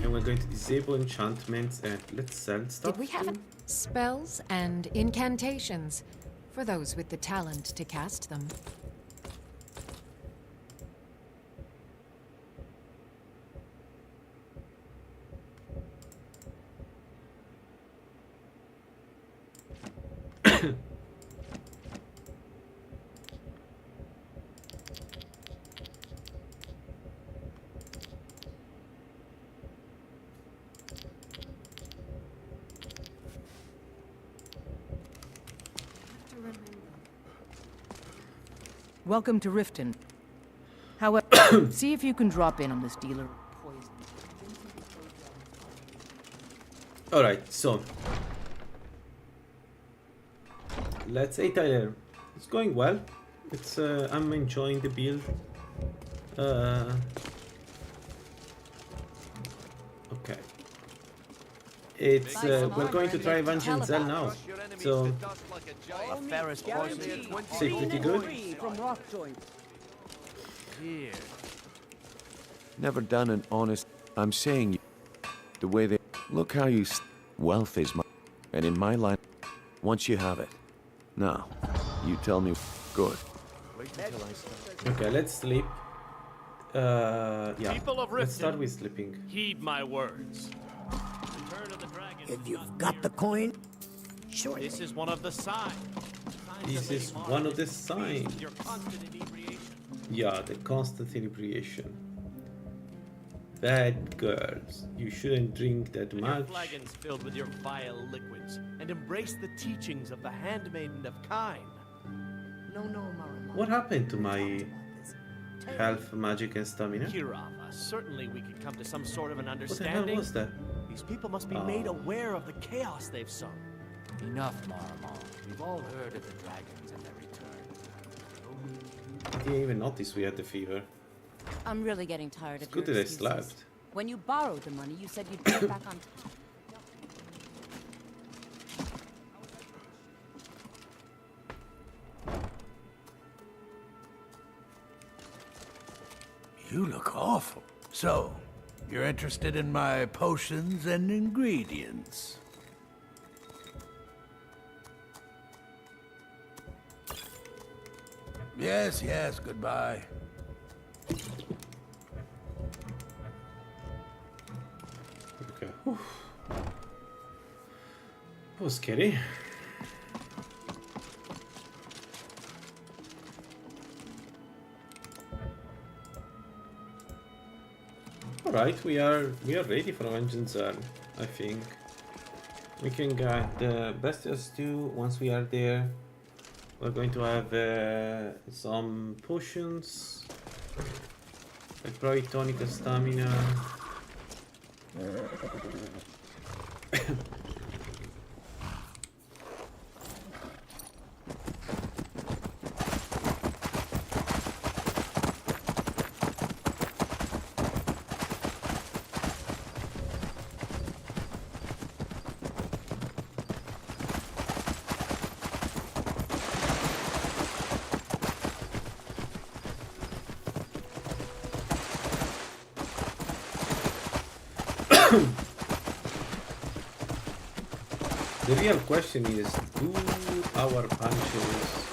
and we're going to disable enchantments, and let's sell stuff. Did we have spells and incantations for those with the talent to cast them? Welcome to Riften. However, see if you can drop in on this dealer of poison. Alright, so let's say Tyler, it's going well. It's I'm enjoying the build. Okay. It's we're going to try Punching Orc now. So say pretty good. Never done an honest... I'm saying the way they... Look how you... Wealth is my... And in my line, once you have it. Now, You tell me. Good. Okay, let's sleep. Yeah, People of let's start Riften, with sleeping. heed my words. If you've got the coin, sure. This is one of the signs. This is one of the signs. Your constant inebriation. Yeah, the constant inebriation. Bad girls, you shouldn't drink that Your much. flagons filled with your vile liquids, and embrace the teachings of the handmaiden of Kine. No, Marama. What happened to my health, magic, and stamina? Kirava, certainly we could come to some sort of an What the understanding. hell was that? These people must be made aware of the chaos they've sown. Enough, Marama. We've all heard of the dragons and their return. I didn't even notice we had the fever. I'm really getting tired It's of good your that I excuses. slept. When you borrowed the money, you said you'd pay it back on time. You look awful. So, you're interested in my potions and ingredients? Yes, goodbye. Okay. That was scary. Alright, we are ready for Vengeance Zone, I think. We can get the Bestial Stew once we are there. We're going to have some potions, like probably tonic and stamina. The real question is, do our punches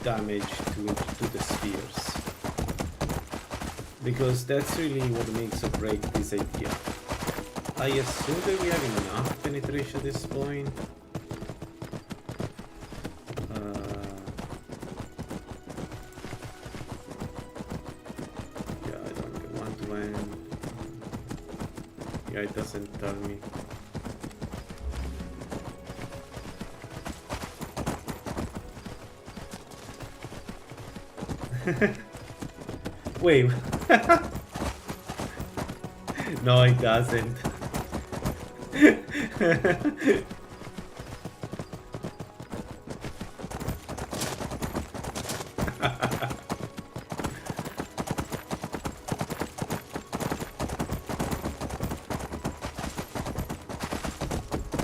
damage to the spheres? Because that's really what makes or break this idea. I assume that we have enough penetration at this point. Yeah, I don't get one to one. Yeah, it doesn't tell me. Wait. No, it doesn't.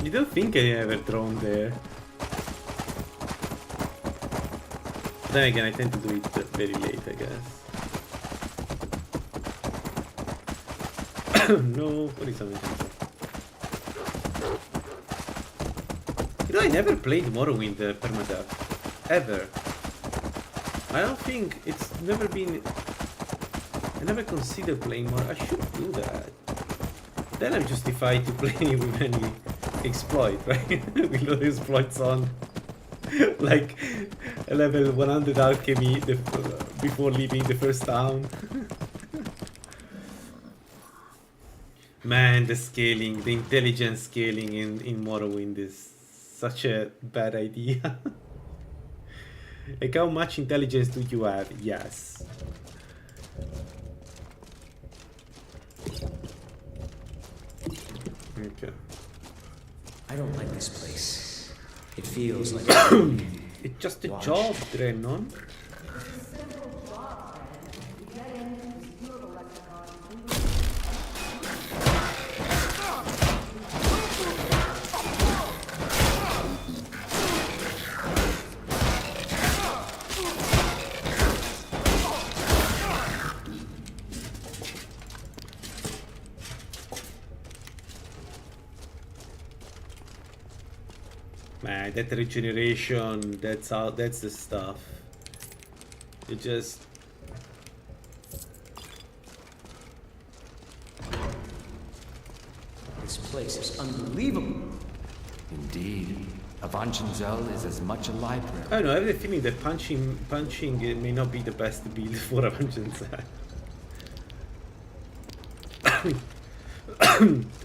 You don't think I ever thrown there? Then again, I tend to do it very late, I guess. No, what is happening? You know, I never played Morrowind permadeath. Ever. I don't think it's never been... I never considered playing more. I should do that. Then I'm justified to play with any exploit, right? With no exploits on. Like a level 100 alchemy before leaving the first town. Man, the scaling, the intelligence scaling in Morrowind is such a bad idea. Like, how much intelligence do you have? Yes. Okay. I don't like this place. It feels like it's just a job, Drennon. that regeneration, that's the stuff. It just... This place is unbelievable. Indeed. Avanchenzell is as much a library. I don't know, I have the feeling that punching it may not be the best build for Avanchenzell.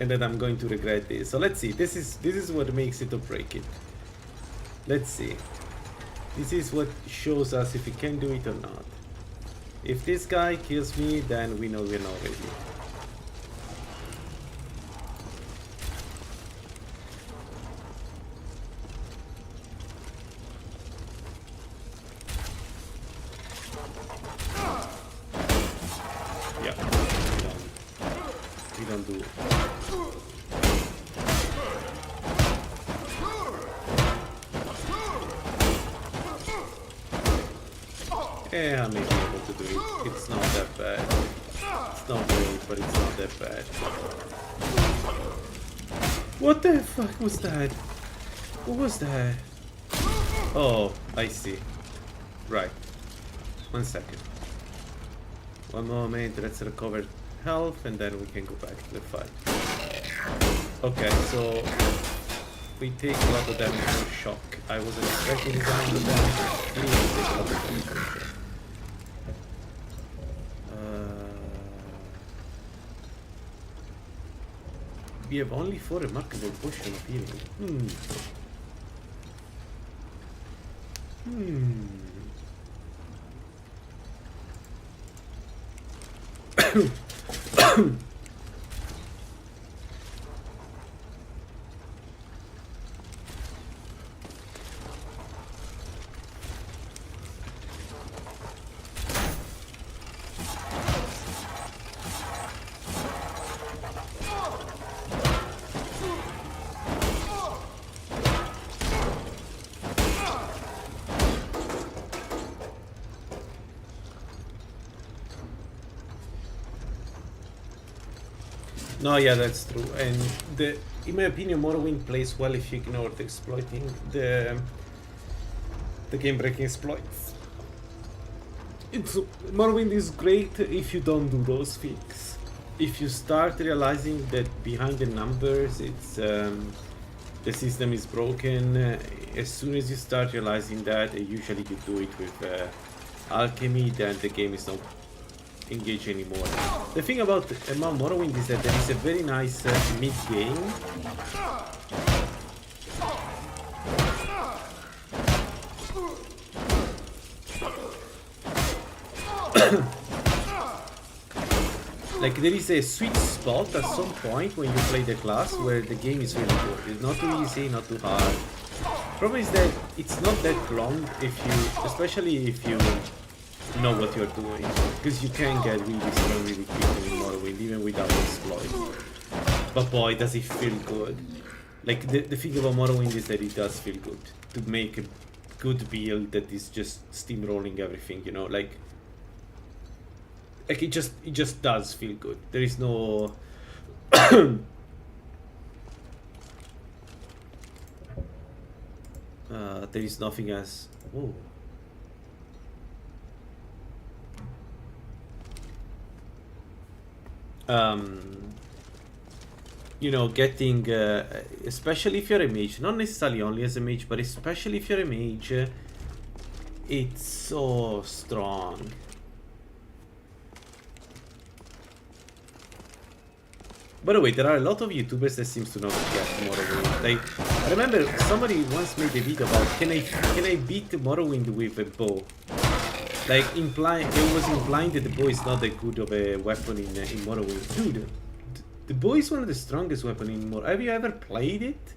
And then I'm going to regret this. So let's see. This is what makes it or break it. Let's see. This is what shows us if we can do it or not. If this guy kills me, then we know we're not ready. Yeah, I may be able to do it. It's not that bad. It's not great, but it's not that bad. What the fuck was that? What was that? Oh, I see. Right. 1 second. One moment, let's recover health and then we can go back to the fight. Okay, so we take a lot of damage from shock. I wasn't expecting this amount of damage. We take a lot of damage from shock. We have only 4 remarkable potions of healing. No, yeah, that's true. And in my opinion, Morrowind plays well if you ignore the exploiting the game-breaking exploits. Morrowind is great if you don't do those things. If you start realizing that behind the numbers, it's the system is broken. As soon as you start realizing that, usually you do it with alchemy, then the game is not engage anymore. The thing about Morrowind is that there is a very nice mid-game. Like there is a sweet spot at some point when you play the class where the game is really good. It's not too easy, not too hard. Problem is that it's not that long if you, especially if you know what you're doing, because you can get really strong really quickly in Morrowind even without exploit. But boy, does it feel good. Like the thing about Morrowind is that it does feel good to make a good build that is just steamrolling everything, you know, like it just does feel good. There is no there is nothing as you know, getting especially if you're a mage, not necessarily only as a mage, but especially if you're a mage, it's so strong. By the way, there are a lot of YouTubers that seems to not get Morrowind. Like, I remember somebody once made a video about can I beat Morrowind with a bow? Like it was implying that the bow is not that good of a weapon in Morrowind. Dude, the bow is one of the strongest weapons in Morrowind. Have you ever played it?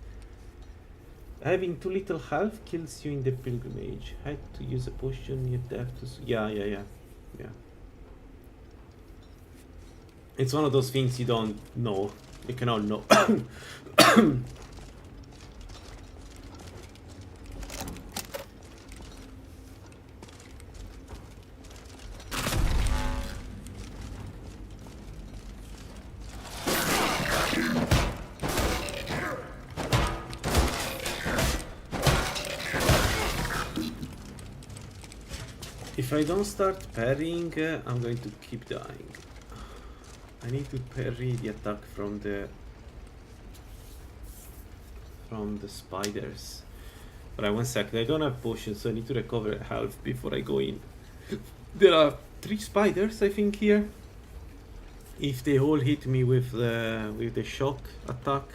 Having too little health kills you in the pilgrimage. Had to use a potion, you have to... Yeah. It's one of those things you don't know. You cannot know. If I don't start parrying, I'm going to keep dying. I need to parry the attack from the spiders. But 1 second, I don't have potions, so I need to recover health before I go in. There are 3 spiders, I think, here. If they all hit me with the shock attack,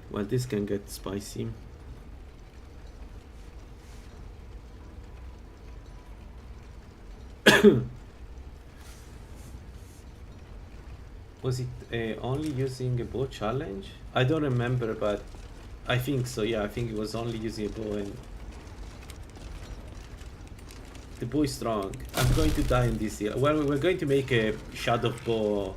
well, this can get spicy. Was it only using a bow challenge? I don't remember, but I think so. Yeah, I think it was only using a bow, and the bow is strong. I'm going to die in this year. Well, we're going to make a shadow bow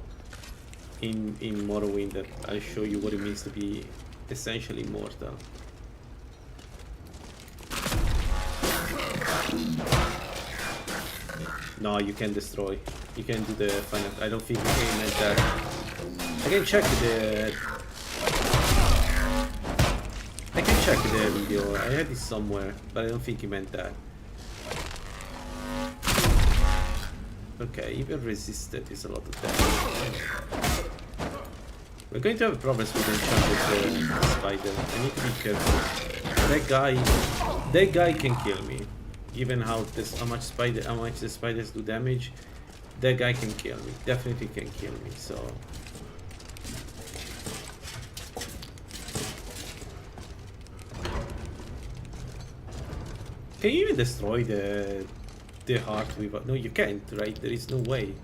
in Morrowind that I'll show you what it means to be essentially immortal. No, you can destroy. You can do the final. I don't think you can make that. I can check the. I can check the video. I had it somewhere, but I don't think he meant that. Okay, even resisted is a lot of damage. We're going to have problems with enchanted spider. I need to be careful. That guy can kill me. Given how much the spiders do damage, that guy can kill me. Definitely can kill me. So can you even destroy the heart with? No, you can't, right? There is no way.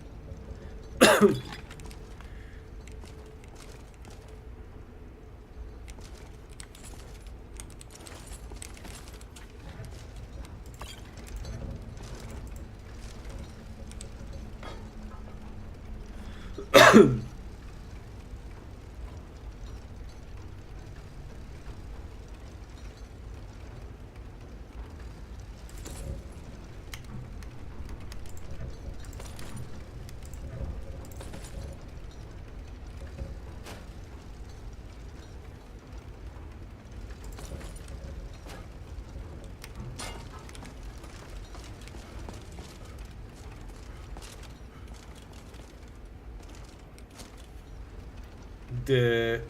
The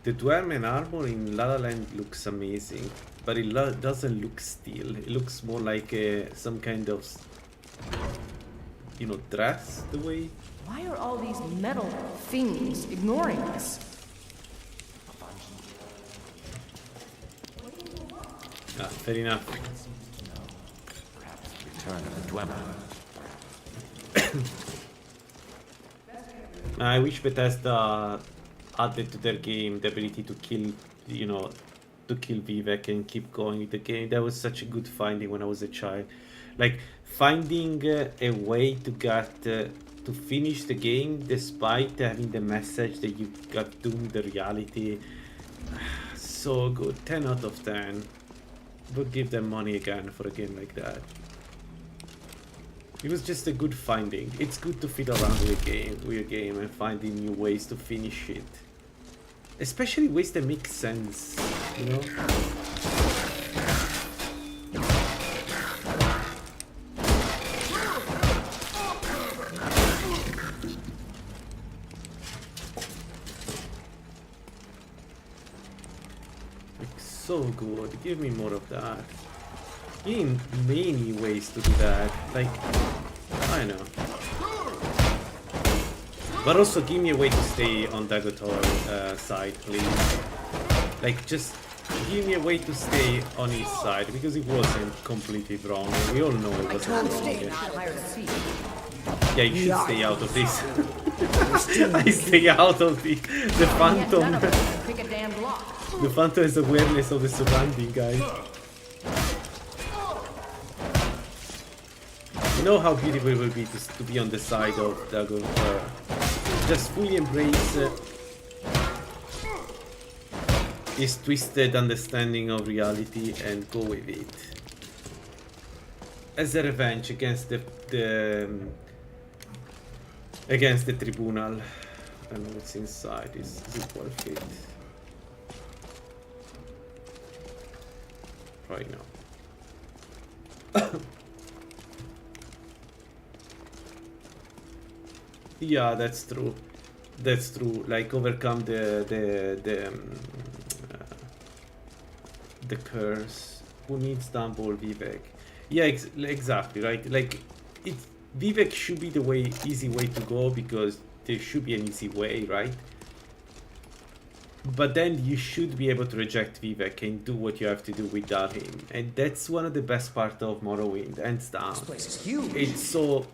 Dwemer armor in Lalaland looks amazing, but it doesn't look steel. It looks more like some kind of, you know, dress, the way. Why are all these metal things ignoring us? Ah, fair enough. Return of the Dwemer. I wish Bethesda added to their game the ability to kill, you know, to kill Vivek and keep going with the game. That was such a good finding when I was a child. Like, finding a way to get to finish the game despite having the message that you got doomed the reality. So good. 10 out of 10. Would give them money again for a game like that. It was just a good finding. It's good to fiddle around with a game and finding new ways to finish it. Especially ways that make sense, you know? Like, so good. Give me more of that. Give me many ways to do that. Like, I know. But also give me a way to stay on Dagotor side, please. Like, just give me a way to stay on his side, because it wasn't completely wrong. We all know it wasn't wrong. Yeah, you should stay out of this. I stay out of the Phantom. The Phantom has awareness of the surrounding, guys. You know how beautiful it will be to be on the side of Dagotor. Just fully embrace his twisted understanding of reality and go with it. As a revenge against the tribunal. I don't know what's inside. Is it worth it? Probably not. Yeah, that's true. That's true. Like overcome the curse. Who needs Dumble, Vivek? Yeah, exactly, right? Like Vivek should be the easy way to go, because there should be an easy way, right? But then you should be able to reject Vivek and do what you have to do without him, and that's one of the best parts of Morrowind, hands down. This place is huge. It's so,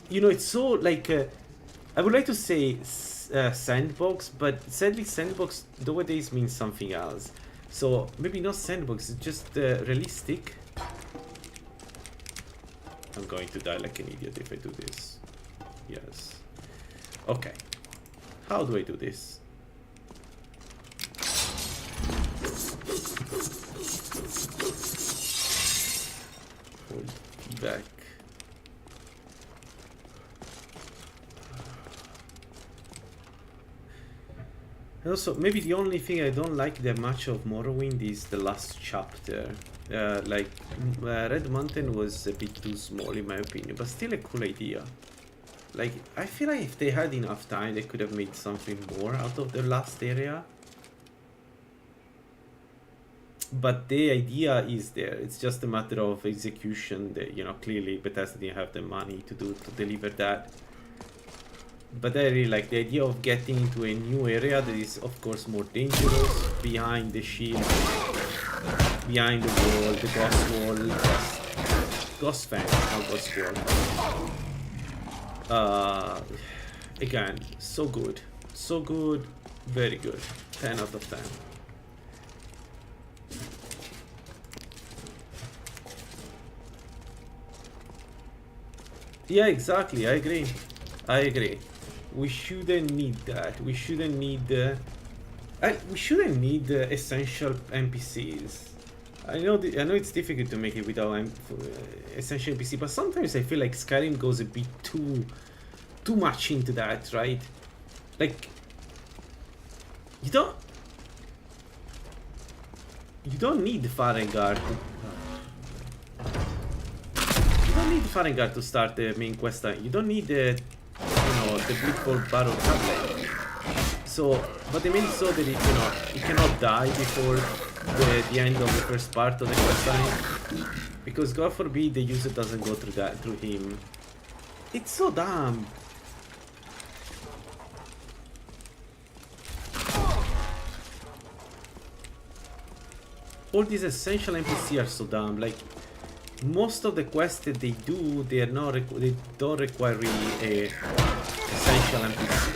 you know, it's so like I would like to say sandbox, but sadly sandbox nowadays means something else. So maybe not sandbox, it's just realistic. I'm going to die like an idiot if I do this. Yes. Okay. How do I do this? Hold back. And also, maybe the only thing I don't like that much of Morrowind is the last chapter. Red Mountain was a bit too small in my opinion, but still a cool idea. Like, I feel like if they had enough time, they could have made something more out of the last area. But the idea is there. It's just a matter of execution. That, you know, clearly Bethesda didn't have the money to deliver that. But I really like the idea of getting into a new area that is, of course, more dangerous, behind the shield, behind the wall, the ghost wall, ghost fence, not ghost wall. Again, so good, very good, 10 out of 10. Yeah, exactly. I agree. We shouldn't need that. We shouldn't need essential NPCs. I know it's difficult to make it without essential NPC, but sometimes I feel like Skyrim goes a bit too much into that, right? Like you don't need Farengar to start the main quest line. You don't need the Bleakfall Barrow tablet. So, but they made it so that you cannot die before the end of the first part of the quest line, because God forbid the user doesn't go through him. It's so dumb. All these essential NPC are so dumb. Like, most of the quests that they do, they don't require really a essential NPC.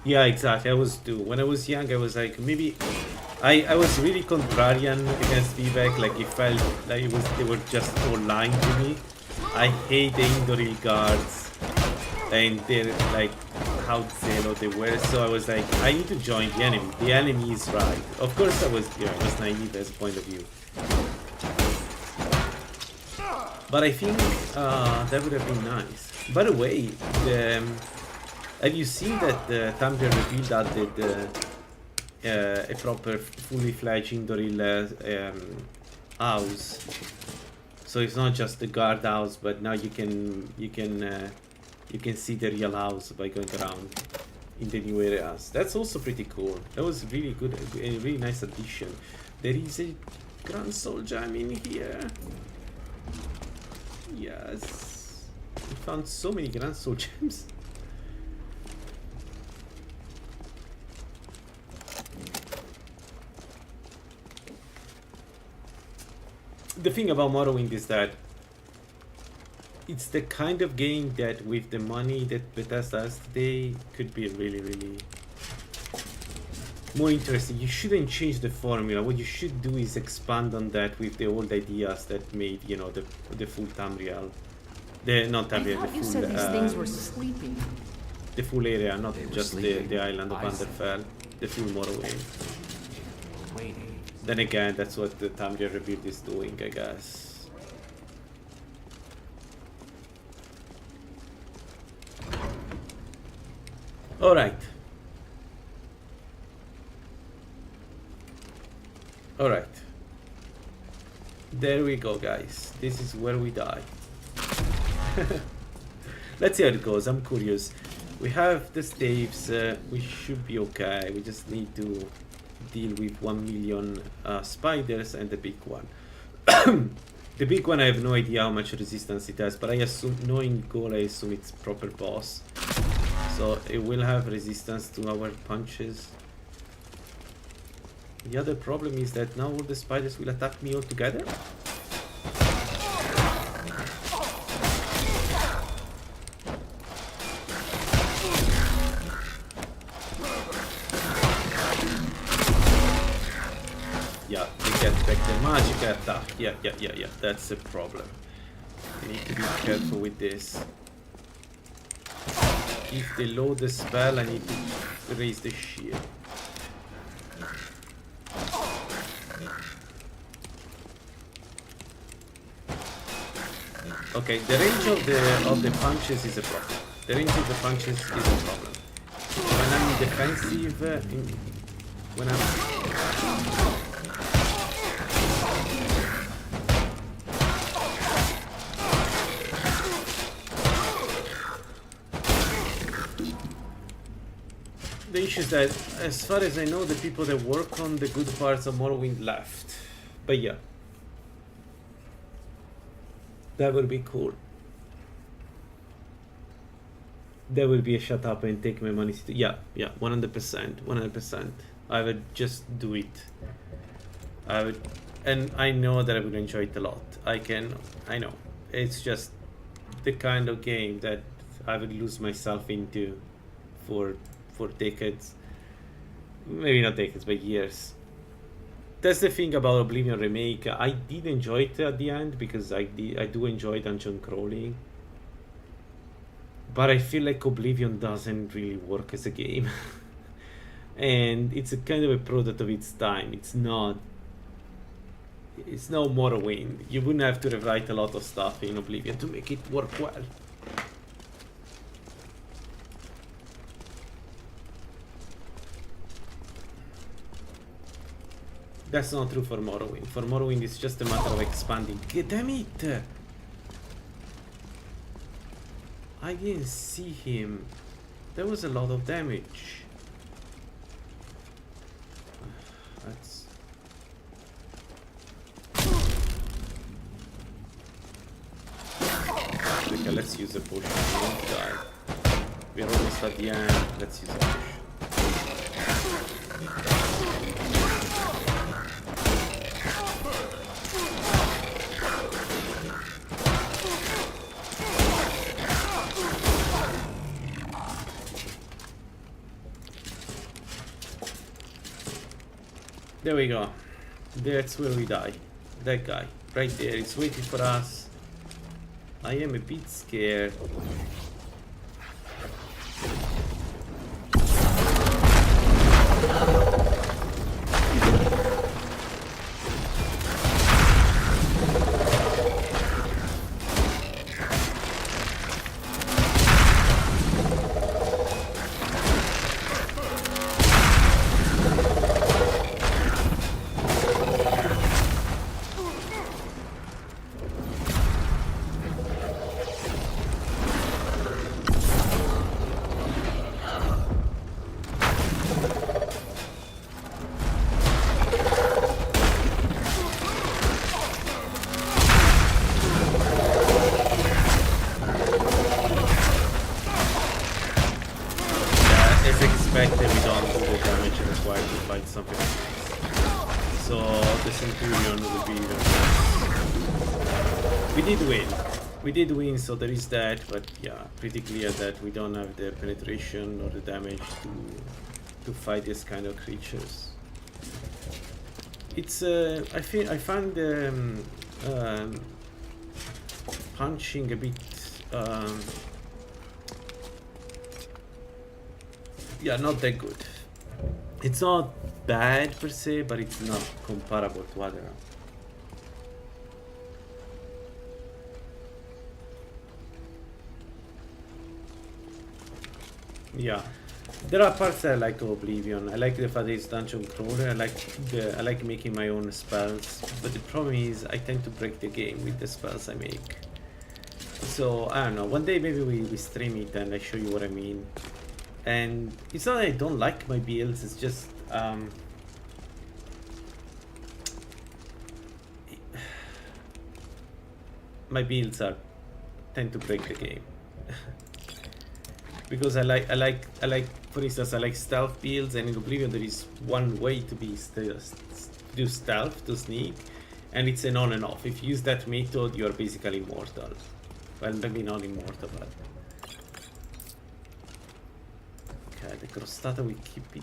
Yeah, exactly. I was too. When I was young, I was like, maybe I was really contrarian against Vivek. Like, it felt like they were just all lying to me. I hate the Indoril guards, and they're like how zealot they were. So I was like, I need to join the enemy. The enemy is right. Of course, I was naive as a point of view. But I think that would have been nice. By the way, have you seen that the Tumblr revealed added a proper, fully fledged Indoril house? So it's not just the guard house, but now you can see the real house by going around in the new areas. That's also pretty cool. That was really good, a really nice addition. There is a Grand Soul Gem in here. Yes, we found so many Grand Soul Gems. The thing about Morrowind is that it's the kind of game that, with the money that Bethesda has today, could be really, really more interesting. You shouldn't change the formula. What you should do is expand on that with the old ideas that made, the full Tamriel. Not Tamriel, the full... You said these things were sleeping. the full area, not They were just sleeping. the island of I see. Underfell, the full Morrowind. Waiting. Then again, that's what the Tamriel rebuild is doing, I guess. Alright. Alright. There we go, guys. This is where we die. Let's see how it goes. I'm curious. We have the staves. We should be okay. We just need to deal with 1 million spiders and the big one. The big one, I have no idea how much resistance it has, but I assume, knowing Goal, I assume it's proper boss. So it will have resistance to our punches. The other problem is that now all the spiders will attack me all together. Yeah, they get back the magic attack. Yeah. That's the problem. I need to be careful with this. If they load the spell, I need to raise the shield. Okay, the range of the punches is a problem. The range of the punches is a problem. When I'm defensive, when I'm the issue is that, as far as I know, the people that work on the good parts of Morrowind left. But yeah. That would be cool. That would be a shut up and take my money. Yeah, 100%. I would just do it. I would, and I know that I would enjoy it a lot. I know. It's just the kind of game that I would lose myself into for decades. Maybe not decades, but years. That's the thing about Oblivion Remake. I did enjoy it at the end because I do enjoy dungeon crawling. But I feel like Oblivion doesn't really work as a game. And it's a kind of a product of its time. It's not Morrowind. You wouldn't have to rewrite a lot of stuff in Oblivion to make it work well. That's not true for Morrowind. For Morrowind, it's just a matter of expanding. Damn it! I didn't see him. There was a lot of damage. That's... Okay, let's use a push. We won't die. We're almost at the end. Let's use a push. There we go. That's where we die. That guy. Right there. It's waiting for us. I am a bit scared. We did win, so there is that, but yeah, pretty clear that we don't have the penetration or the damage to fight this kind of creatures. It's I find punching a bit yeah, not that good. It's not bad per se, but it's not comparable to other. Yeah, there are parts I like of Oblivion. I like the fact that it's dungeon crawler. I like making my own spells, but the problem is I tend to break the game with the spells I make. So I don't know. One day maybe we stream it and I show you what I mean. And it's not that I don't like my builds. It's just my builds tend to break the game. Because I like for instance I like stealth builds, and in Oblivion there is one way to do stealth, to sneak, and it's an on and off. If you use that method you are basically immortal. Well, maybe not immortal, but okay, the crostata we keep it.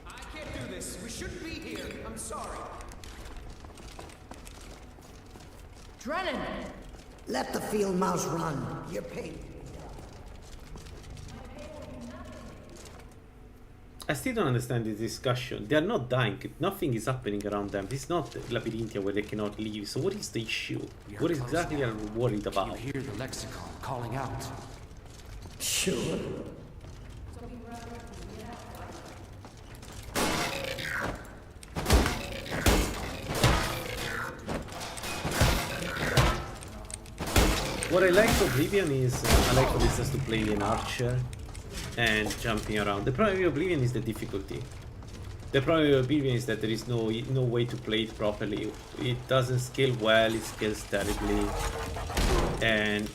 I can't do this. We shouldn't be here. I'm sorry. Drennan! Let the field mouse run. You're paid. I still don't understand this discussion. They are not dying. Nothing is happening around them. This is not Labyrinthia where they cannot leave. So what is the issue? What exactly are we worried about? You hear the lexicon calling out. Sure. What I like of Oblivion is I like for instance to play an archer and jumping around. The problem with Oblivion is the difficulty. The problem with Oblivion is that there is no way to play it properly. It doesn't scale well, it scales terribly, and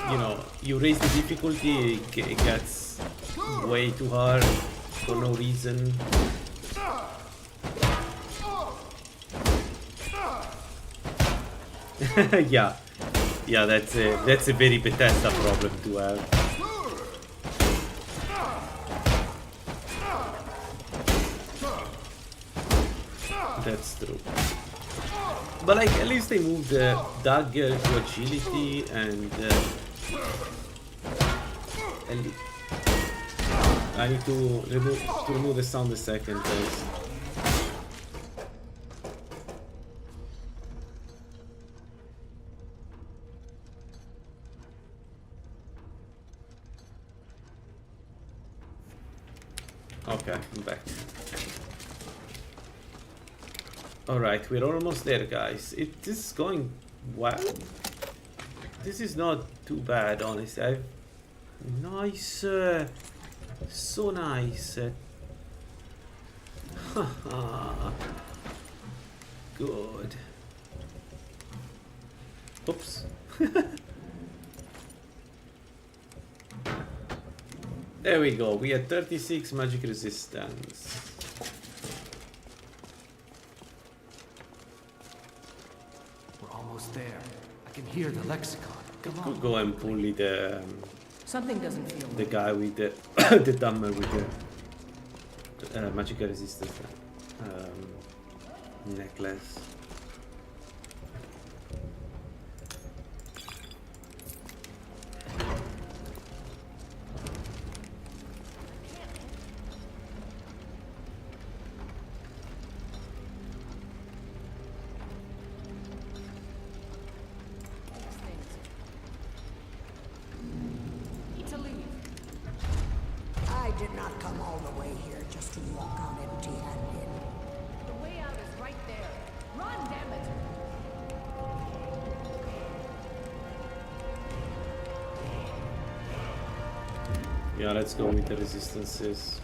you know, you raise the difficulty, it gets way too hard for no reason. yeah, that's a very Bethesda problem to have. That's true. But like, at least they moved the dagger to agility and I need to remove the sound a second, guys. Okay, I'm back. Alright, we're almost there, guys. This is going well. This is not too bad, honestly. Nice. So nice. Haha. Good. Oops. There we go. We had 36 magic resistance. We're almost there. I can hear the lexicon. Come on. Could go and bully the Something doesn't feel the right. guy with the the dumber with the magic resistance necklace. I did not come all the way here just to walk out empty-handed. The way out is right there. Run, damn it! Yeah, let's go with the resistances.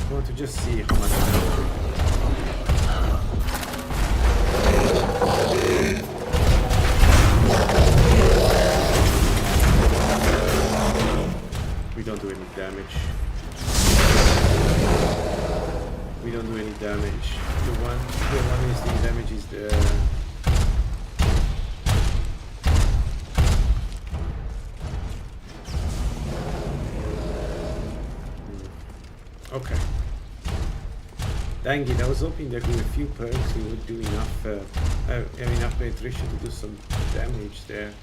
I want to just see how much. We don't do any damage. We don't do any damage. The one who is doing damage is the Dang it, I was hoping that with a few perks we would do enough, have enough penetration to do some damage there.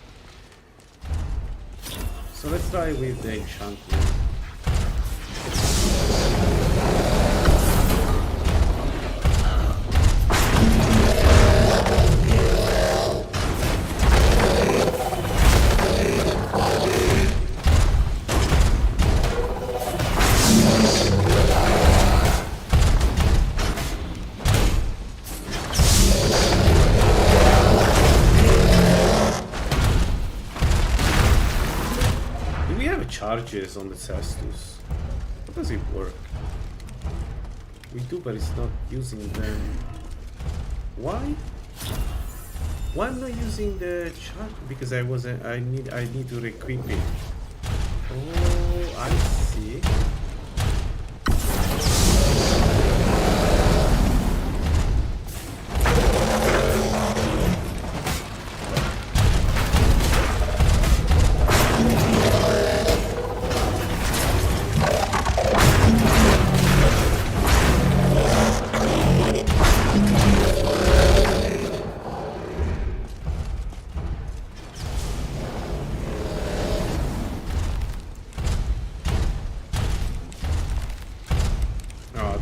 So let's try with the enchantment. Charges on the cestus. How does it work? We do, but it's not using them. Why? Why am I not using the charge? Because I need to re-equip it. Oh, I see.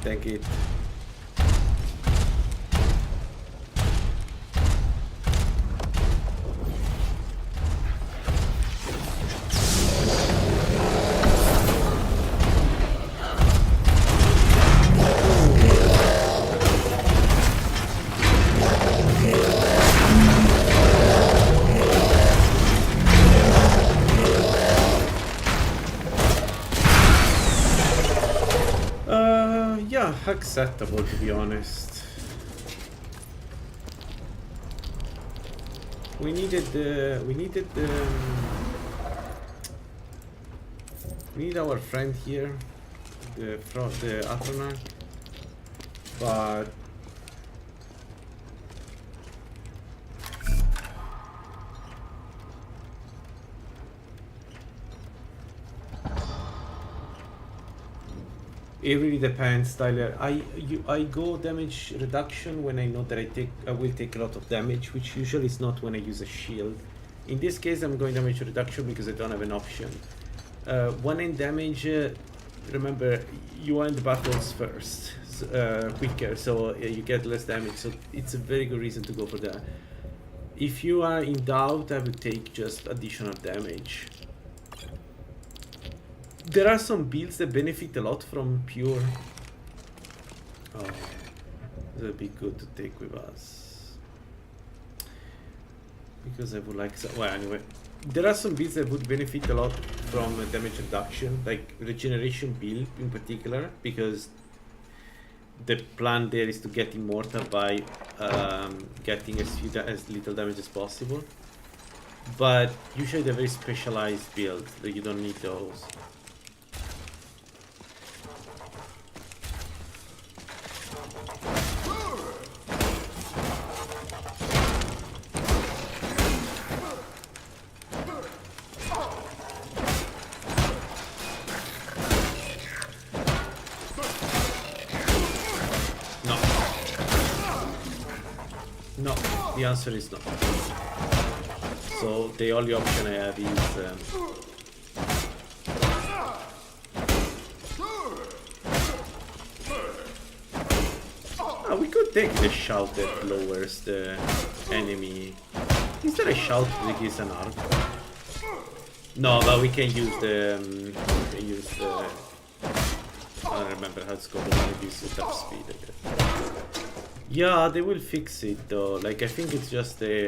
Take it. Yeah, acceptable to be honest. We need our friend here, the Atronach, but it really depends, Tyler. I go damage reduction when I know that I will take a lot of damage, which usually is not when I use a shield. In this case, I'm going damage reduction because I don't have an option. One end damage. Remember, you end the battles first, quicker, so you get less damage. So it's a very good reason to go for that. If you are in doubt, I would take just additional damage. There are some builds that benefit a lot from pure. Oh, that would be good to take with us. Because I would like so. Well, anyway, there are some builds that would benefit a lot from damage reduction, like regeneration build in particular, because the plan there is to get immortal by getting as little damage as possible. But usually they're very specialized builds that you don't need those. The answer is no. So the only option I have is we could take the shout that lowers the enemy. Is there a shout that gives an arc? No, but we can use the I don't remember how it's called. The one that gives the top speed, I guess. Yeah, they will fix it though. Like I think it's just like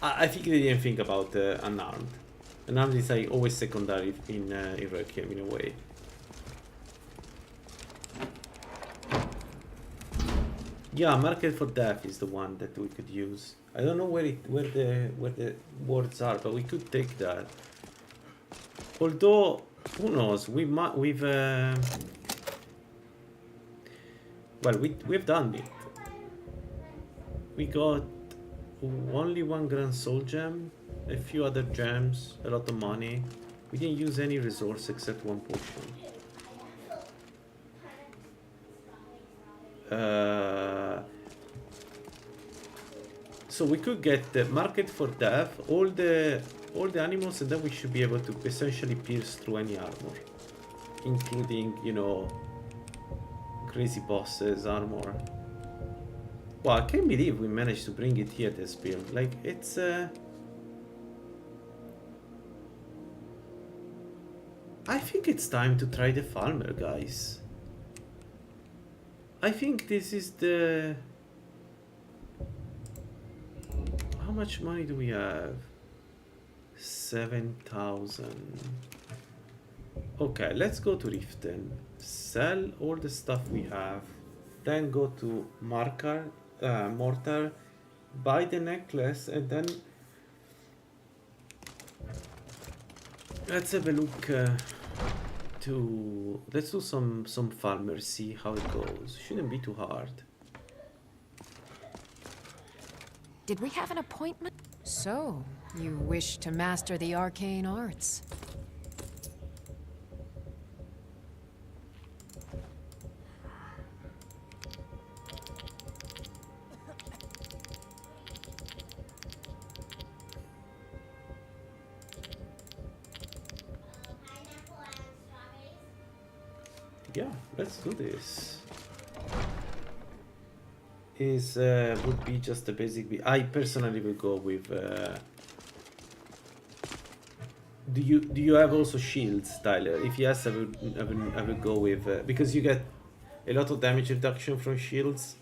I think they didn't think about unarmed. Unarmed is like always secondary in Requiem in a way. Yeah, Market for Death is the one that we could use. I don't know where the words are, but we could take that. Although, who knows? We've done it. We got only one Grand Soul Gem, a few other gems, a lot of money. We didn't use any resource except one potion. So we could get the market for death, all the animals, and then we should be able to essentially pierce through any armor, including, you know, crazy bosses armor. Well, I can't believe we managed to bring it here, this build. Like, it's I think it's time to try the farmer, guys. I think this is the... How much money do we have? 7,000. Okay, let's go to Riften. Sell all the stuff we have. Then go to Mortar. Buy the necklace, and then... Let's have a look let's do some farmers, see how it goes. Shouldn't be too hard. Did we have an appointment? So, you wish to master the arcane arts. Yeah, let's do this. Would be just a basic. I personally will go with. Do you have also shields, Tyler? If yes, I will go with because you get a lot of damage reduction from shields.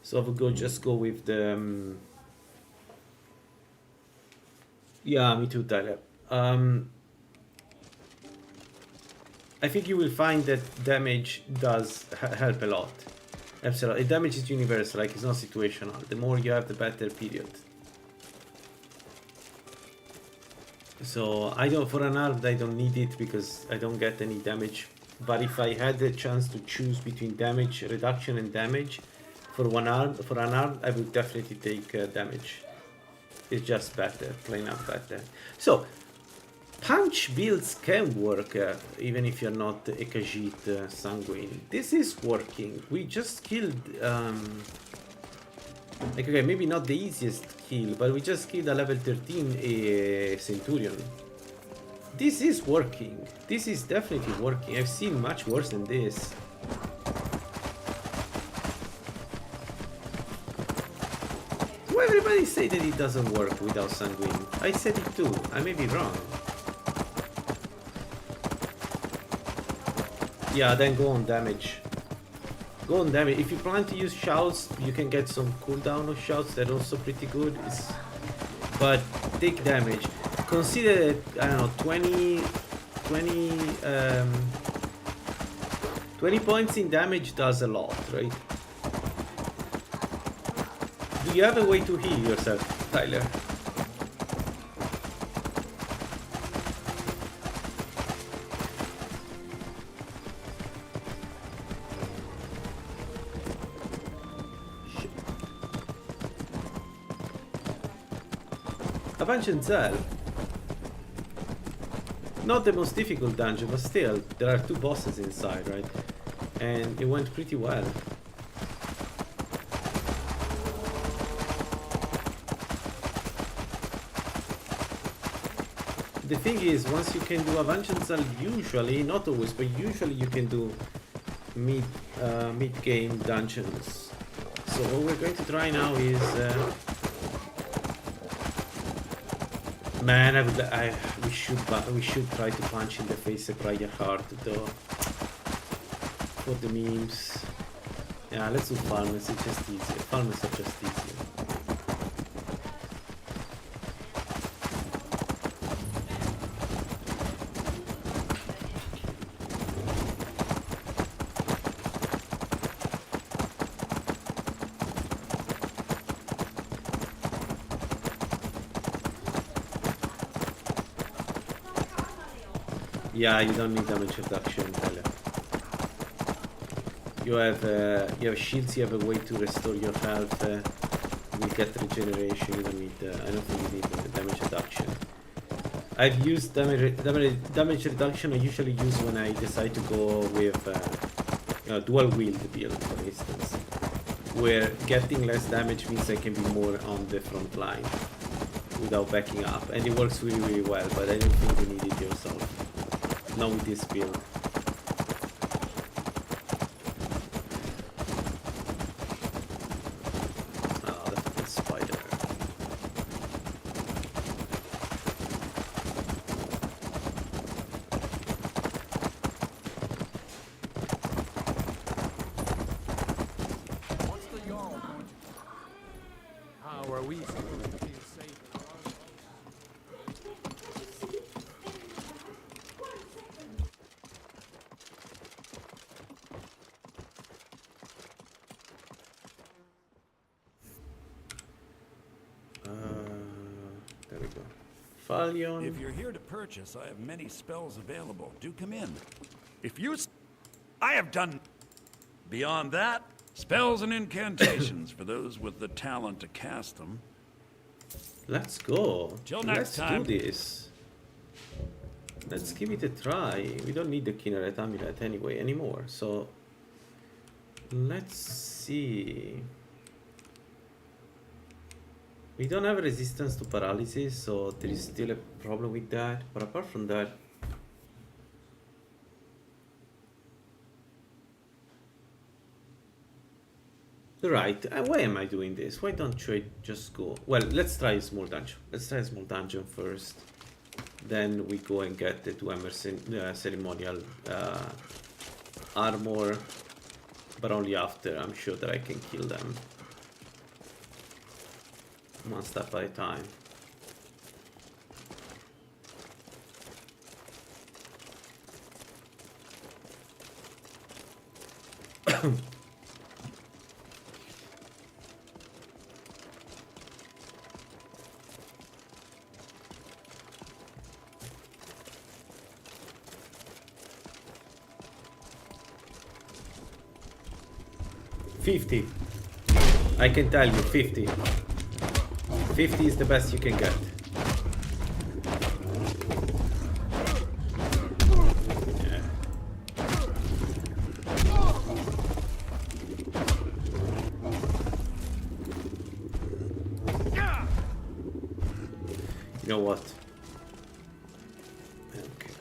So I will just go with the. Yeah, me too, Tyler. I think you will find that damage does help a lot. Absolutely. Damage is universal, like it's not situational. The more you have, the better, period. So I don't, for unarmed I don't need it because I don't get any damage. But if I had the chance to choose between damage reduction and damage for unarmed, I would definitely take damage. It's just better, plain up better. So punch builds can work even if you're not a Khajiit Sanguine. This is working. We just killed like, okay, maybe not the easiest kill, but we just killed a level 13 Centurion. This is working. This is definitely working. I've seen much worse than this. Why everybody say that it doesn't work without Sanguine? I said it too. I may be wrong. Yeah, then go on damage. Go on damage. If you plan to use shouts, you can get some cooldown of shouts. They're also pretty good. But take damage. Consider that, I don't know, 20 points in damage does a lot, right? Do you have a way to heal yourself, Tyler? Punching Orc. Not the most difficult dungeon, but still, there are 2 bosses inside, right? And it went pretty well. The thing is, once you can do a Punching Orc, usually, not always, but usually you can do mid-game dungeons. So what we're going to try now is... Man, we should try to punch in the face a prayer hard though. For the memes. Yeah, let's do farmers, it's just easier. Farmers are just easier. Yeah, you don't need damage reduction, Tyler. You have shields. You have a way to restore your health. You get regeneration. You don't need. I don't think you need damage reduction. I've used damage reduction. I usually use when I decide to go with dual wield build, for instance, where getting less damage means I can be more on the front line without backing up, and it works really, really well. But I don't think you need it yourself. Not with this build. If you're here to purchase, I have many spells available. Do come in. If you... I have done... Beyond that, spells and incantations for those with the talent to cast them. Let's go. Till next time. Let's do this. Let's give it a try. We don't need the Kinneret Amulet anyway anymore, so... Let's see... We don't have resistance to paralysis, so there is still a problem with that. But apart from that... Right, why am I doing this? Why don't I just go... Well, let's try a small dungeon. Let's try a small dungeon first. Then we go and get the 2 ceremonial armor. But only after I'm sure that I can kill them. One step at a time. $50. I can tell you 50. 50 is the best you can get. Yeah. You know what? Okay.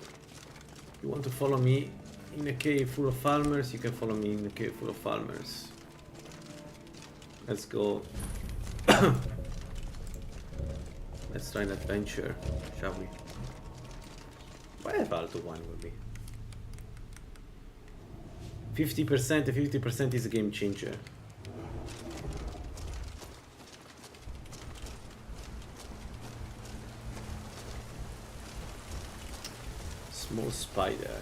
You want to follow me in a cave full of farmers? You can follow me in a cave full of farmers. Let's go. Let's try an adventure, shall we? Why about the one will be? 50%, 50% is a game changer. Small spider.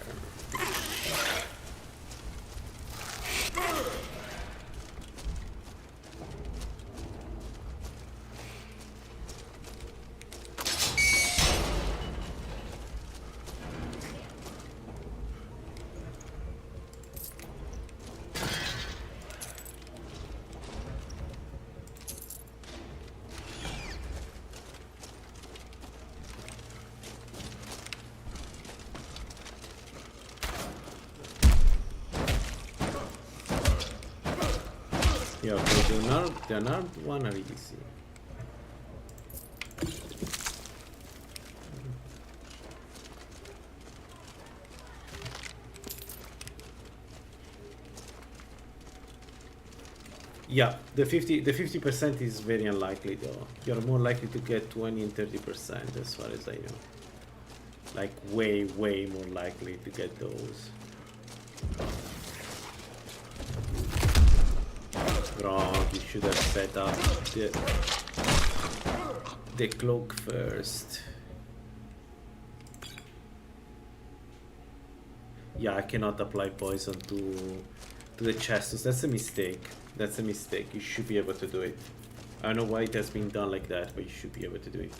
Yeah, okay, the unarmed one are easy. Yeah, the 50% is very unlikely though. You're more likely to get 20 and 30% as far as I know. Like way more likely to get those. Wrong, you should have set up the cloak first. Yeah, I cannot apply poison to the chestos. That's a mistake. That's a mistake. You should be able to do it. I don't know why it has been done like that, but you should be able to do it.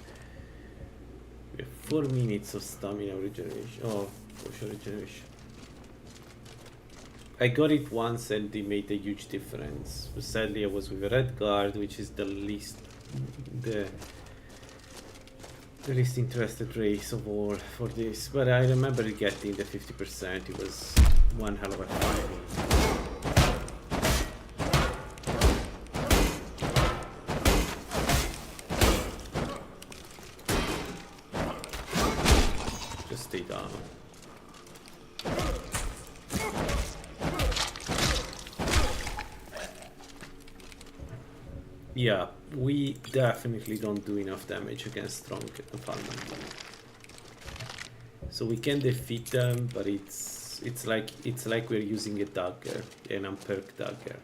We have 4 minutes of stamina regeneration. Oh, potion regeneration. I got it once and it made a huge difference. But sadly, I was with a red guard, which is the least, the least interested race of all for this, but I remember getting the 50%. It was one hell of a fight. Just stay down. Yeah, we definitely don't do enough damage against strong farmers. So we can defeat them, but it's like we're using a dagger, an unperked dagger.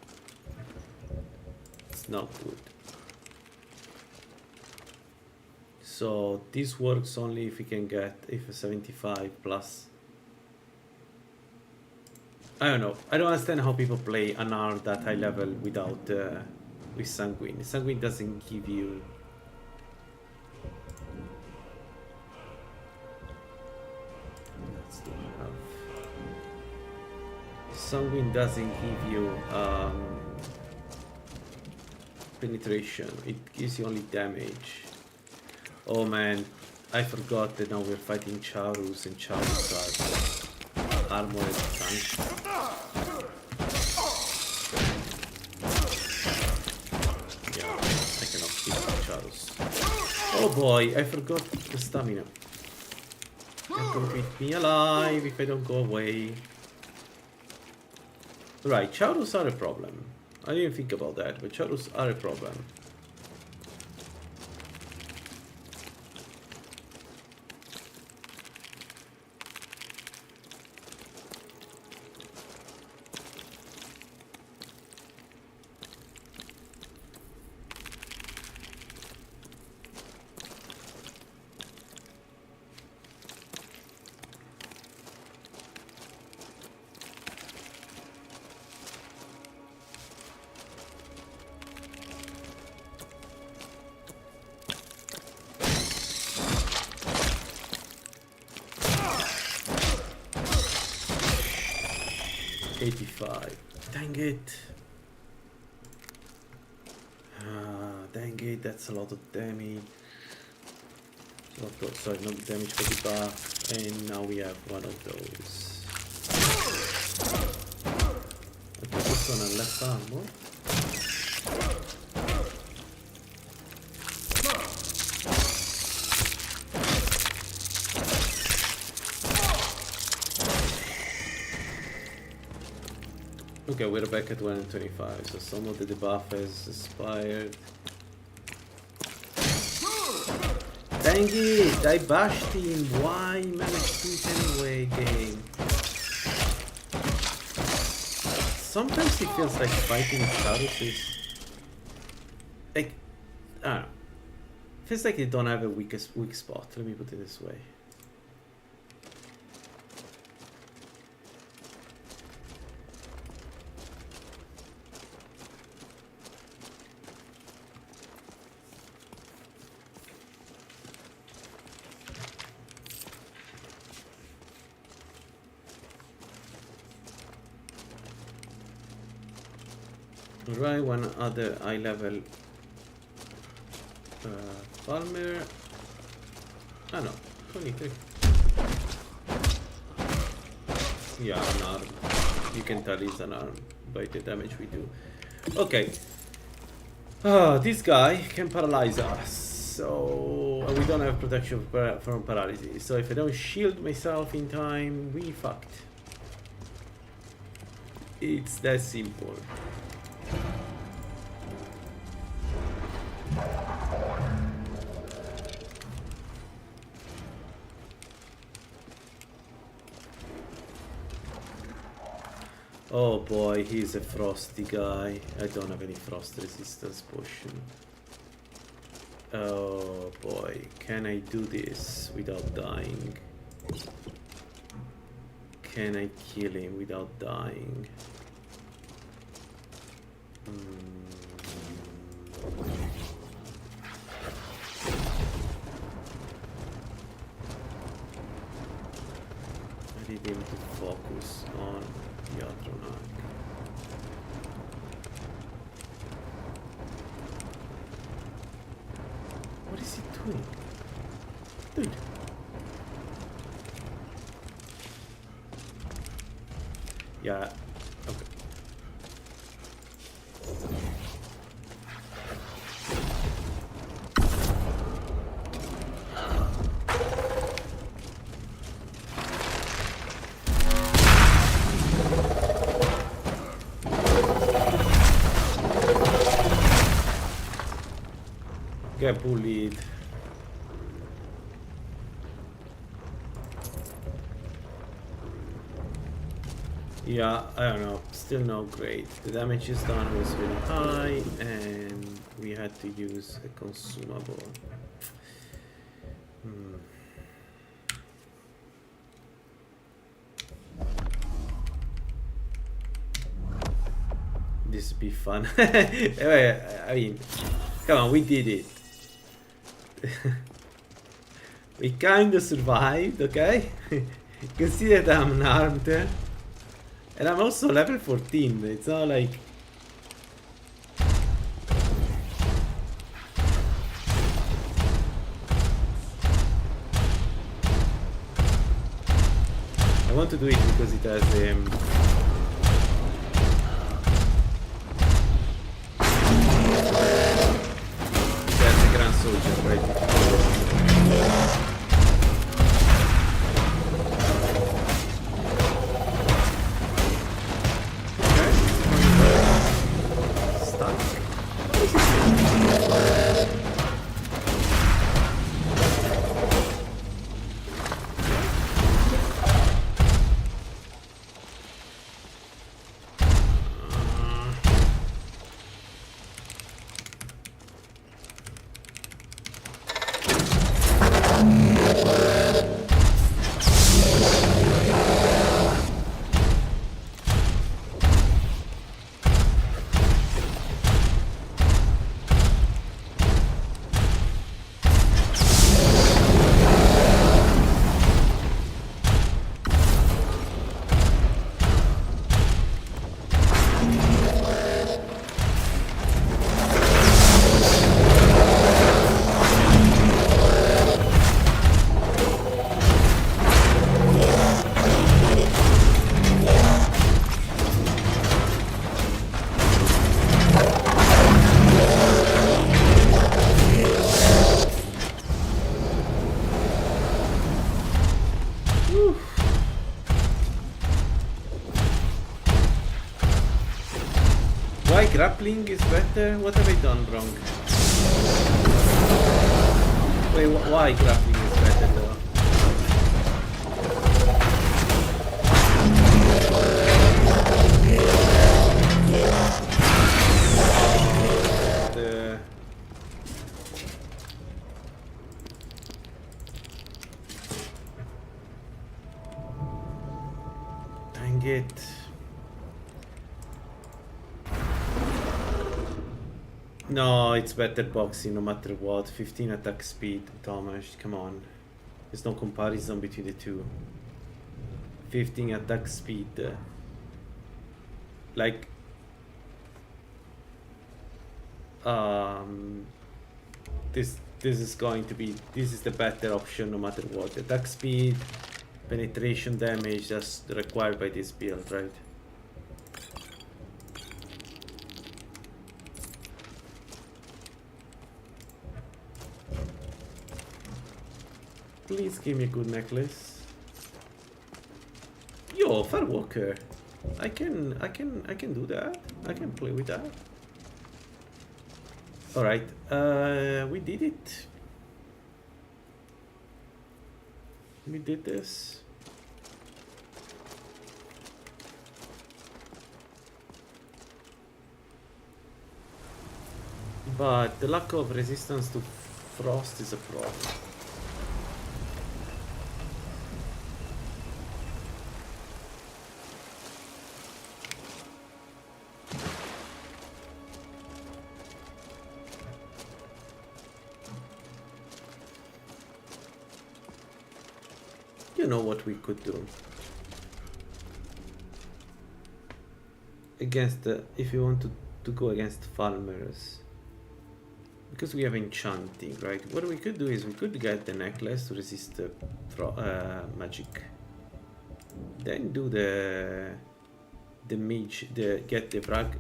It's not good. So this works only if we can get a 75 plus. I don't know. I don't understand how people play unarmed at high level without with Sanguine. Sanguine doesn't give you Sanguine doesn't give you penetration. It gives you only damage. Oh man, I forgot that now we're fighting Charus, and Charus are armored tanks. Yeah, I cannot kill Charus. Oh boy, I forgot the stamina. They're gonna beat me alive if I don't go away. Right, Charus are a problem. I didn't think about that, but Charus are a problem. Dang it. Dang it, that's a lot of damage. Sorry, not damage for the buff. And now we have one of those. Okay, this one has less armor. Okay, we're back at 125, so some of the debuff has expired. Dang it! I bashed him! Why managed to do it anyway, game? Sometimes it feels like fighting Charus is... like... I don't know. Feels like they don't have a weak spot, let me put it this way. Right, one other eye level Palmer. Ah no, 23. Yeah, unarmed. You can tell he's unarmed by the damage we do. Okay. This guy can paralyze us, so we don't have protection from paralysis. So if I don't shield myself in time, we fucked. It's that simple. Oh boy, he's a frosty guy. I don't have any frost resistance potion. Oh boy, can I do this without dying? Can I kill him without dying? I need him to focus on the Atronach. What is he doing? Good. Yeah. Okay. Get bullied. Yeah, I don't know. Still no great. The damage is done was really high, and we had to use a consumable. This would be fun. I mean, come on, we did it. We kind of survived, okay? Consider that I'm unarmed. And I'm also level 14. It's not like... I want to do it because it has it has a grand soldier, right? Grappling is better? What have I done wrong? Wait, why grappling is better though? Dang it. No, it's better boxing no matter what. 15 attack speed, Thomas, come on. There's no comparison between the two. 15 attack speed. Like... This is going to be... This is the better option no matter what. Attack speed, penetration damage, that's required by this build, right? Please give me a good necklace. Yo, Firewalker. I can do that. I can play with that. Alright, we did it. We did this. But the lack of resistance to frost is a problem. You know what we could do against the, if you want to go against farmers, because we have enchanting, right? What we could do is we could get the necklace to resist the magic. Then do the mage, get the braff,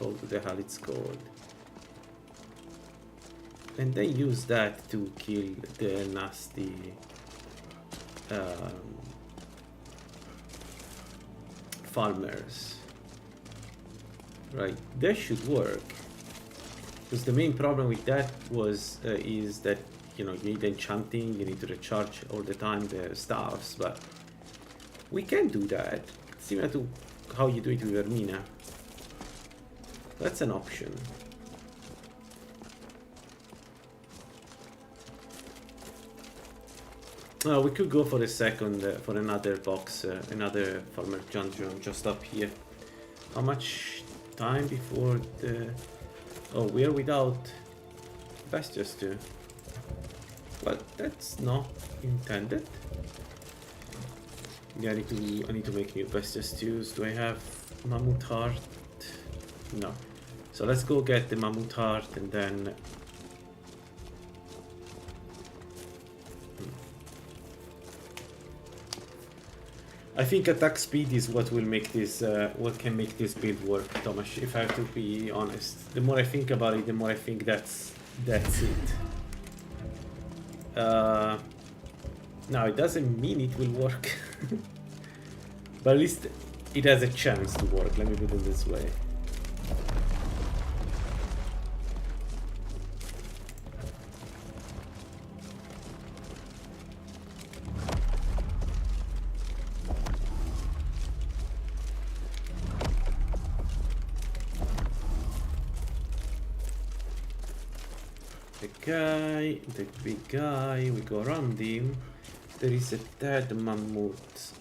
or the hell it's called, and then use that to kill the nasty farmers. Right, that should work. Because the main problem with that was is that, you know, you need enchanting, you need to recharge all the time the staffs, but we can do that, similar to how you do it with Ermina. That's an option. We could go for a second, for another box, another farmer dungeon just up here. How much time before the... Oh, we're without Bestias too. Well, that's not intended. Yeah, I need to make new Bestias stews. Do I have Mammoth Heart? No. So let's go get the Mammoth Heart and then... I think attack speed is what will make this, what can make this build work, Thomas, if I have to be honest. The more I think about it, the more I think that's it. Now, it doesn't mean it will work. But at least it has a chance to work, let me put it this way. The big guy, we go around him. There is a dead mammoth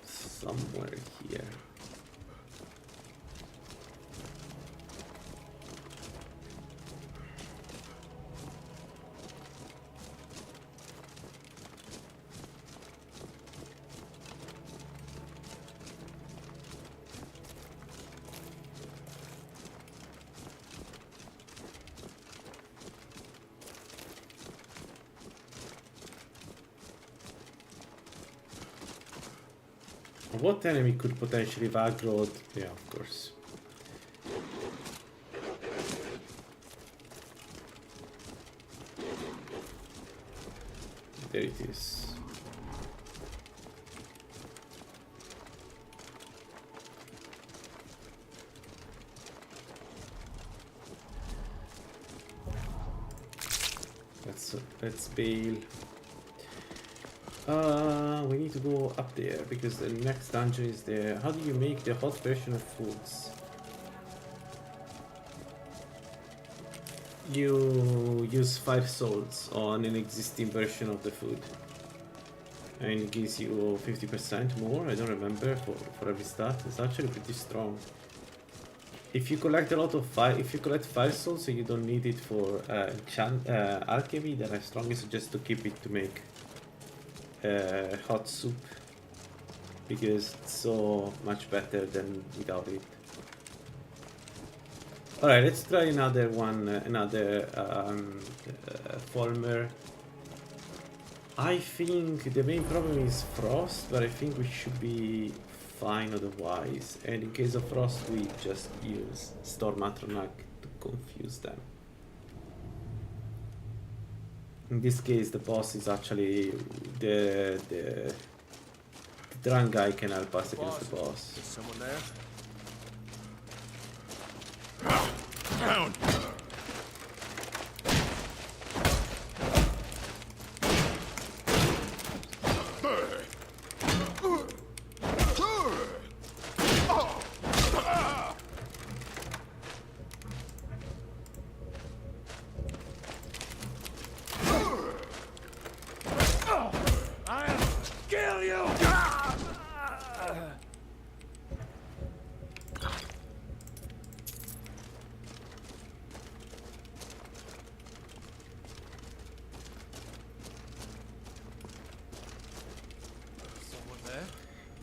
somewhere here. What enemy could potentially have aggroed? Yeah, of course. There it is. Let's bail. We need to go up there because the next dungeon is there. How do you make the hot version of foods? You use 5 souls on an existing version of the food, and it gives you 50% more. I don't remember for every stat. It's actually pretty strong. If you collect a lot of if you collect 5 souls, so you don't need it for alchemy, then I strongly suggest to keep it to make hot soup, because it's so much better than without it. Alright, let's try another one, another farmer. I think the main problem is frost, but I think we should be fine otherwise, and in case of frost we just use Storm Atronak to confuse them. In this case, the boss is actually the drunk guy can help us against the boss. Is someone there? Down.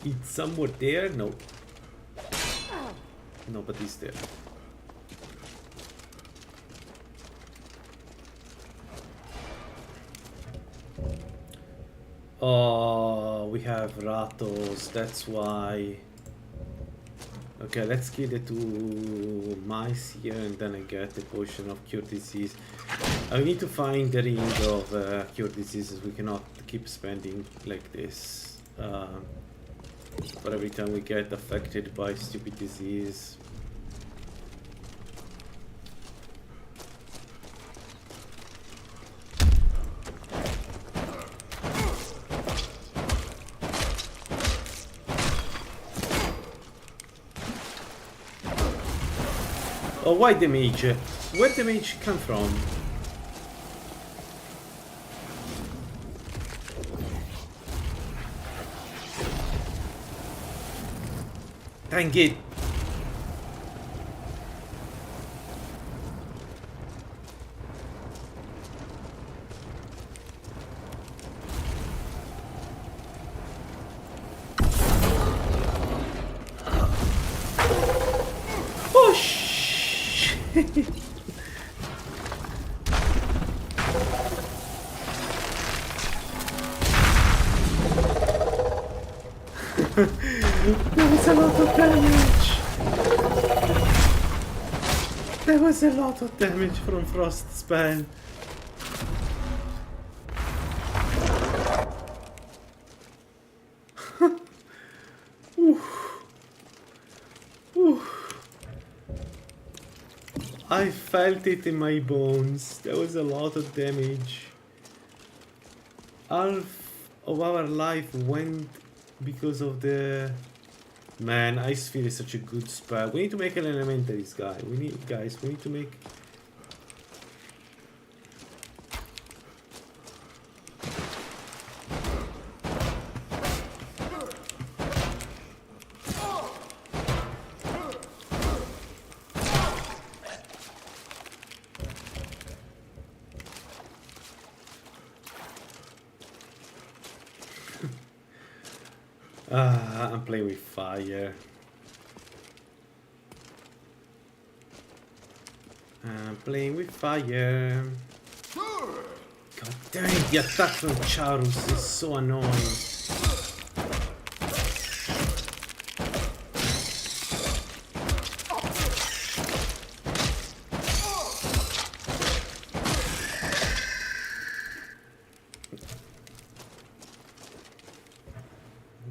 It's somewhere there? No. Nobody's there. Oh, we have Ratos, that's why. Okay, let's kill the 2 mice here and then I get the potion of cure disease. I need to find the ring of cure diseases. We cannot keep spending like this for every time we get affected by stupid disease. Oh, why the mage? Where the mage come from? Dang it! Oh shit! There was a lot of damage. There was a lot of damage from frost spell. I felt it in my bones. There was a lot of damage. Half of our life went because of the... Man, Ice Sphere is such a good spell. We need to make an elementaries guy. We need to make... I'm playing with fire. I'm playing with fire. God damn it, the attack from Charus is so annoying.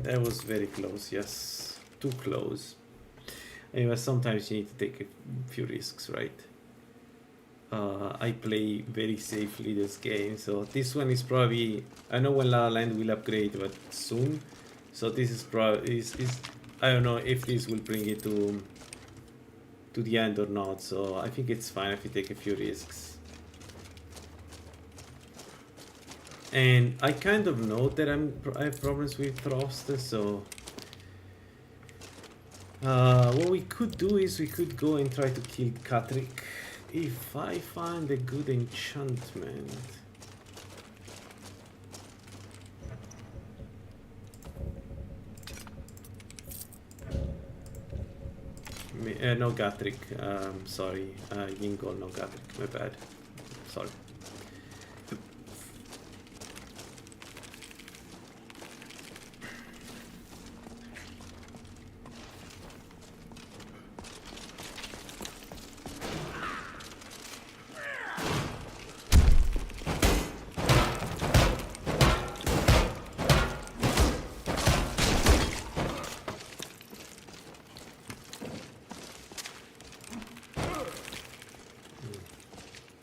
That was very close, yes. Too close. Anyway, sometimes you need to take a few risks, right? I play very safely this game, so this one is probably... I know when Lalaland will upgrade, but soon. So this is probably... I don't know if this will bring it to the end or not, so I think it's fine if you take a few risks. And I kind of know that I have problems with frost, so what we could do is we could go and try to kill Katrick if I find a good enchantment. No Gatrick, sorry, Yingol, no Gatrick, my bad, sorry.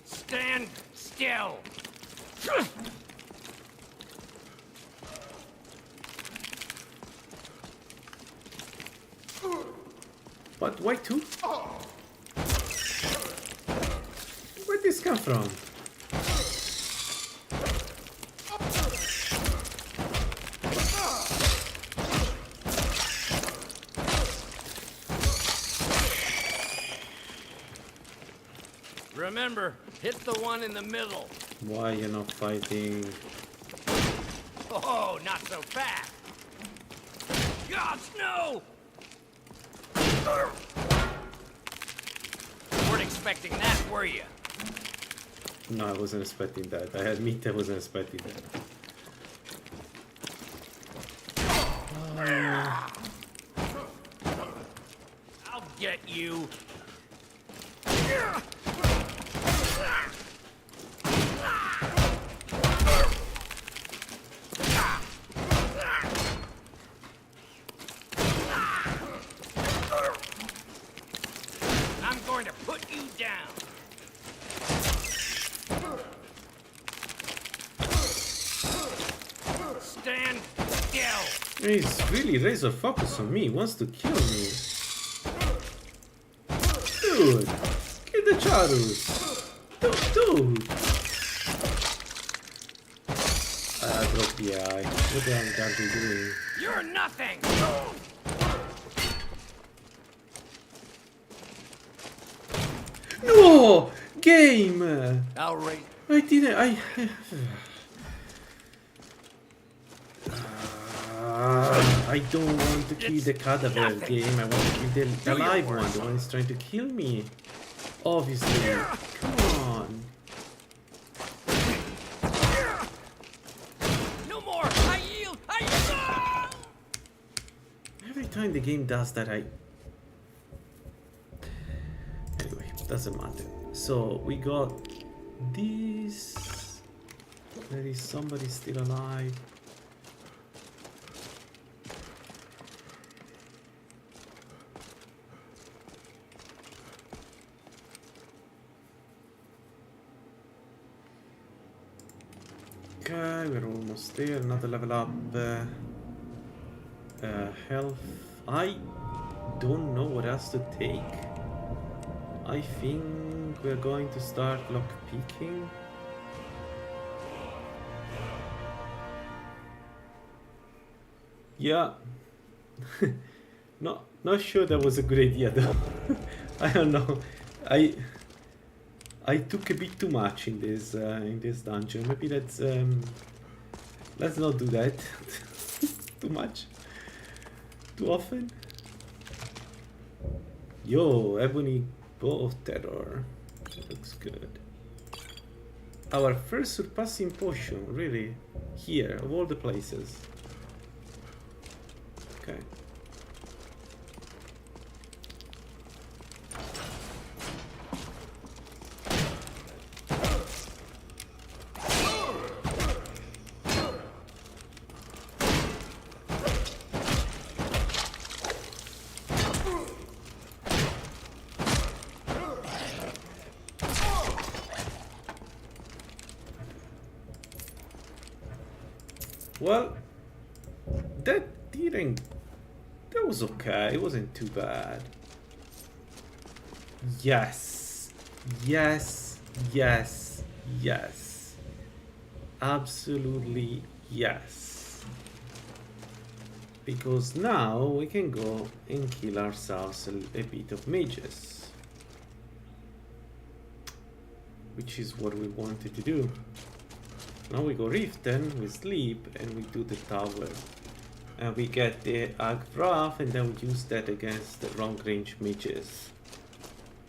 Stand still! But why two? Where'd this come from? Remember, hit the one in the middle. Why you're not fighting? Oh, not so fast! Gods, no! Weren't expecting that, were you? No, I wasn't expecting that. I admit I wasn't expecting that. I'll get you. I'm going to put you down. Stand still. He's really razor focused on me. He wants to kill me. Dude, kill the Charus. Dude. I broke the eye. What the hell are you doing? You're nothing. No! Game! Outright. I didn't. I don't want to kill the cadaver game. I want to kill the alive one. The one who's trying to kill me. Obviously. Come on. No more. I yield. Every time the game does that, Anyway, doesn't matter. So we got this. There is somebody still alive. Okay, we're almost there. Another level up. Health. I don't know what else to take. I think we're going to start lock picking. Yeah. Not sure that was a good idea though. I don't know. I took a bit too much in this dungeon. Maybe let's not do that too much, too often. Yo, Ebony Bow of Terror. Looks good. Our first surpassing potion, really? Here, of all the places. Okay. Well, that was okay. It wasn't too bad. Yes. Yes. Yes. Yes. Absolutely yes. Because now we can go and kill ourselves a bit of mages. Which is what we wanted to do. Now we go Riften, we sleep, and we do the tower. And we get the Agvraf, and then we use that against the long range mages.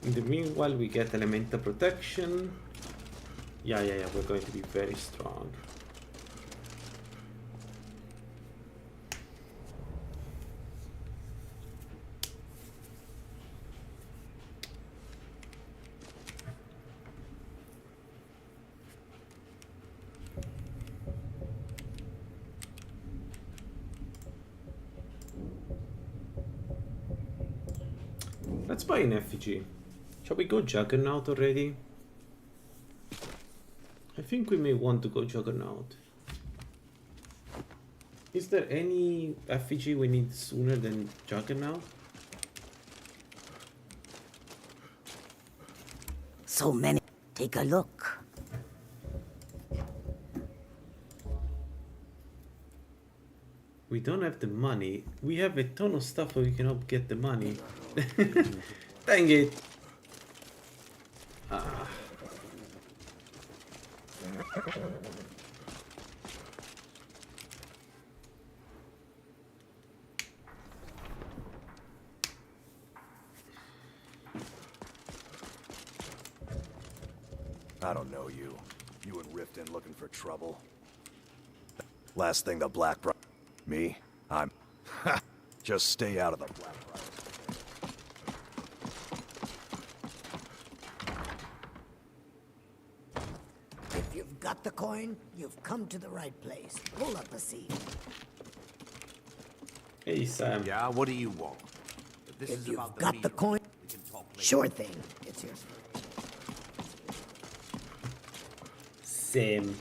In the meanwhile, we get elemental protection. Yeah, we're going to be very strong. Let's buy an effigy. Shall we go Juggernaut already? I think we may want to go Juggernaut. Is there any effigy we need sooner than Juggernaut? So many. Take a look. We don't have the money. We have a ton of stuff, but we cannot get the money. Dang it. Ah. I don't know you. You and Riften looking for trouble. Last thing the Black Bro... Me? I'm... Just stay out of the black. If you've got the coin, you've come to the right place. Pull up a seat. Hey, Sam. Yeah, what do you want? If you've got the coin, sure thing. It's yours. Same.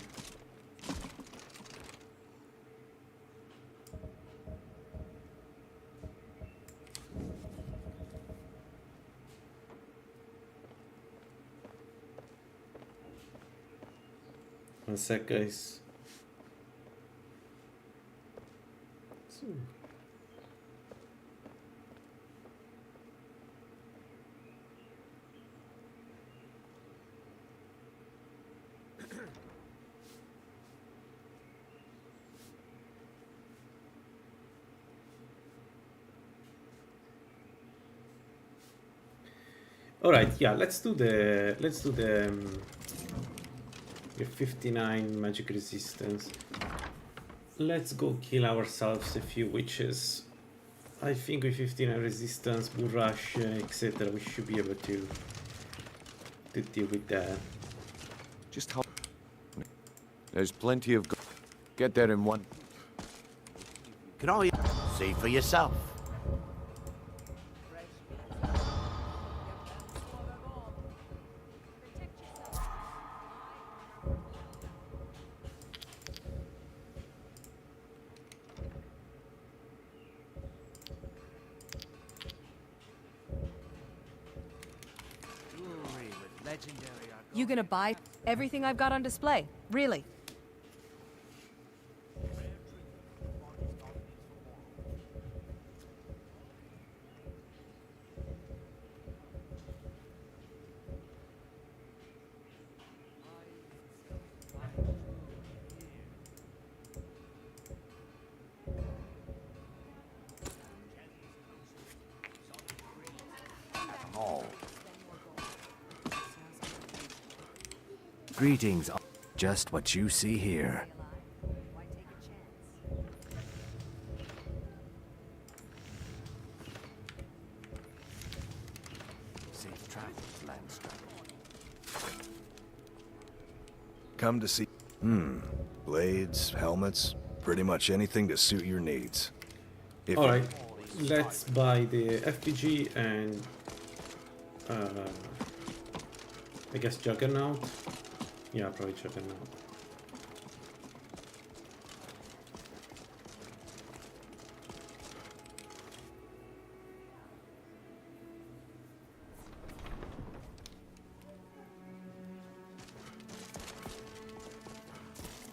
One sec, guys. All right, yeah, let's do the 59 magic resistance. Let's go kill ourselves a few witches. I think with 59 resistance, bull rush, etc., we should be able to deal with that. Just how? There's plenty of. Get there in one. Can I see for yourself? You gonna buy everything I've got on display? Really? Greetings. Just what you see here. Safe travels, Landstrike. Come to see. Blades, helmets, pretty much anything to suit your needs. All right, let's buy the FPG and I guess Juggernaut. Yeah, probably Juggernaut.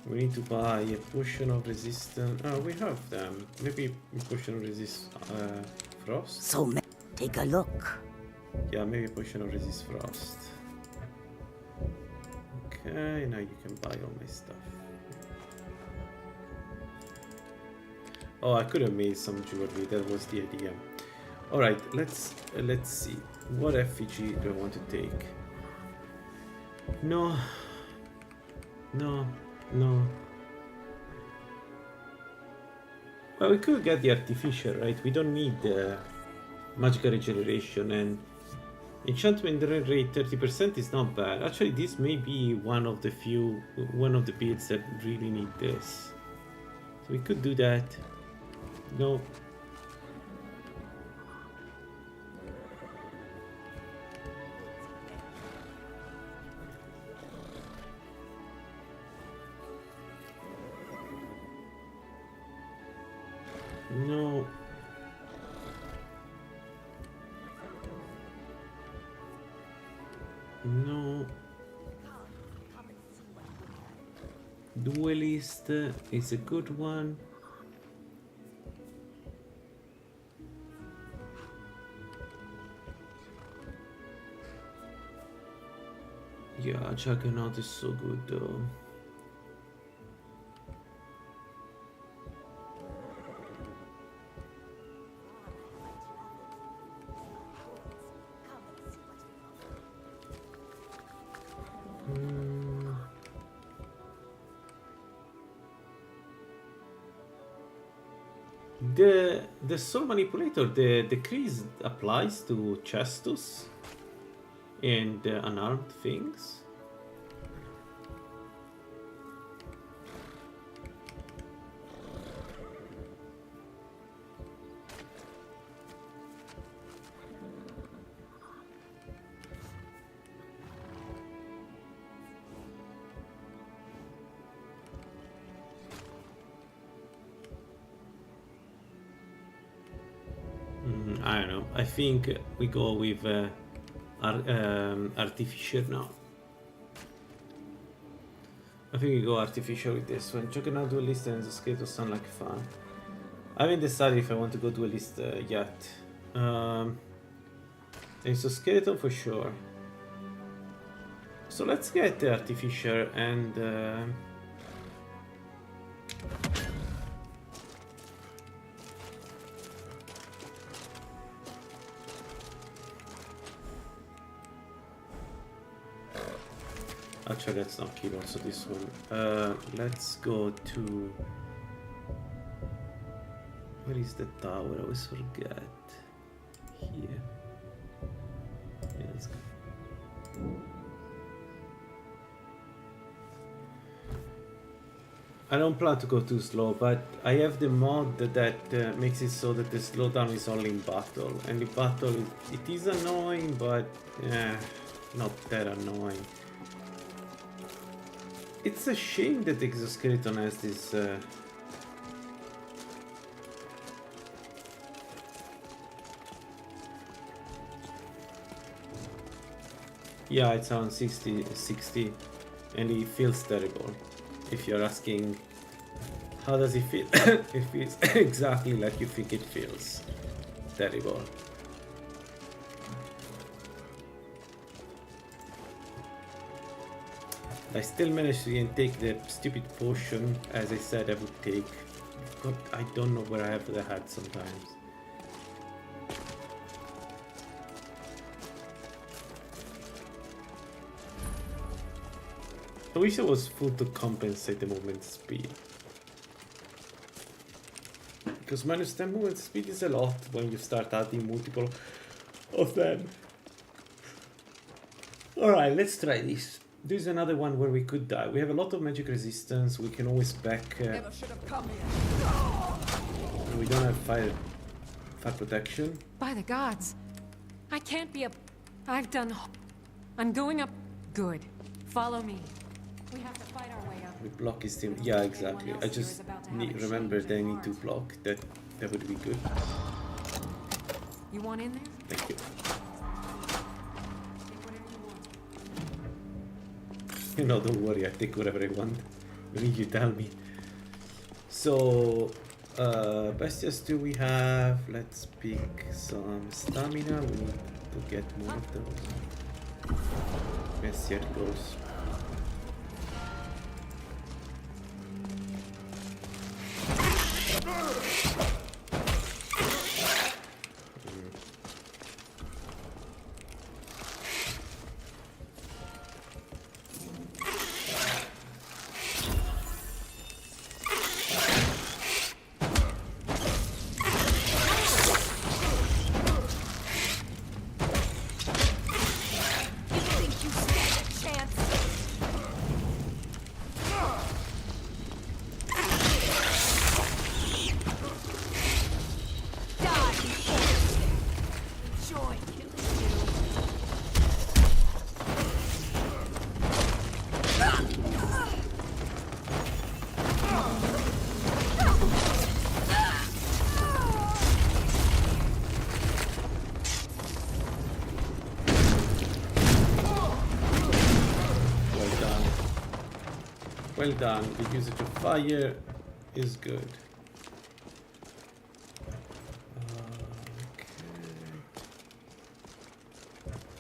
We need to buy a potion of resistance. Oh, we have them. Maybe a potion of resist frost. So, take a look. Yeah, maybe a potion of resist frost. Okay, now you can buy all my stuff. Oh, I could have made some jewelry. That was the idea. All right, let's see. What effigy do I want to take? No. Well, we could get the artificial, right? We don't need the magical regeneration, and enchantment rate 30% is not bad. Actually, this may be one of the builds that really need this. So we could do that. No. No. No. Duelist is a good one. Yeah, Juggernaut is so good though. the soul manipulator, the decrease applies to Chestus and unarmed things. I don't know. I think we go with Artificer now. I think we go Artificer with this one. Juggernaut Duelist and Skeleton sound like fun. I haven't decided if I want to go Duelist yet. Skeleton for sure. So let's get the Artificer and... Actually, let's not keep also this one. Let's go to... Where is the tower? I always forget. Here. Yeah, let's go. I don't plan to go too slow, but I have the mod that makes it so that the slowdown is only in battle. And in battle, it is annoying, but not that annoying. It's a shame that Exoskeleton has this... Yeah, it's around 60, and it feels terrible. If you're asking, how does it feel? It feels exactly like you think it feels. Terrible. I still managed to take the stupid potion, as I said I would take. God, I don't know where I have the hat sometimes. I wish I was full to compensate the movement speed. Because minus 10 movement speed is a lot when you start adding multiple of them. Alright, let's try this. This is another one where we could die. We have a lot of magic resistance. We can always back. Never should have come here. We don't have fire protection. By the gods, I can't be up. I've done. I'm going up. Good. Follow me. We have to fight our way up. We block his team. Yeah, exactly. I just remember that I need to block. That would be good. You want in there? Thank you. No, don't worry, I take whatever I want. When you tell me. So, Bestias do we have? Let's pick some stamina. We need to get more of those. Yes, here it goes. Well done. The usage of fire is good. Okay.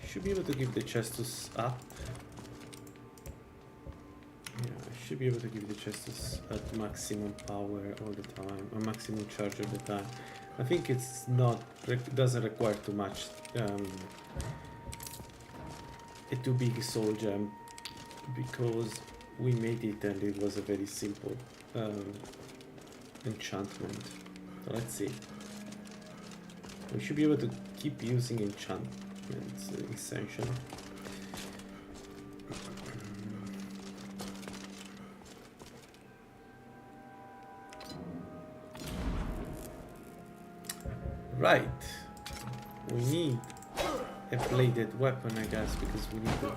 Should be able to give the Chestus up. Yeah, I should be able to give the Chestus at maximum power all the time, or maximum charge all the time. I think it's not, doesn't require too much. A too big soul gem, because we made it and it was a very simple enchantment. So let's see. We should be able to keep using enchantments, essentially. Right. We need a bladed weapon, I guess, because we need to...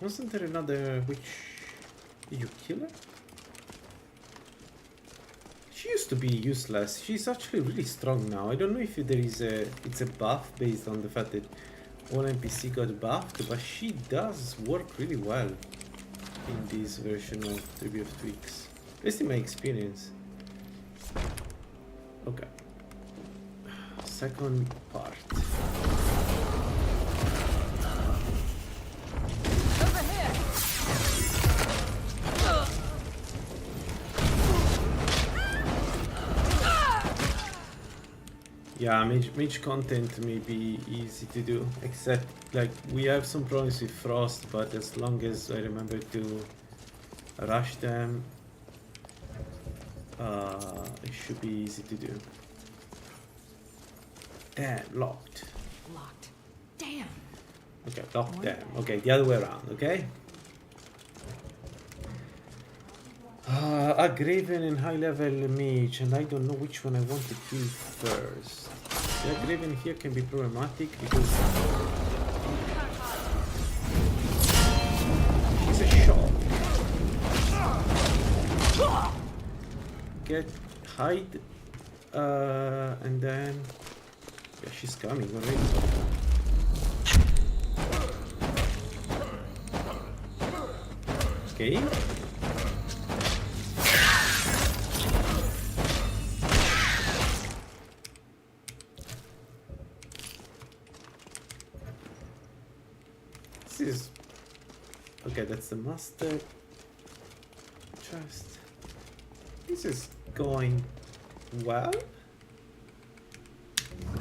Wasn't there another witch? Did you kill her? She used to be useless. She's actually really strong now. I don't know if there is it's a buff based on the fact that all NPC got buffed, but she does work really well in this version of Tribute of Tweaks. At least in my experience. Okay. Second part. Yeah, mage content may be easy to do, except like we have some problems with frost, but as long as I remember to rush them, it should be easy to do. Damn, locked. Locked. Damn. Okay, locked them. Okay, the other way around, okay? A Graven and high level mage, and I don't know which one I want to kill first. The Graven here can be problematic because she's a shock. Get hide, and then yeah, she's coming already. Okay. Okay, that's the master chest. This is going well.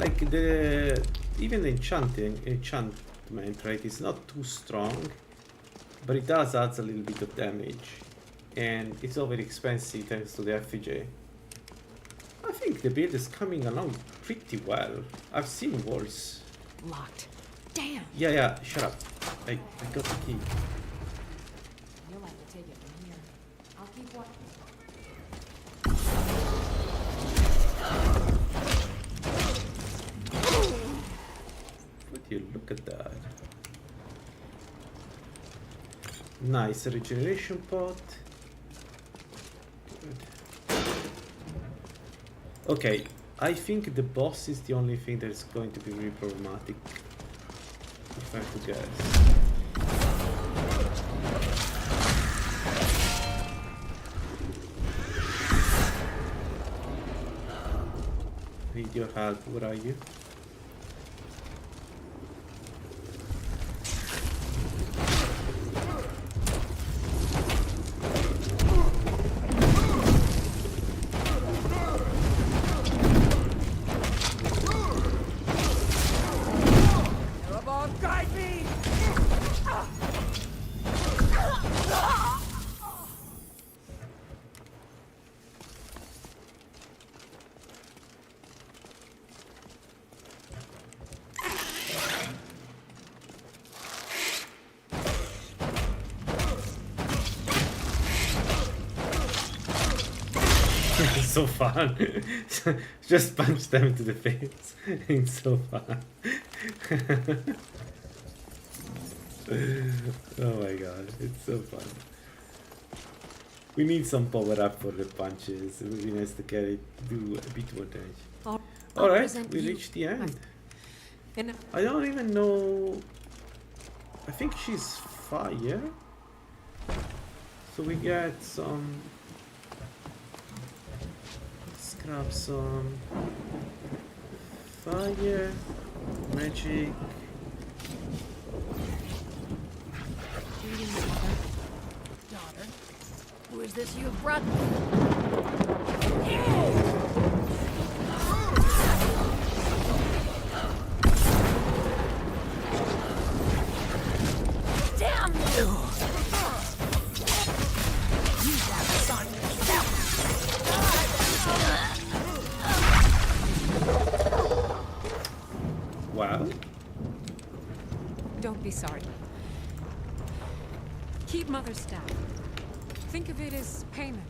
Like even the enchantment, right, is not too strong, but it does add a little bit of damage, and it's not very expensive thanks to the FJ. I think the build is coming along pretty well. I've seen worse. Locked. Damn. Yeah, shut up. I got the key. You'll have to take it from here. I'll keep watching. Would you look at that? Nice regeneration pot. Good. Okay, I think the boss is the only thing that's going to be really problematic. If I have to guess. Need your help, where are you? so fun. Just punch them into the face. It's so fun. Oh my god, it's so fun. We need some power up for the punches. It would be nice to get it do a bit more damage. Alright, we reached the end. I don't even know. I think she's fire. So we get some. Let's grab some fire, magic. Daughter, who is this you've brought? Damn you! You got this on yourself. Wow. Don't be sorry. Keep Mother's staff. Think of it as payment.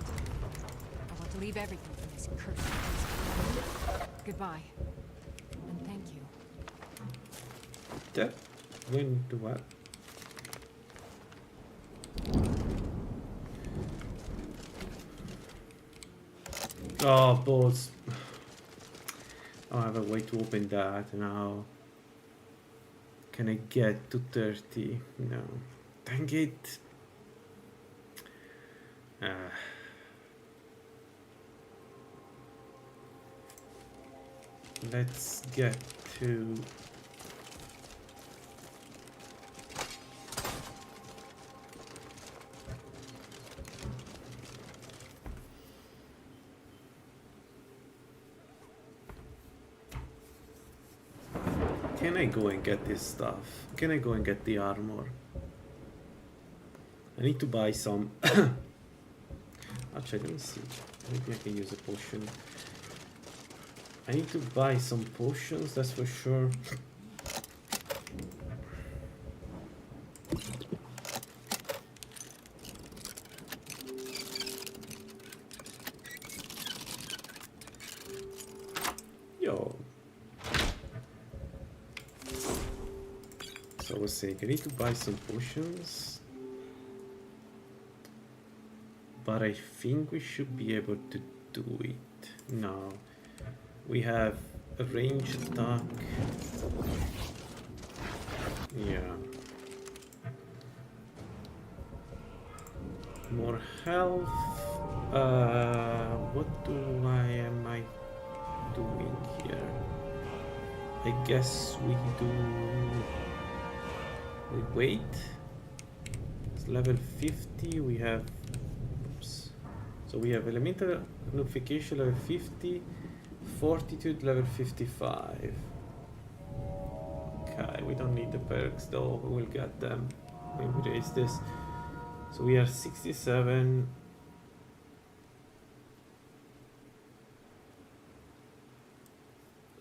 I want to leave everything for this cursed place. Goodbye. And thank you. That went to what? Oh, balls. I have a way to open that now. Can I get to 30? No. Dang it. Let's get to... Can I go and get this stuff? Can I go and get the armor? I need to buy some. Actually, let me see. Maybe I can use a potion. I need to buy some potions, that's for sure. Yo. So I was saying, I need to buy some potions. But I think we should be able to do it now. We have a ranged attack. Yeah. More health. What am I doing here? I guess we do. We wait. It's level 50. We have. Oops. So we have elemental notification level 50. Fortitude level 55. Okay, we don't need the perks though, we will get them when we raise this. So we are 67.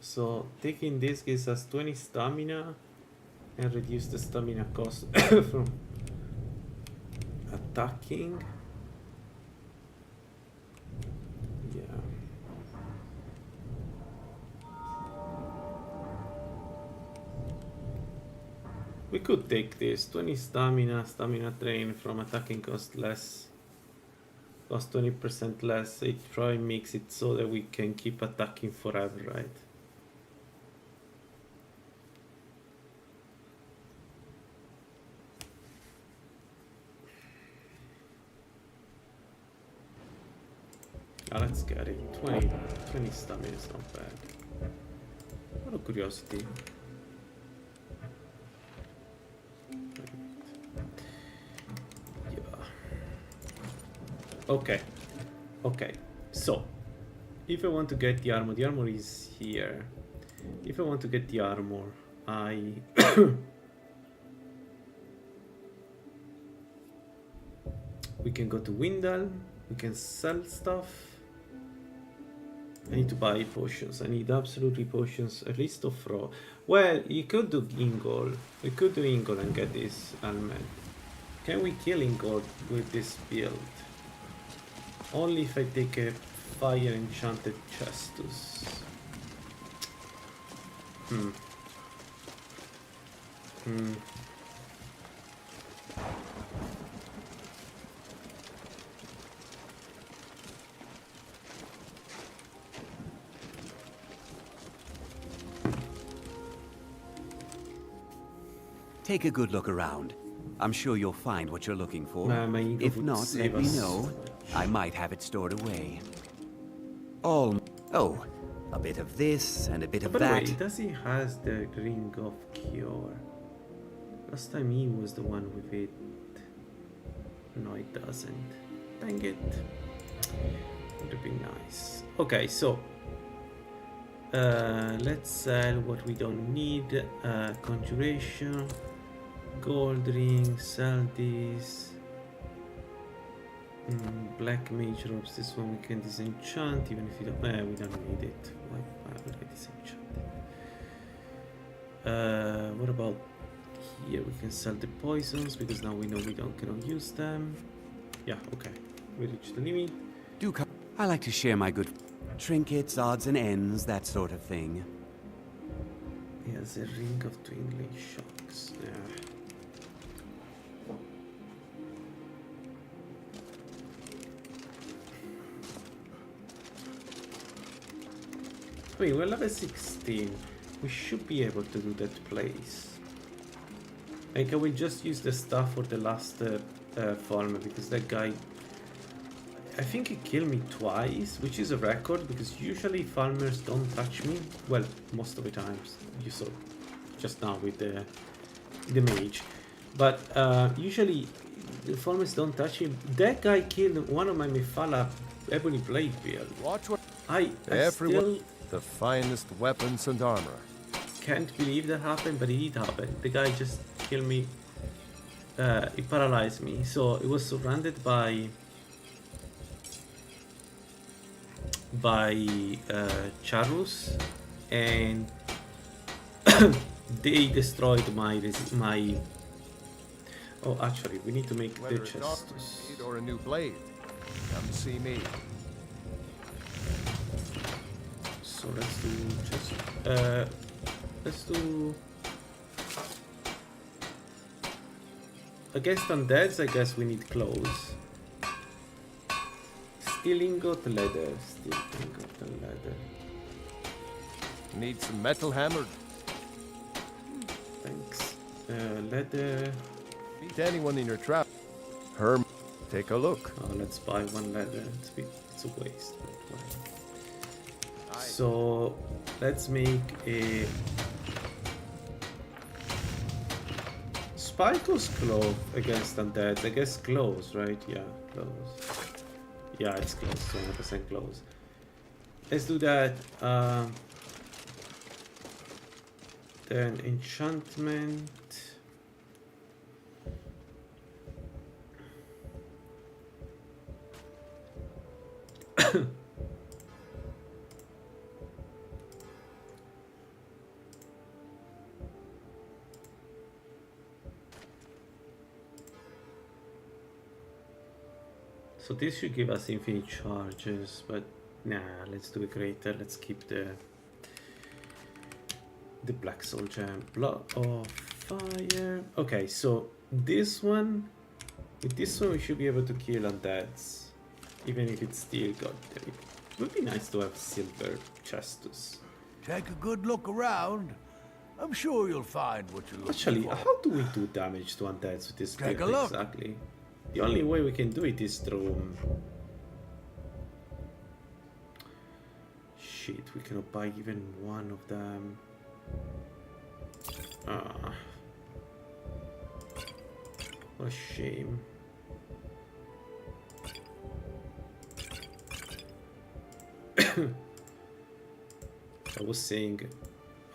So taking this gives us 20 stamina and reduce the stamina cost from attacking. We could take this 20 stamina drain from attacking cost less, cost 20% less. It probably makes it so that we can keep attacking forever, right? Let's get it. 20 stamina is not bad. What a curiosity. Okay, so if I want to get the armor is here. If I want to get the armor, we can go to Windal, we can sell stuff. I need to buy potions, I need absolutely potions, at least of raw. Well, you could do Ingol, we could do Ingol and get this helmet. Can we kill Ingol with this build? Only if I take a fire enchanted chestus. Take a good look around. I'm sure you'll find what you're looking for. My If not, let me know. I might have it stored away. Oh, a bit of this and a bit of By the that. way, does he has the ring of cure? Last time he was the one with it. No, it doesn't. Dang it. Would have been nice. Okay, so let's sell what we don't need. Conjuration, gold ring, sell this. Black mage robes. This one we can disenchant, even if we don't. We don't need it. Why would I disenchant it? What about here? We can sell the poisons because now we know we cannot use them. Yeah, okay. We reached the limit. Do come. I like to share my good trinkets, odds and ends, that sort of thing. Yes, a ring of twinkling shocks. Yeah. I mean, we're level 16. We should be able to do that place. And can we just use the stuff for the last farmer? Because that guy, I think he killed me twice, which is a record because usually farmers don't touch me. Well, most of the times. You saw just now with the mage. But usually the farmers don't touch him. That guy killed one of my Mephala ebony blade build. Watch what I everyone. Still The finest weapons and armor. Can't believe that happened, but it did happen. The guy just killed me. He paralyzed me. So it was surrounded by Charus, and they destroyed my. Oh, actually, we need to make Whether the it's chest. or a new blade, come see me. So let's do just let's do against undeads. I guess we need clothes. Steel ingot, leather. Steel ingot and leather. Need some metal hammered. Thanks. Leather. Beat anyone in your trap. Herm, take a look. Oh, let's buy one leather. It's a waste. But whatever. So let's make a Spiko's clove against undead. I guess close, right? Yeah, close. Yeah, it's close. 100% close. Let's do that. Then enchantment. So this should give us infinite charges, but nah, let's do a greater. Let's keep the black soul gem. Blood of fire. Okay, so this one, with this one we should be able to kill undeads, even if it's steel. God damn it. It would be nice to have silver chestus. Take a good look around. I'm sure you'll find what you're looking Actually, for. how do we do damage to undeads with this Take build a look. exactly? The only way we can do it is through... Shit, we cannot buy even one of them. Ah. What a shame. I was saying...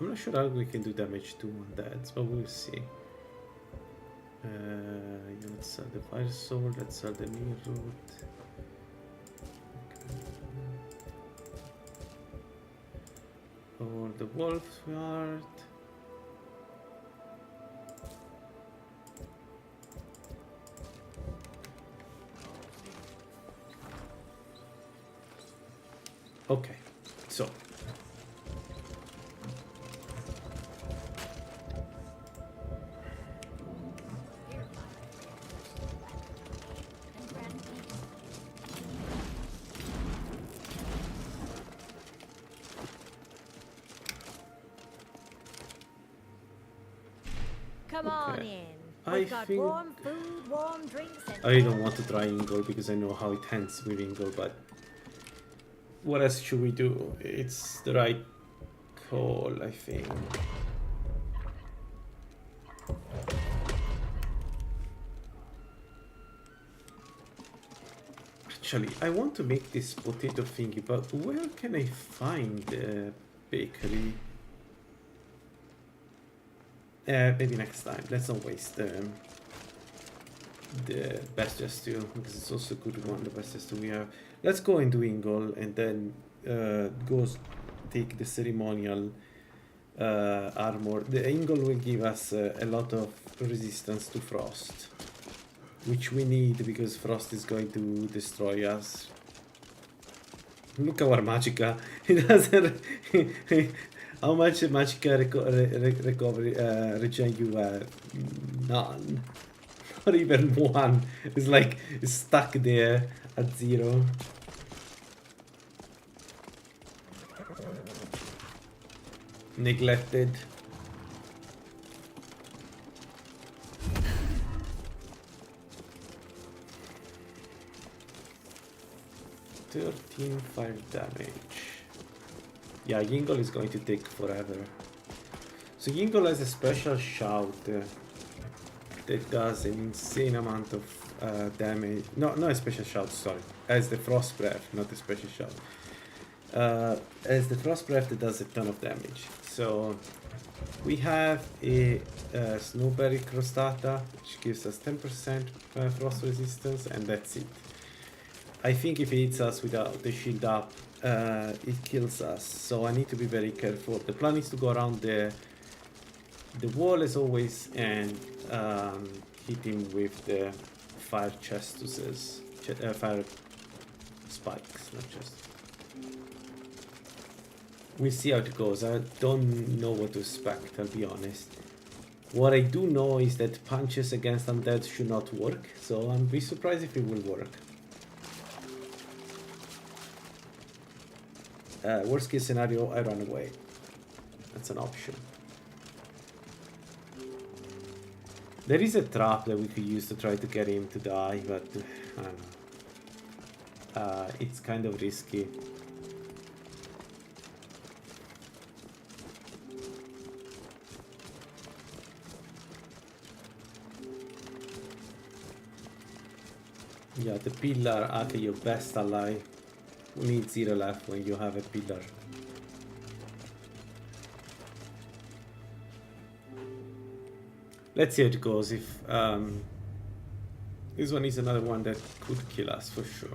I'm not sure how we can do damage to undeads, but we'll see. Let's sell the fire soul, let's sell the new root. Or the wolf heart. Okay, so Come on in. We've got warm food, warm drinks, and I don't want to try Ingle because I know how it ends with Ingle, but what else should we do? It's the right call, I think. Actually, I want to make this potato thingy, but where can I find the bakery? Maybe next time. Let's not waste the best stew because it's also a good one. The best stew we have. Let's go and do Ingle and then go take the ceremonial armor. The Ingle will give us a lot of resistance to frost, which we need because frost is going to destroy us. Look our magicka. It doesn't. How much magicka recovery regen you have? None. Not even one. It's like it's stuck there at 0. Neglected. $13.5 damage. Yeah, Yingle is going to take forever. So Yingle has a special shout that does an insane amount of damage. No, not a special shout, sorry. As the Frost Breath, not a special shout. As the Frost Breath that does a ton of damage. So we have a Snowberry Crostata, which gives us 10% frost resistance, and that's it. I think if it hits us without the shield up, it kills us, so I need to be very careful. The plan is to go around the wall as always and hit him with the fire chestuses, fire spikes, not chest. We'll see how it goes. I don't know what to expect, I'll be honest. What I do know is that punches against undead should not work, so I'll be surprised if it will work. Worst case scenario, I run away. That's an option. There is a trap that we could use to try to get him to die, but I don't know. It's kind of risky. Yeah, the pillar are your best ally. We need 0 left when you have a pillar. Let's see how it goes. If this one is another one that could kill us for sure.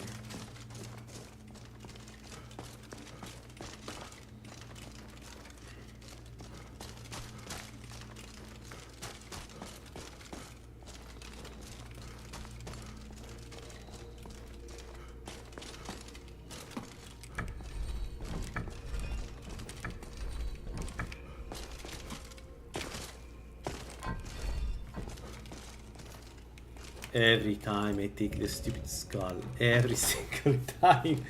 Every time I take the stupid skull, every single time,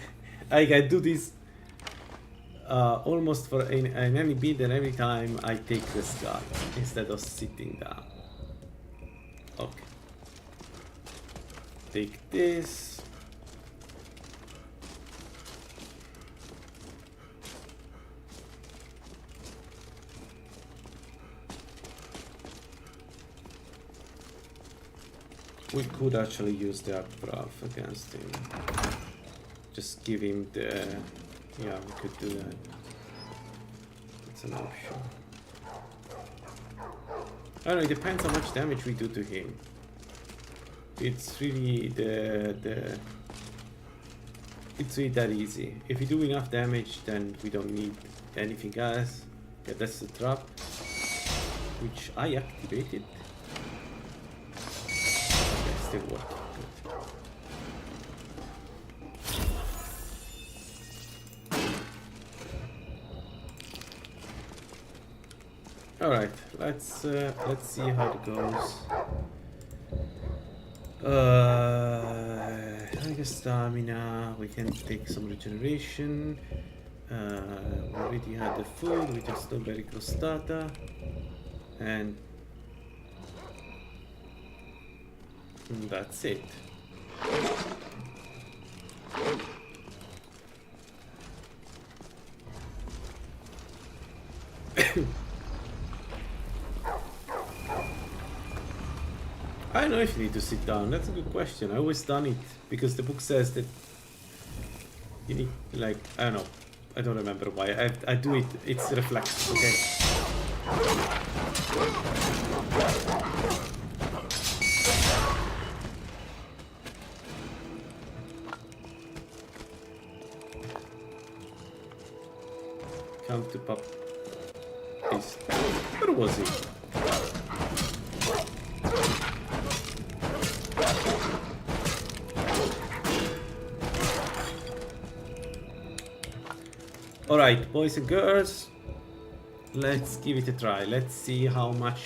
I do this almost for in any build, and every time I take the skull instead of sitting down. Okay. Take this. We could actually use the Arcbrav against him. Just give him the... Yeah, we could do that. It's an option. I don't know, it depends how much damage we do to him. It's really it's really that easy. If we do enough damage, then we don't need anything else. Yeah, that's the trap, which I activated. Still working. Good. Alright, let's see how it goes. Like stamina, we can take some regeneration. We already had the food, we just do very crostata. And that's it. I don't know if you need to sit down. That's a good question. I always done it because the book says that you need, like, I don't know. I don't remember why. I do it. It's reflex. Okay. Count to pop. Where was he? Alright, boys and girls, let's give it a try. Let's see how much,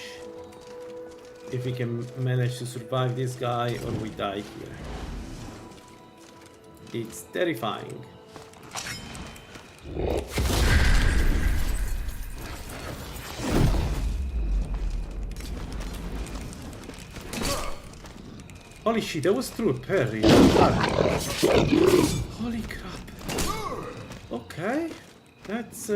if we can manage to survive this guy or we die here. It's terrifying. Holy shit, that was through a parry. Holy crap. Okay. That's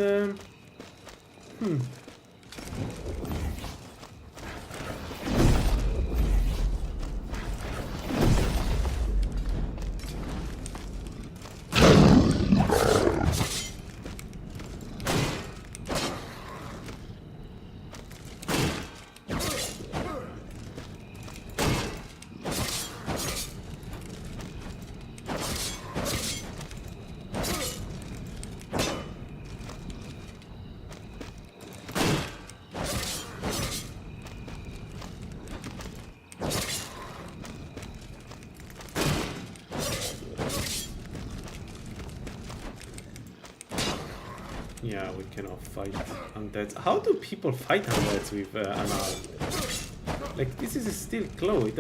yeah, we cannot fight undeads. How do people fight undeads with an arm? Like, this is still claw. It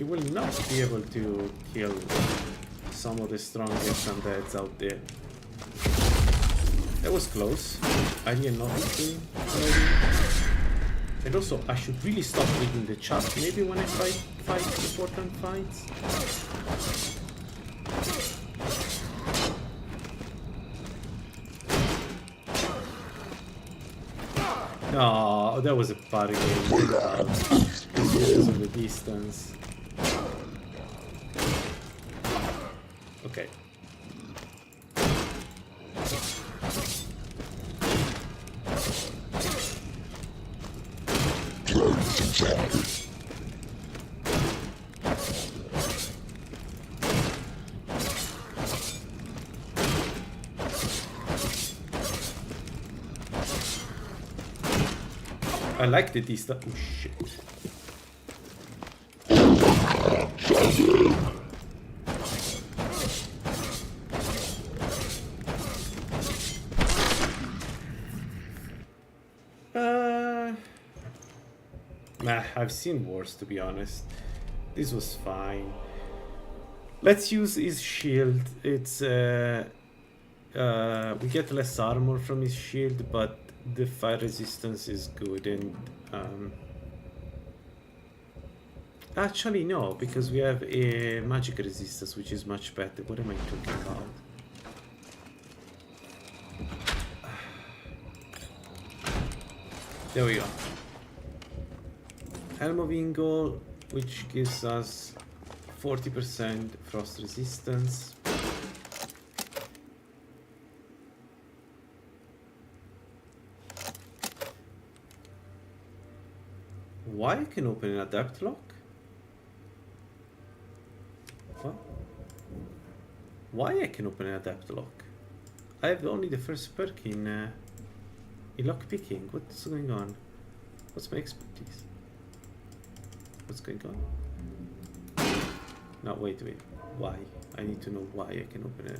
will not be able to kill some of the strongest undeads out there. That was close. I didn't notice. And also, I should really stop reading the chat. Maybe when I fight important fights. No, that was a party game because of the distance. Okay. I like the distance. Oh shit. Nah, I've seen worse, to be honest. This was fine. Let's use his shield. It's we get less armor from his shield, but the fire resistance is good, and actually no, because we have a magic resistance, which is much better. What am I talking about? There we go. Helm of Ingol, which gives us 40% frost resistance. Why I can open an adapt lock? What? Why I can open an adapt lock? I have only the first perk in lock picking. What's going on? What's my expertise? What's going on? No, wait. Why? I need to know why I can open it.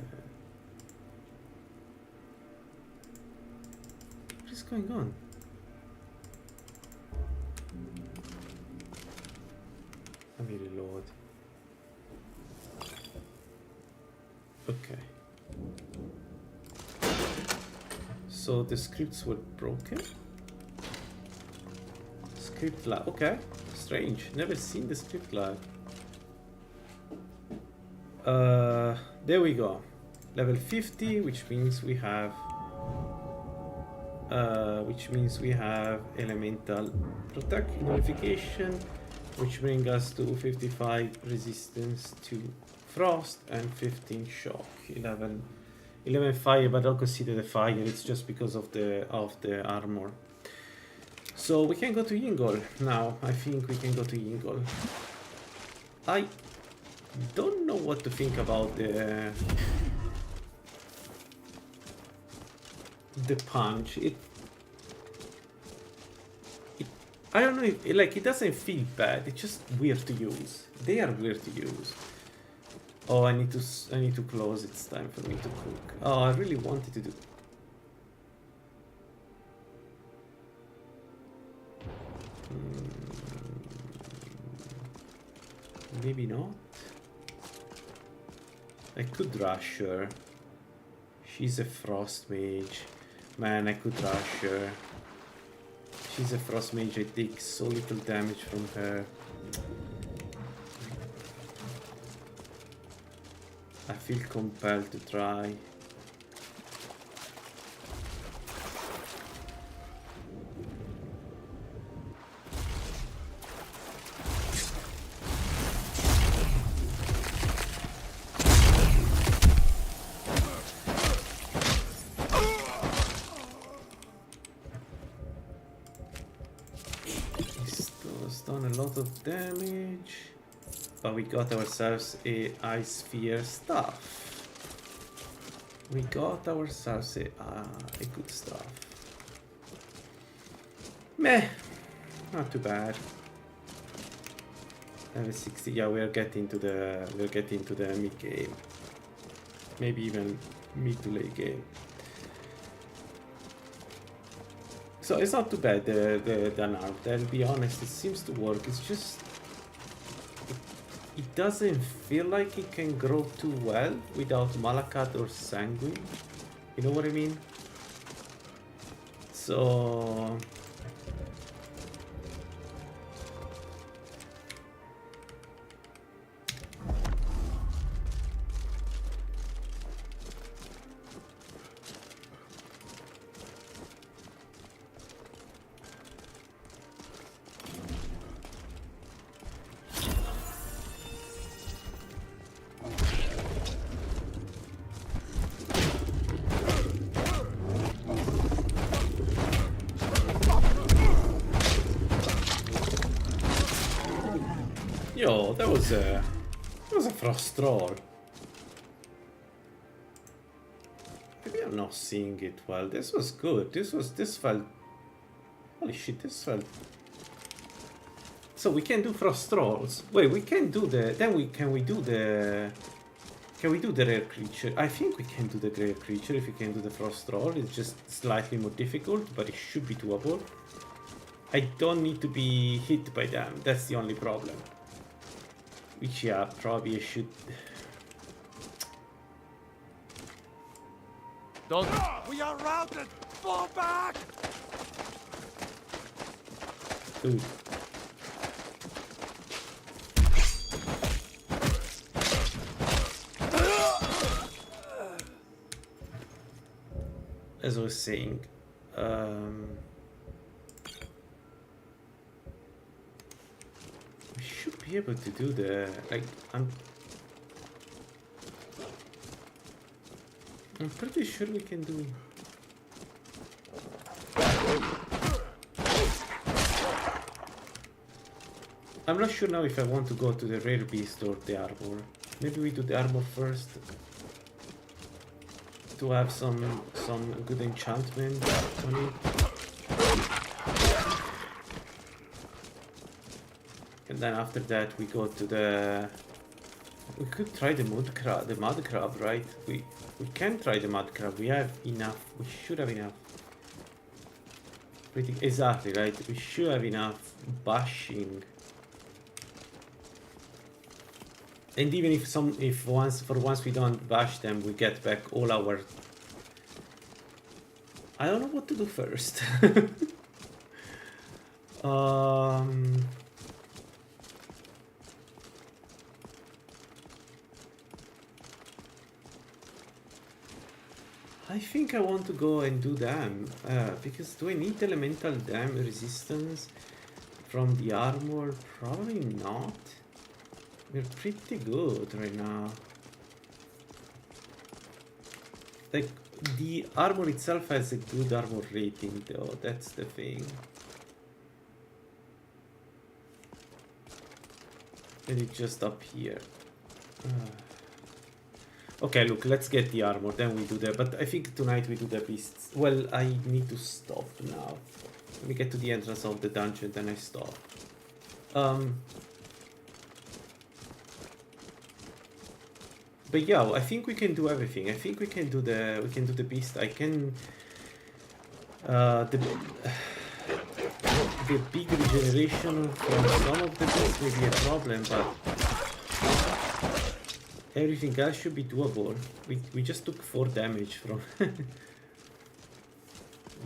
What is going on? Let me reload. Okay. So the scripts were broken? Script lag. Okay. Strange. Never seen the script lag. There we go. Level 50, which means we have elemental protect notification, which brings us to 55 resistance to frost and 15 shock. 11 fire, but don't consider the fire, it's just because of the armor. So we can go to Yingol now. I think we can go to Yingol. I don't know what to think about the punch. I don't know if, like, it doesn't feel bad. It's just weird to use. They are weird to use. Oh, I need to close. It's time for me to cook. Oh, I really wanted to do. Maybe not. I could rush her. She's a frost mage. Man, I could rush her. She's a frost mage. I take so little damage from her. I feel compelled to try. Of damage, but we got ourselves a ice sphere stuff. We got ourselves a good stuff. Meh, not too bad. Level 60. Yeah, we're getting to the mid game, maybe even mid to late game. So it's not too bad, the unarmed. I'll be honest, it seems to work. It's just... It doesn't feel like it can grow too well without Malakat or Sanguine. You know what I mean? So... Yo, that was a frost troll. Maybe I'm not seeing it well. This was good. This felt... Holy shit, this felt... So we can do frost trolls. Wait, we can do the... Then can we do the rare creature? I think we can do the rare creature if we can do the frost troll. It's just slightly more difficult, but it should be doable. I don't need to be hit by them. That's the only problem. Which, yeah, probably I should... Don't... We are routed! Fall back! Dude. As I was saying, we should be able to do the... Like, I'm pretty sure we can do... I'm not sure now if I want to go to the rare beast or the armor. Maybe we do the armor first. To have some good enchantment on it. And then after that we go to the... We could try the mud crab, right? We can try the mud crab. We have enough. We should have enough. Exactly, right? We should have enough bashing And even if once we don't rush them, we get back all our... I don't know what to do first. I think I want to go and do them, because do I need elemental dam resistance from the armor? Probably not. We're pretty good right now. Like, the armor itself has a good armor rating though, that's the thing. And it's just up here. Okay, look, let's get the armor, then we do that. But I think tonight we do the beasts. Well, I need to stop now. Let me get to the entrance of the dungeon, then I stop. But yeah, I think we can do everything. I think we can do the beast. I can the big regeneration from some of the beasts may be a problem, but everything else should be doable. We just took 4 damage from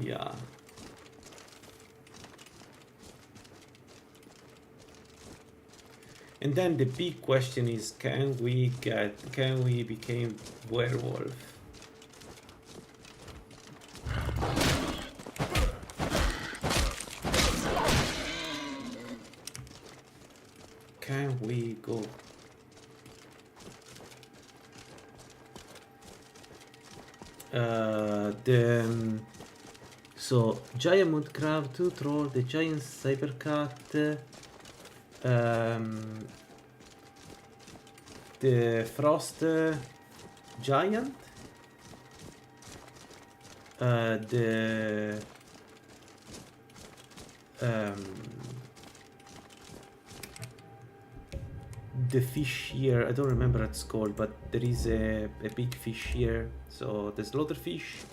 yeah. And then the big question is, can we become werewolf? Can we go? So giant mud crab, 2 troll, the giant cybercat, the frost giant, the fish here, I don't remember what it's called, but there is a big fish here. So the slaughterfish.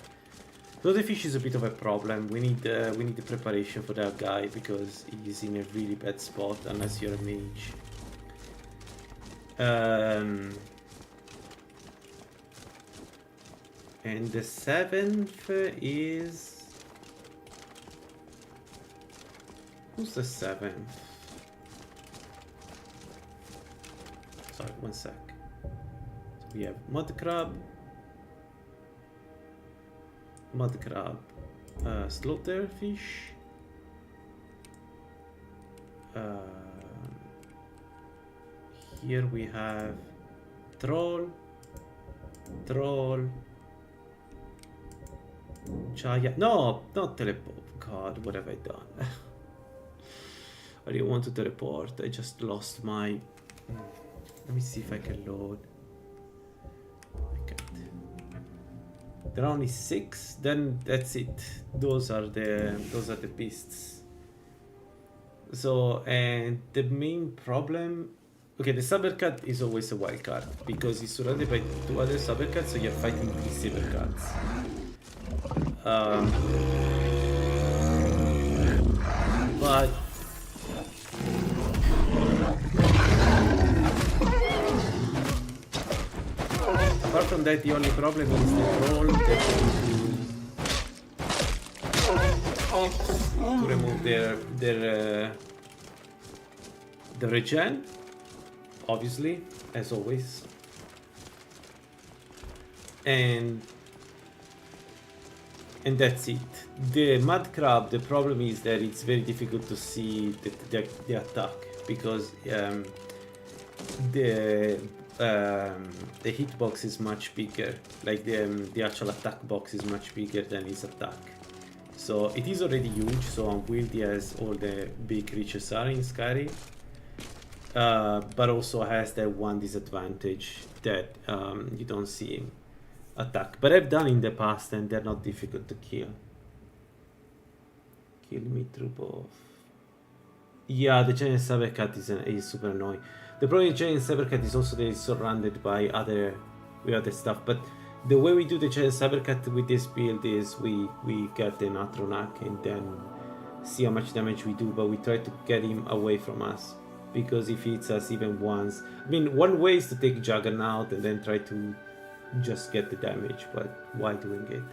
Slaughterfish is a bit of a problem. We need the preparation for that guy because he's in a really bad spot unless you're a mage. And the 7th is... Who's the 7th? Sorry, one sec. So we have mud crab, slaughterfish, here we have troll, giant. No, not teleport. God, what have I done? I didn't want to teleport. I just lost my. Let me see if I can load. I can't. There are only 6. Then that's it. Those are the beasts. So, and the main problem. Okay, the cybercat is always a wild card because he's surrounded by 2 other cybercats, so you're fighting 3 cybercats. But apart from that, the only problem is the troll to remove their regen, obviously, as always, and that's it. The mud crab, the problem is that it's very difficult to see the attack because the hitbox is much bigger. Like the actual attack box is much bigger than his attack. So it is already huge, so unwieldy as all the big creatures are in Skyrim. But also has that one disadvantage that you don't see him attack. But I've done in the past and they're not difficult to kill. Kill me through both. Yeah, the giant cybercat is super annoying. The problem with giant cybercat is also that it's surrounded by other stuff. But the way we do the giant cybercat with this build is we get an Atronak and then see how much damage we do. But we try to get him away from us. because if he hits us even once, I mean, one way is to take Juggernaut and then try to just get the damage, but why doing it?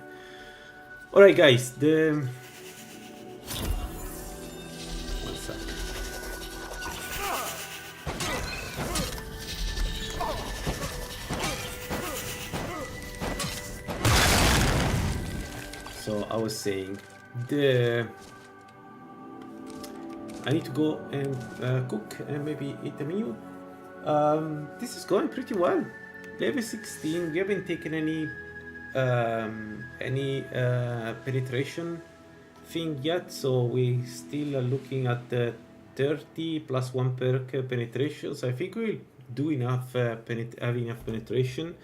Alright guys, one sec. So I was saying, I need to go and cook and maybe eat a meal. This is going pretty well. Level 16. We haven't taken any penetration thing yet, so we still are looking at the 30 plus 1 perk penetration. So I think we'll do enough. Have enough penetration.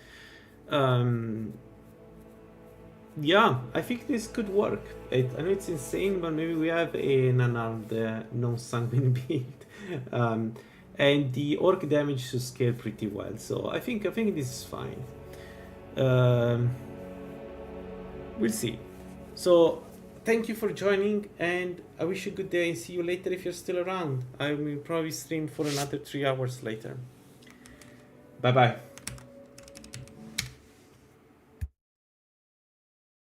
Yeah, I think this could work. I know it's insane, but maybe we have an unarmed non-sanguine build. And the orc damage should scale pretty well, so I think this is fine. We'll see. So thank you for joining, and I wish you a good day and see you later if you're still around. I will probably stream for another 3 hours later. Bye bye.